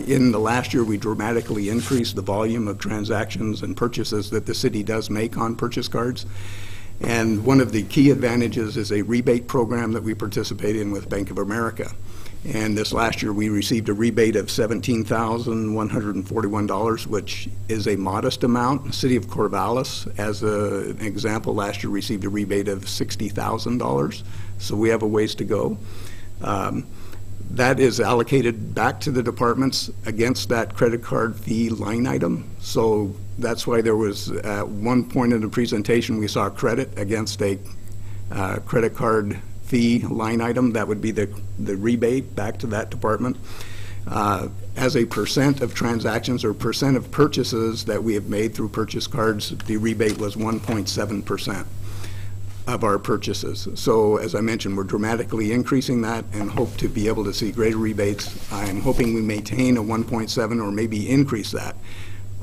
In the last year, we dramatically increased the volume of transactions and purchases that the city does make on purchase cards. And one of the key advantages is a rebate program that we participate in with Bank of America. And this last year, we received a rebate of $17,141, which is a modest amount. The city of Corvallis, as an example, last year received a rebate of $60,000. So we have a ways to go. That is allocated back to the departments against that credit card fee line item. So that's why there was, at one point in the presentation, we saw credit against a credit card fee line item. That would be the rebate back to that department. As a percent of transactions or percent of purchases that we have made through purchase cards, the rebate was 1.7% of our purchases. So as I mentioned, we're dramatically increasing that and hope to be able to see greater rebates. I'm hoping we maintain a 1.7 or maybe increase that.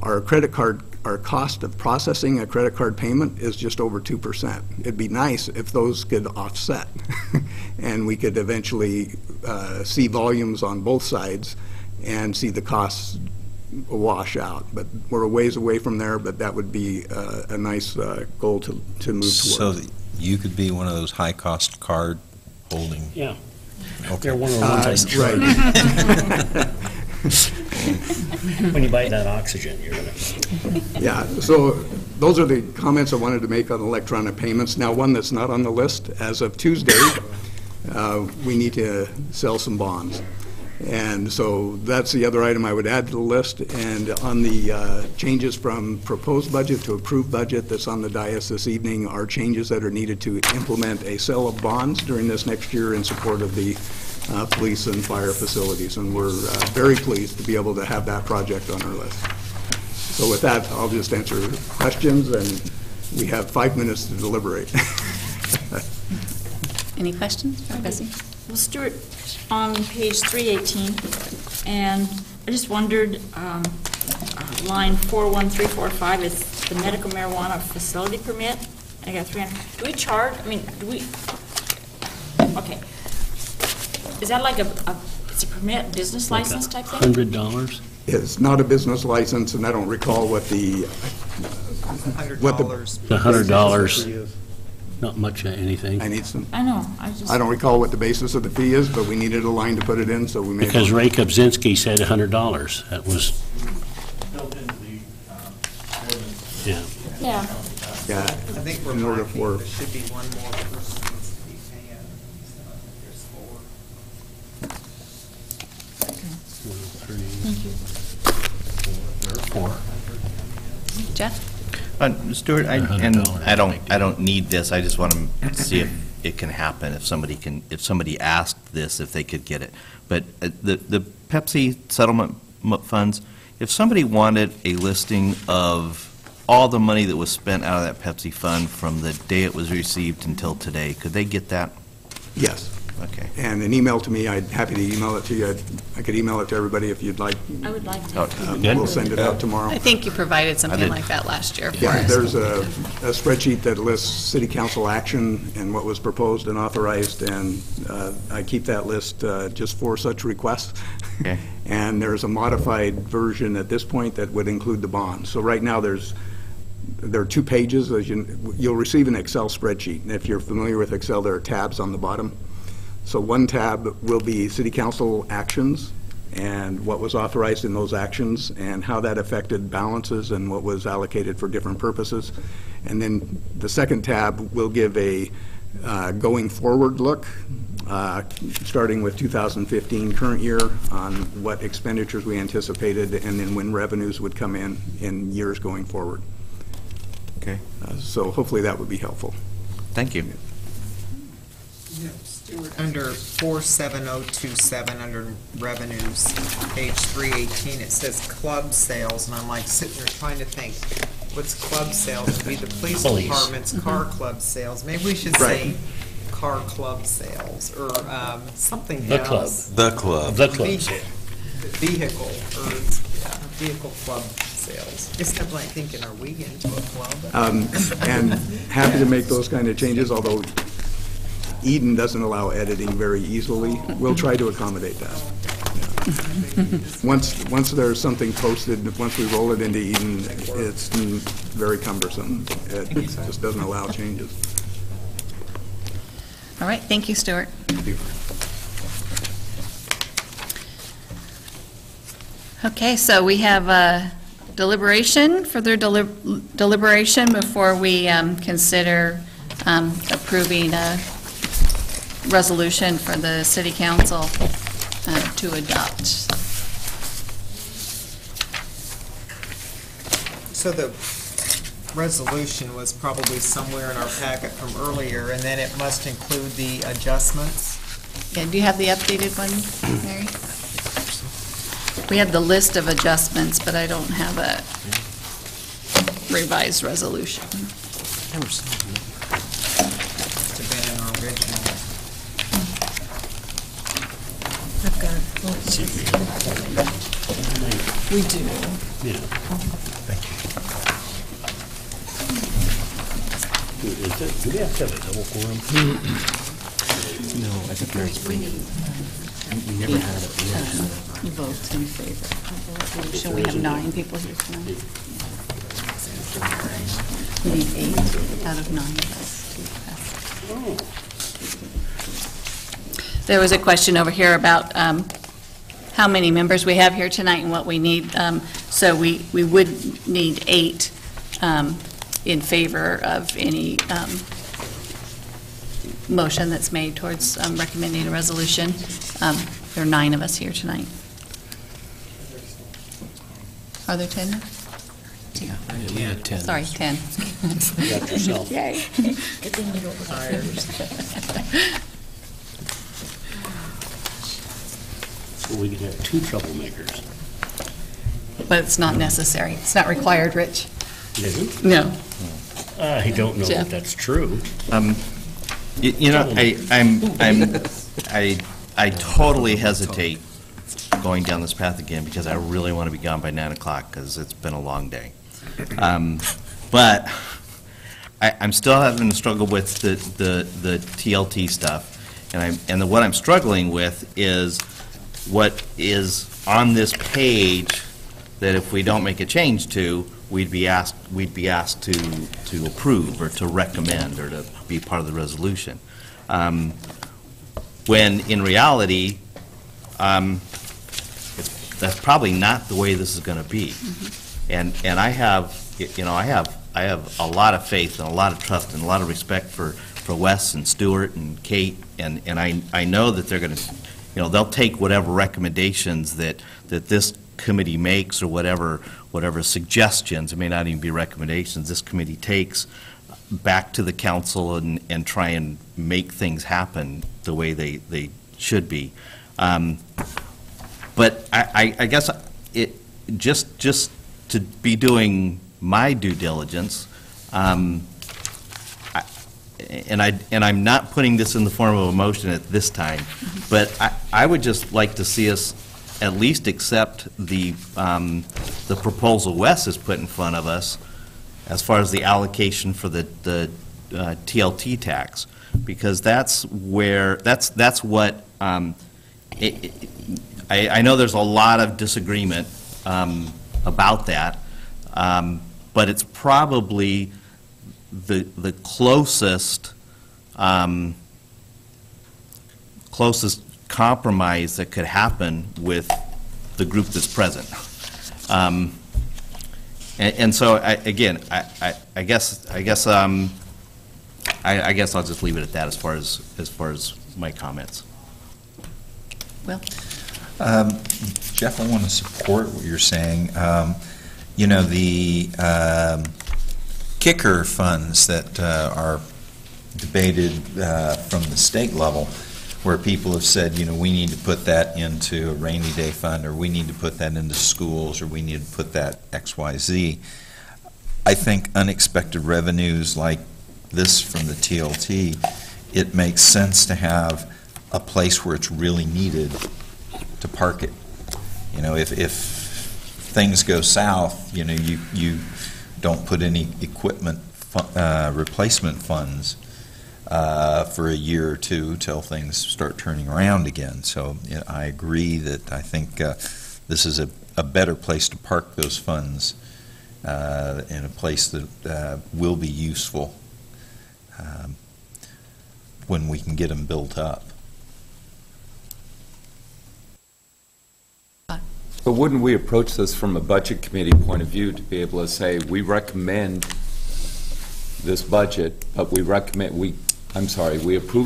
Our credit card, our cost of processing a credit card payment is just over 2%. It'd be nice if those could offset and we could eventually see volumes on both sides and see the costs wash out. But we're a ways away from there, but that would be a nice goal to move towards. So that you could be one of those high-cost card holding. Yeah. Okay. They're one of the ones right. When you buy that oxygen, you're going to... Yeah, so those are the comments I wanted to make on electronic payments. Now, one that's not on the list, as of Tuesday, we need to sell some bonds. And so that's the other item I would add to the list. And on the changes from proposed budget to approved budget that's on the dais this evening are changes that are needed to implement a sale of bonds during this next year in support of the police and fire facilities. And we're very pleased to be able to have that project on our list. So with that, I'll just answer questions, and we have 5 minutes to deliberate. Any questions for Bessie? Well, Stuart, on page 318, and I just wondered, line 41345 is the medical marijuana facility permit. I got 300. Do we charge? I mean, do we? Okay. Is that like it's a permit, business license type thing? $100? It's not a business license, and I don't recall what the what the... $100. The $100, not much of anything. I need some... I know, I don't recall what the basis of the fee is, but we needed a line to put it in, so we made... Because Ray Kobzinski said $100. That was, Built into the ordinance. yeah. Yeah. Yeah, I think we're in order marking, for... there should be one more person needs to be paying. There's 4. Jeff? Stuart, I don't need this, I just want to see if it can happen, if somebody asked this, if they could get it. But the Pepsi settlement funds, if somebody wanted a listing of all the money that was spent out of that Pepsi fund from the day it was received until today, could they get that? Yes. Okay. And an email to me, I'd happy to email it to you. I could email it to everybody if you'd like. I would like to. We'll send it out tomorrow. I think you provided something like that last year for Yeah, us. there's a spreadsheet that lists city council action and what was proposed and authorized, and I keep that list just for such requests. Okay. And there's a modified version at this point that would include the bond. So right now there are 2 pages. You'll receive an Excel spreadsheet, and if you're familiar with Excel, there are tabs on the bottom. So one tab will be city council actions and what was authorized in those actions and how that affected balances and what was allocated for different purposes. And then the second tab will give a going forward look, starting with 2015 current year on what expenditures we anticipated and then when revenues would come in years going forward. Okay. So hopefully that would be helpful. Thank you. Under 47027, under revenues, page 318, it says club sales, and I'm like sitting there trying to think, what's club sales? It'd be the police department's car club sales. Maybe we should say car club sales, or something The club. else. The club. The club. Vehicle, or vehicle club sales. Just kept like thinking, are we into a club? And happy to make those kind of changes, although Eden doesn't allow editing very easily. We'll try to accommodate that. Yeah. Once there's something posted, once we roll it into Eden, it's very cumbersome. It just doesn't allow changes. All right, thank you, Stuart. Thank you. Okay, so we have further deliberation before we consider approving a resolution for the city council to adopt. So the resolution was probably somewhere in our packet from earlier, and then it must include the adjustments. Yeah, do you have the updated one, Mary? We have the list of adjustments, but I don't have a revised resolution. Must have been in our original. I've got We do. Yeah. Do we have to have a double quorum? No, I think Mary's bringing. We never had it. Votes in favor. So we have 9 people here tonight. We need 8 out of 9 to pass. There was a question over here about how many members we have here tonight and what we need. So we would need 8 in favor of any motion that's made towards recommending a resolution. There are 9 of us here tonight. Are there 10? Yeah, 10. Sorry, 10. You got yourself. Yay. Good thing you don't retire. So we could have 2 troublemakers. But it's not necessary. It's not required, Rich. Is it? No. I don't know Jeff. if that's true. You know, I totally hesitate going down this path again because I really want to be gone by 9 o'clock because it's been a long day. But I'm still having to struggle with the TLT stuff, and what I'm struggling with is what is on this page that if we don't make a change to, we'd be asked to approve or to recommend or to be part of the resolution. When in reality, that's probably not the way this is going to be. And I have, I have a lot of faith and a lot of trust and a lot of respect for Wes and Stuart and Kate, and I know that they're going to, they'll take whatever recommendations that this committee makes, or whatever suggestions, it may not even be recommendations, this committee takes back to the council and try and make things happen the way they should be. But I guess just to be doing my due diligence, and I'm not putting this in the form of a motion at this time, but I would just like to see us at least accept the proposal Wes has put in front of us as far as the allocation for the TLT tax, because that's what I know there's a lot of disagreement about that, but it's probably the closest compromise that could happen with the group that's present. And so I guess I'll just leave it at that as far as my comments. Will? Jeff, I want to support what you're saying. The kicker funds that are debated from the state level, where people have said, we need to put that into a rainy day fund, or we need to put that into schools, or we need to put that XYZ. I think unexpected revenues like this from the TLT, it makes sense to have a place where it's really needed to park it. If things go south, you don't put any equipment replacement funds for a year or two till things start turning around again. So I agree that I think this is a better place to park those funds in a place that will be useful when we can get them built up. But wouldn't we approach this from a budget committee point of view to be able to say, we recommend this budget, but we approve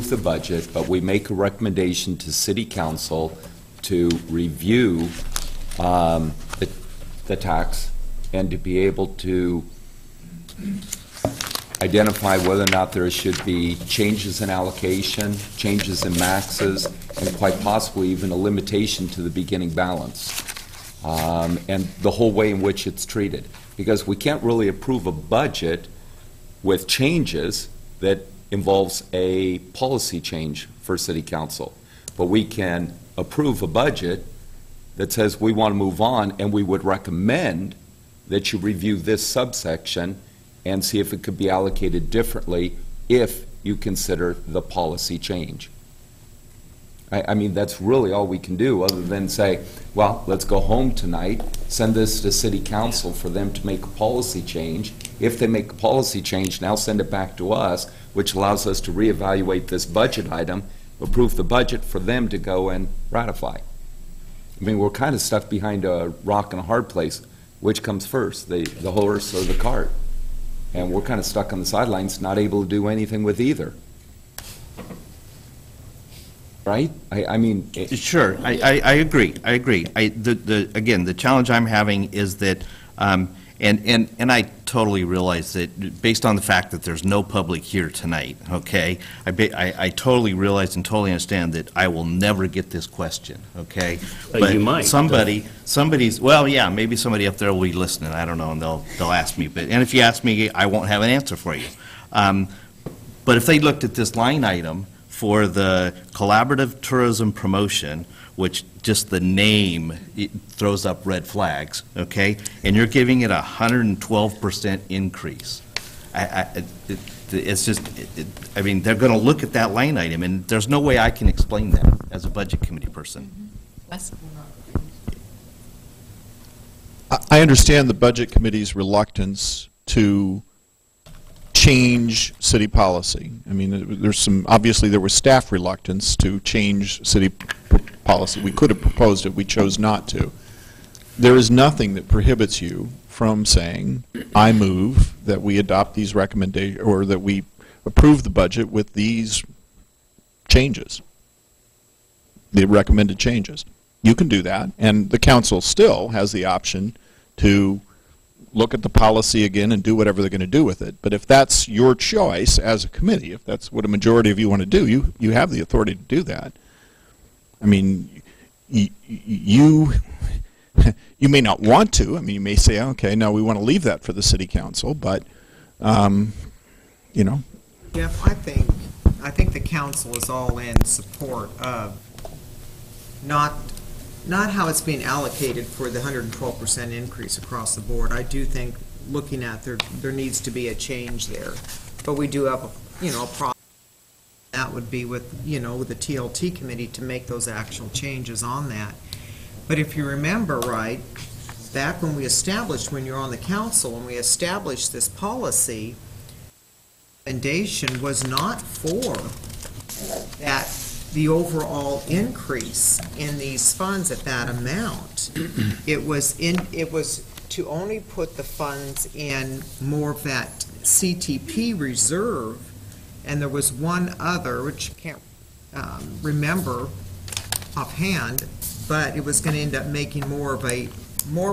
the budget, but we make a recommendation to City Council to review the tax and to be able to identify whether or not there should be changes in allocation, changes in maxes, and quite possibly even a limitation to the beginning balance, and the whole way in which it's treated. Because we can't really approve a budget with changes that involves a policy change for City Council. But we can approve a budget that says we want to move on, and we would recommend that you review this subsection and see if it could be allocated differently if you consider the policy change. I mean, that's really all we can do, other than say, well, let's go home tonight, send this to City Council for them to make a policy change. If they make a policy change, now send it back to us, which allows us to reevaluate this budget item, approve the budget for them to go and ratify. I mean, we're kind of stuck behind a rock and a hard place. Which comes first, the horse or the cart? And we're kind of stuck on the sidelines, not able to do anything with either. Right? I mean... Sure, I agree. Again, the challenge I'm having is that, and I totally realize that based on the fact that there's no public here tonight, okay, I totally realize and totally understand that I will never get this question, okay? But you might. Somebody's, well, yeah, maybe somebody up there will be listening, I don't know, and they'll ask me, and if you ask me, I won't have an answer for you. But if they looked at this line item for the collaborative tourism promotion, which just the name it throws up red flags, okay? And you're giving it a 112% increase. It's just, I mean, they're going to look at that line item, and there's no way I can explain that as a budget committee person. Wes? I understand the Budget Committee's reluctance to change city policy. I mean, there's some, obviously there was staff reluctance to change city policy. We could have proposed it, we chose not to. There is nothing that prohibits you from saying, I move that we adopt these recommendations, or that we approve the budget with these changes, the recommended changes. You can do that, and the council still has the option to look at the policy again and do whatever they're going to do with it. But if that's your choice as a committee, if that's what a majority of you want to do, you have the authority to do that. I mean, you may not want to. I mean, you may say, okay, no, we want to leave that for the city council, but, you know. Jeff, I think the council is all in support of not how it's being allocated for the 112% increase across the board. I do think, looking at there needs to be a change there, but we do have a problem. That would be with with the TLT committee to make those actual changes on that. But if you remember right, back when you're on the council, when we established this policy, the recommendation was not for the overall increase in these funds at that amount. It was to only put the funds in more of that CTP reserve, and there was one other, which I can't remember offhand, but it was going to end up making more of a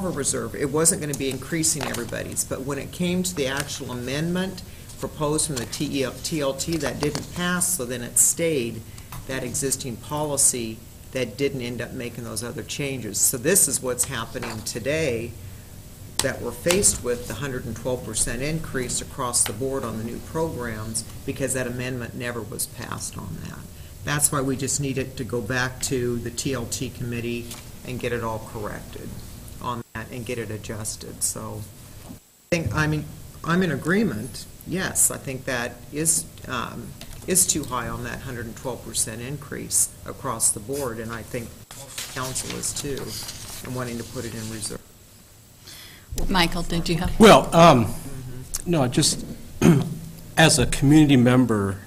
reserve. It wasn't going to be increasing everybody's, but when it came to the actual amendment proposed from the TLT, that didn't pass, so then it stayed that existing policy that didn't end up making those other changes. So this is what's happening today, that we're faced with the 112% increase across the board on the new programs, because that amendment never was passed on that. That's why we just need it to go back to the TLT committee and get it all corrected on that and get it adjusted. So I'm in agreement. Yes, I think that is too high on that 112% increase across the board, and I think council is too, and wanting to put it in reserve. Michael, did you have? Well, no, just as a community member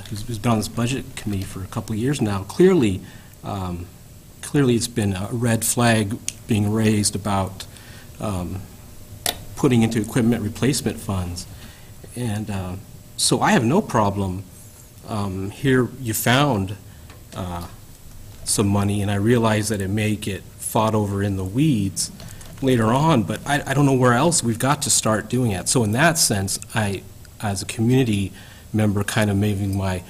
who's been on this budget committee for a couple of years now, clearly it's been a red flag being raised about putting into equipment replacement funds. And so I have no problem. Here you found some money, and I realize that it may get fought over in the weeds later on, but I don't know where else we've got to start doing it. So in that sense, I, as a community member, kind of maybe my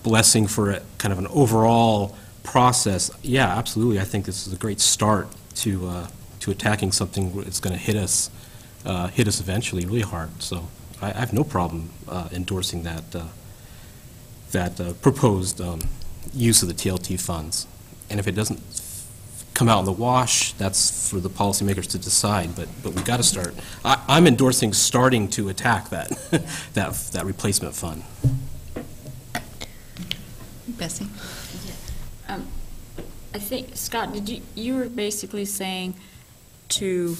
blessing for a kind of an overall process, yeah, absolutely, I think this is a great start to attacking something that's going to hit us eventually really hard. So I have no problem endorsing that proposed use of the TLT funds. And if it doesn't come out in the wash, that's for the policymakers to decide. But we've got to start. I'm endorsing starting to attack that that replacement fund. Bessie? I think, Scott, you were basically saying to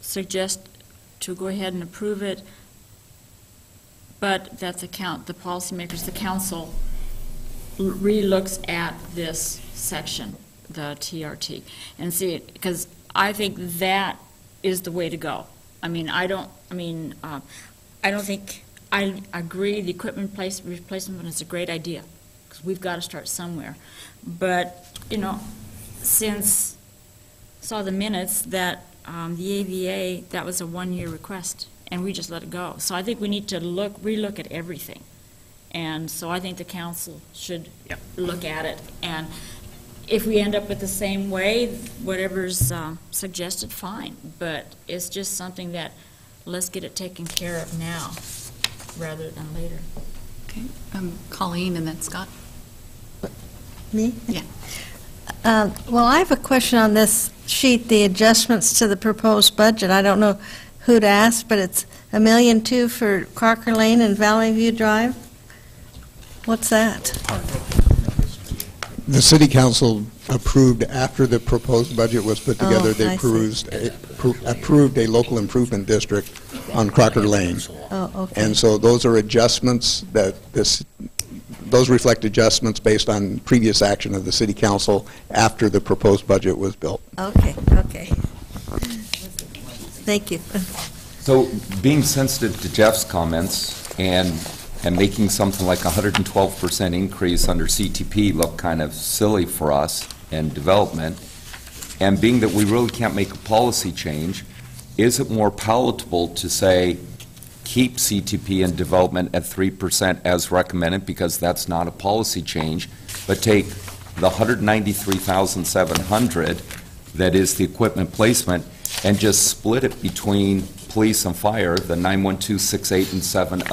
suggest to go ahead and approve it, but that the policymakers, the council, re-looks at this section, the TRT, and see it, because I think that is the way to go. I mean, I don't think, I agree the equipment replacement is a great idea, because we've got to start somewhere. But, since saw the minutes that the AVA, that was a one-year request, and we just let it go. So I think we need to re-look at everything. And so I think the council should look at it. And if we end up with the same way, whatever's suggested, fine. But it's just something that, let's get it taken care of now rather than later. Okay. Colleen and then Scott. Me? Yeah. Well, I have a question on this sheet, the adjustments to the proposed budget. I don't know who to ask, but it's $1.2 million for Crocker Lane and Valley View Drive. What's that? The city council approved after the proposed budget was put together. Oh, They I see. approved a local improvement district on Crocker Lane. Oh, okay. And so those are adjustments those reflect adjustments based on previous action of the city council after the proposed budget was built. Okay, okay. Thank you. So being sensitive to Jeff's comments and making something like 112% increase under CTP look kind of silly for us and development, and being that we really can't make a policy change, is it more palatable to say, keep CTP and development at 3% as recommended, because that's not a policy change, but take the $193,700 that is the equipment placement and just split it between police and fire, the 912, 68, and 70,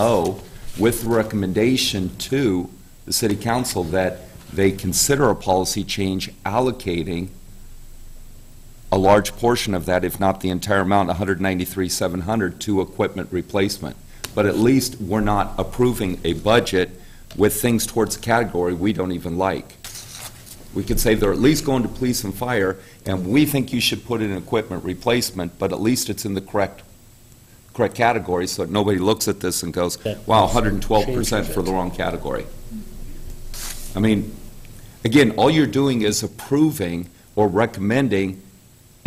with the recommendation to the city council that they consider a policy change allocating a large portion of that, if not the entire amount, $193,700, to equipment replacement. But at least we're not approving a budget with things towards a category we don't even like. We could say they're at least going to police and fire, and we think you should put it in equipment replacement, but at least it's in the correct category, so that nobody looks at this and goes, wow, 112% for the wrong category. I mean, again, all you're doing is approving or recommending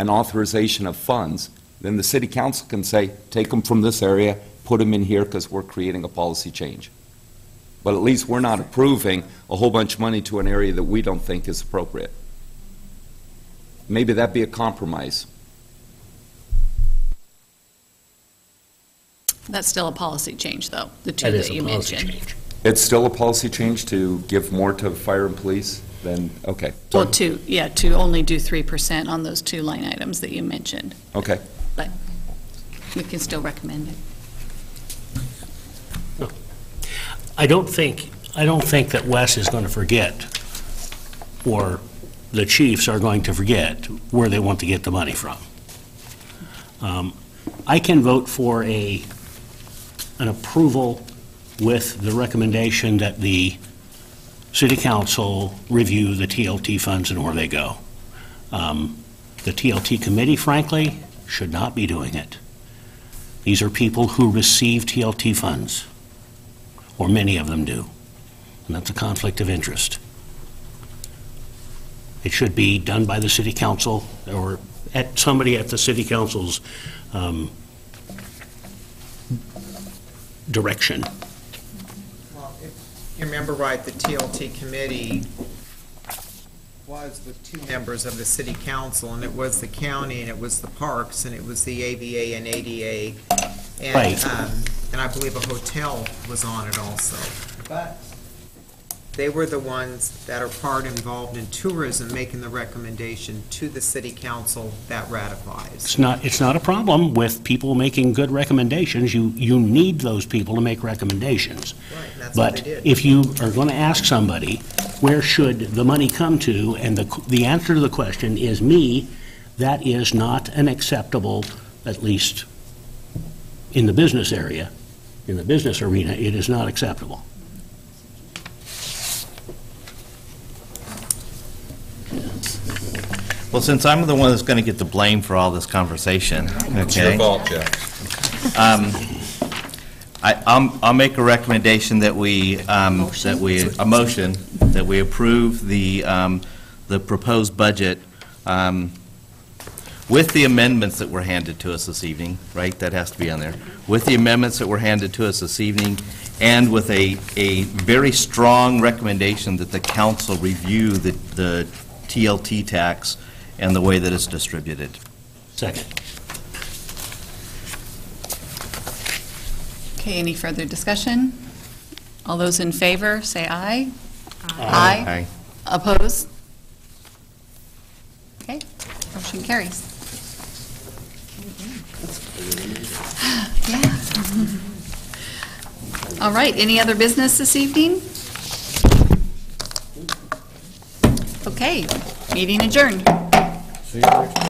an authorization of funds. Then the city council can say, take them from this area, put them in here because we're creating a policy change. But at least we're not approving a whole bunch of money to an area that we don't think is appropriate. Maybe that'd be a compromise. That's still a policy change, though, the two that you mentioned. It's still a policy change to give more to fire and police? Then, okay. Well, to only do 3% on those two line items that you mentioned. Okay. But we can still recommend it. I don't think that Wes is going to forget, or the chiefs are going to forget, where they want to get the money from. I can vote for an approval with the recommendation that the city council review the TLT funds and where they go. The TLT committee, frankly, should not be doing it. These are people who receive TLT funds, or many of them do, and that's a conflict of interest. It should be done by the city council or somebody at the city council's direction. Well, if you remember right, the TLT committee was with two members of the city council, and it was the county, and it was the parks, and it was the AVA and ADA, and, right. And I believe a hotel was on it also. But they were the ones that are part involved in tourism, making the recommendation to the city council that ratifies. It's not a problem with people making good recommendations. You need those people to make recommendations. Right, and that's what they But did. if you are going to ask somebody, where should the money come to, and the answer to the question is me, that is not an acceptable, at least in the business area, in the business arena, it is not acceptable. Well, since I'm the one that's going to get the blame for all this conversation, okay? It's your fault, Jeff. I'll make a recommendation that we approve the proposed budget with the amendments that were handed to us this evening, right? That has to be on there. With the amendments that were handed to us this evening, and with a very strong recommendation that the council review the TLT tax and the way that it's distributed. Second. Okay, any further discussion? All those in favor, say aye. Aye. Aye. Opposed? Okay, motion carries. Yeah. All right, any other business this evening? Okay, meeting adjourned. See you next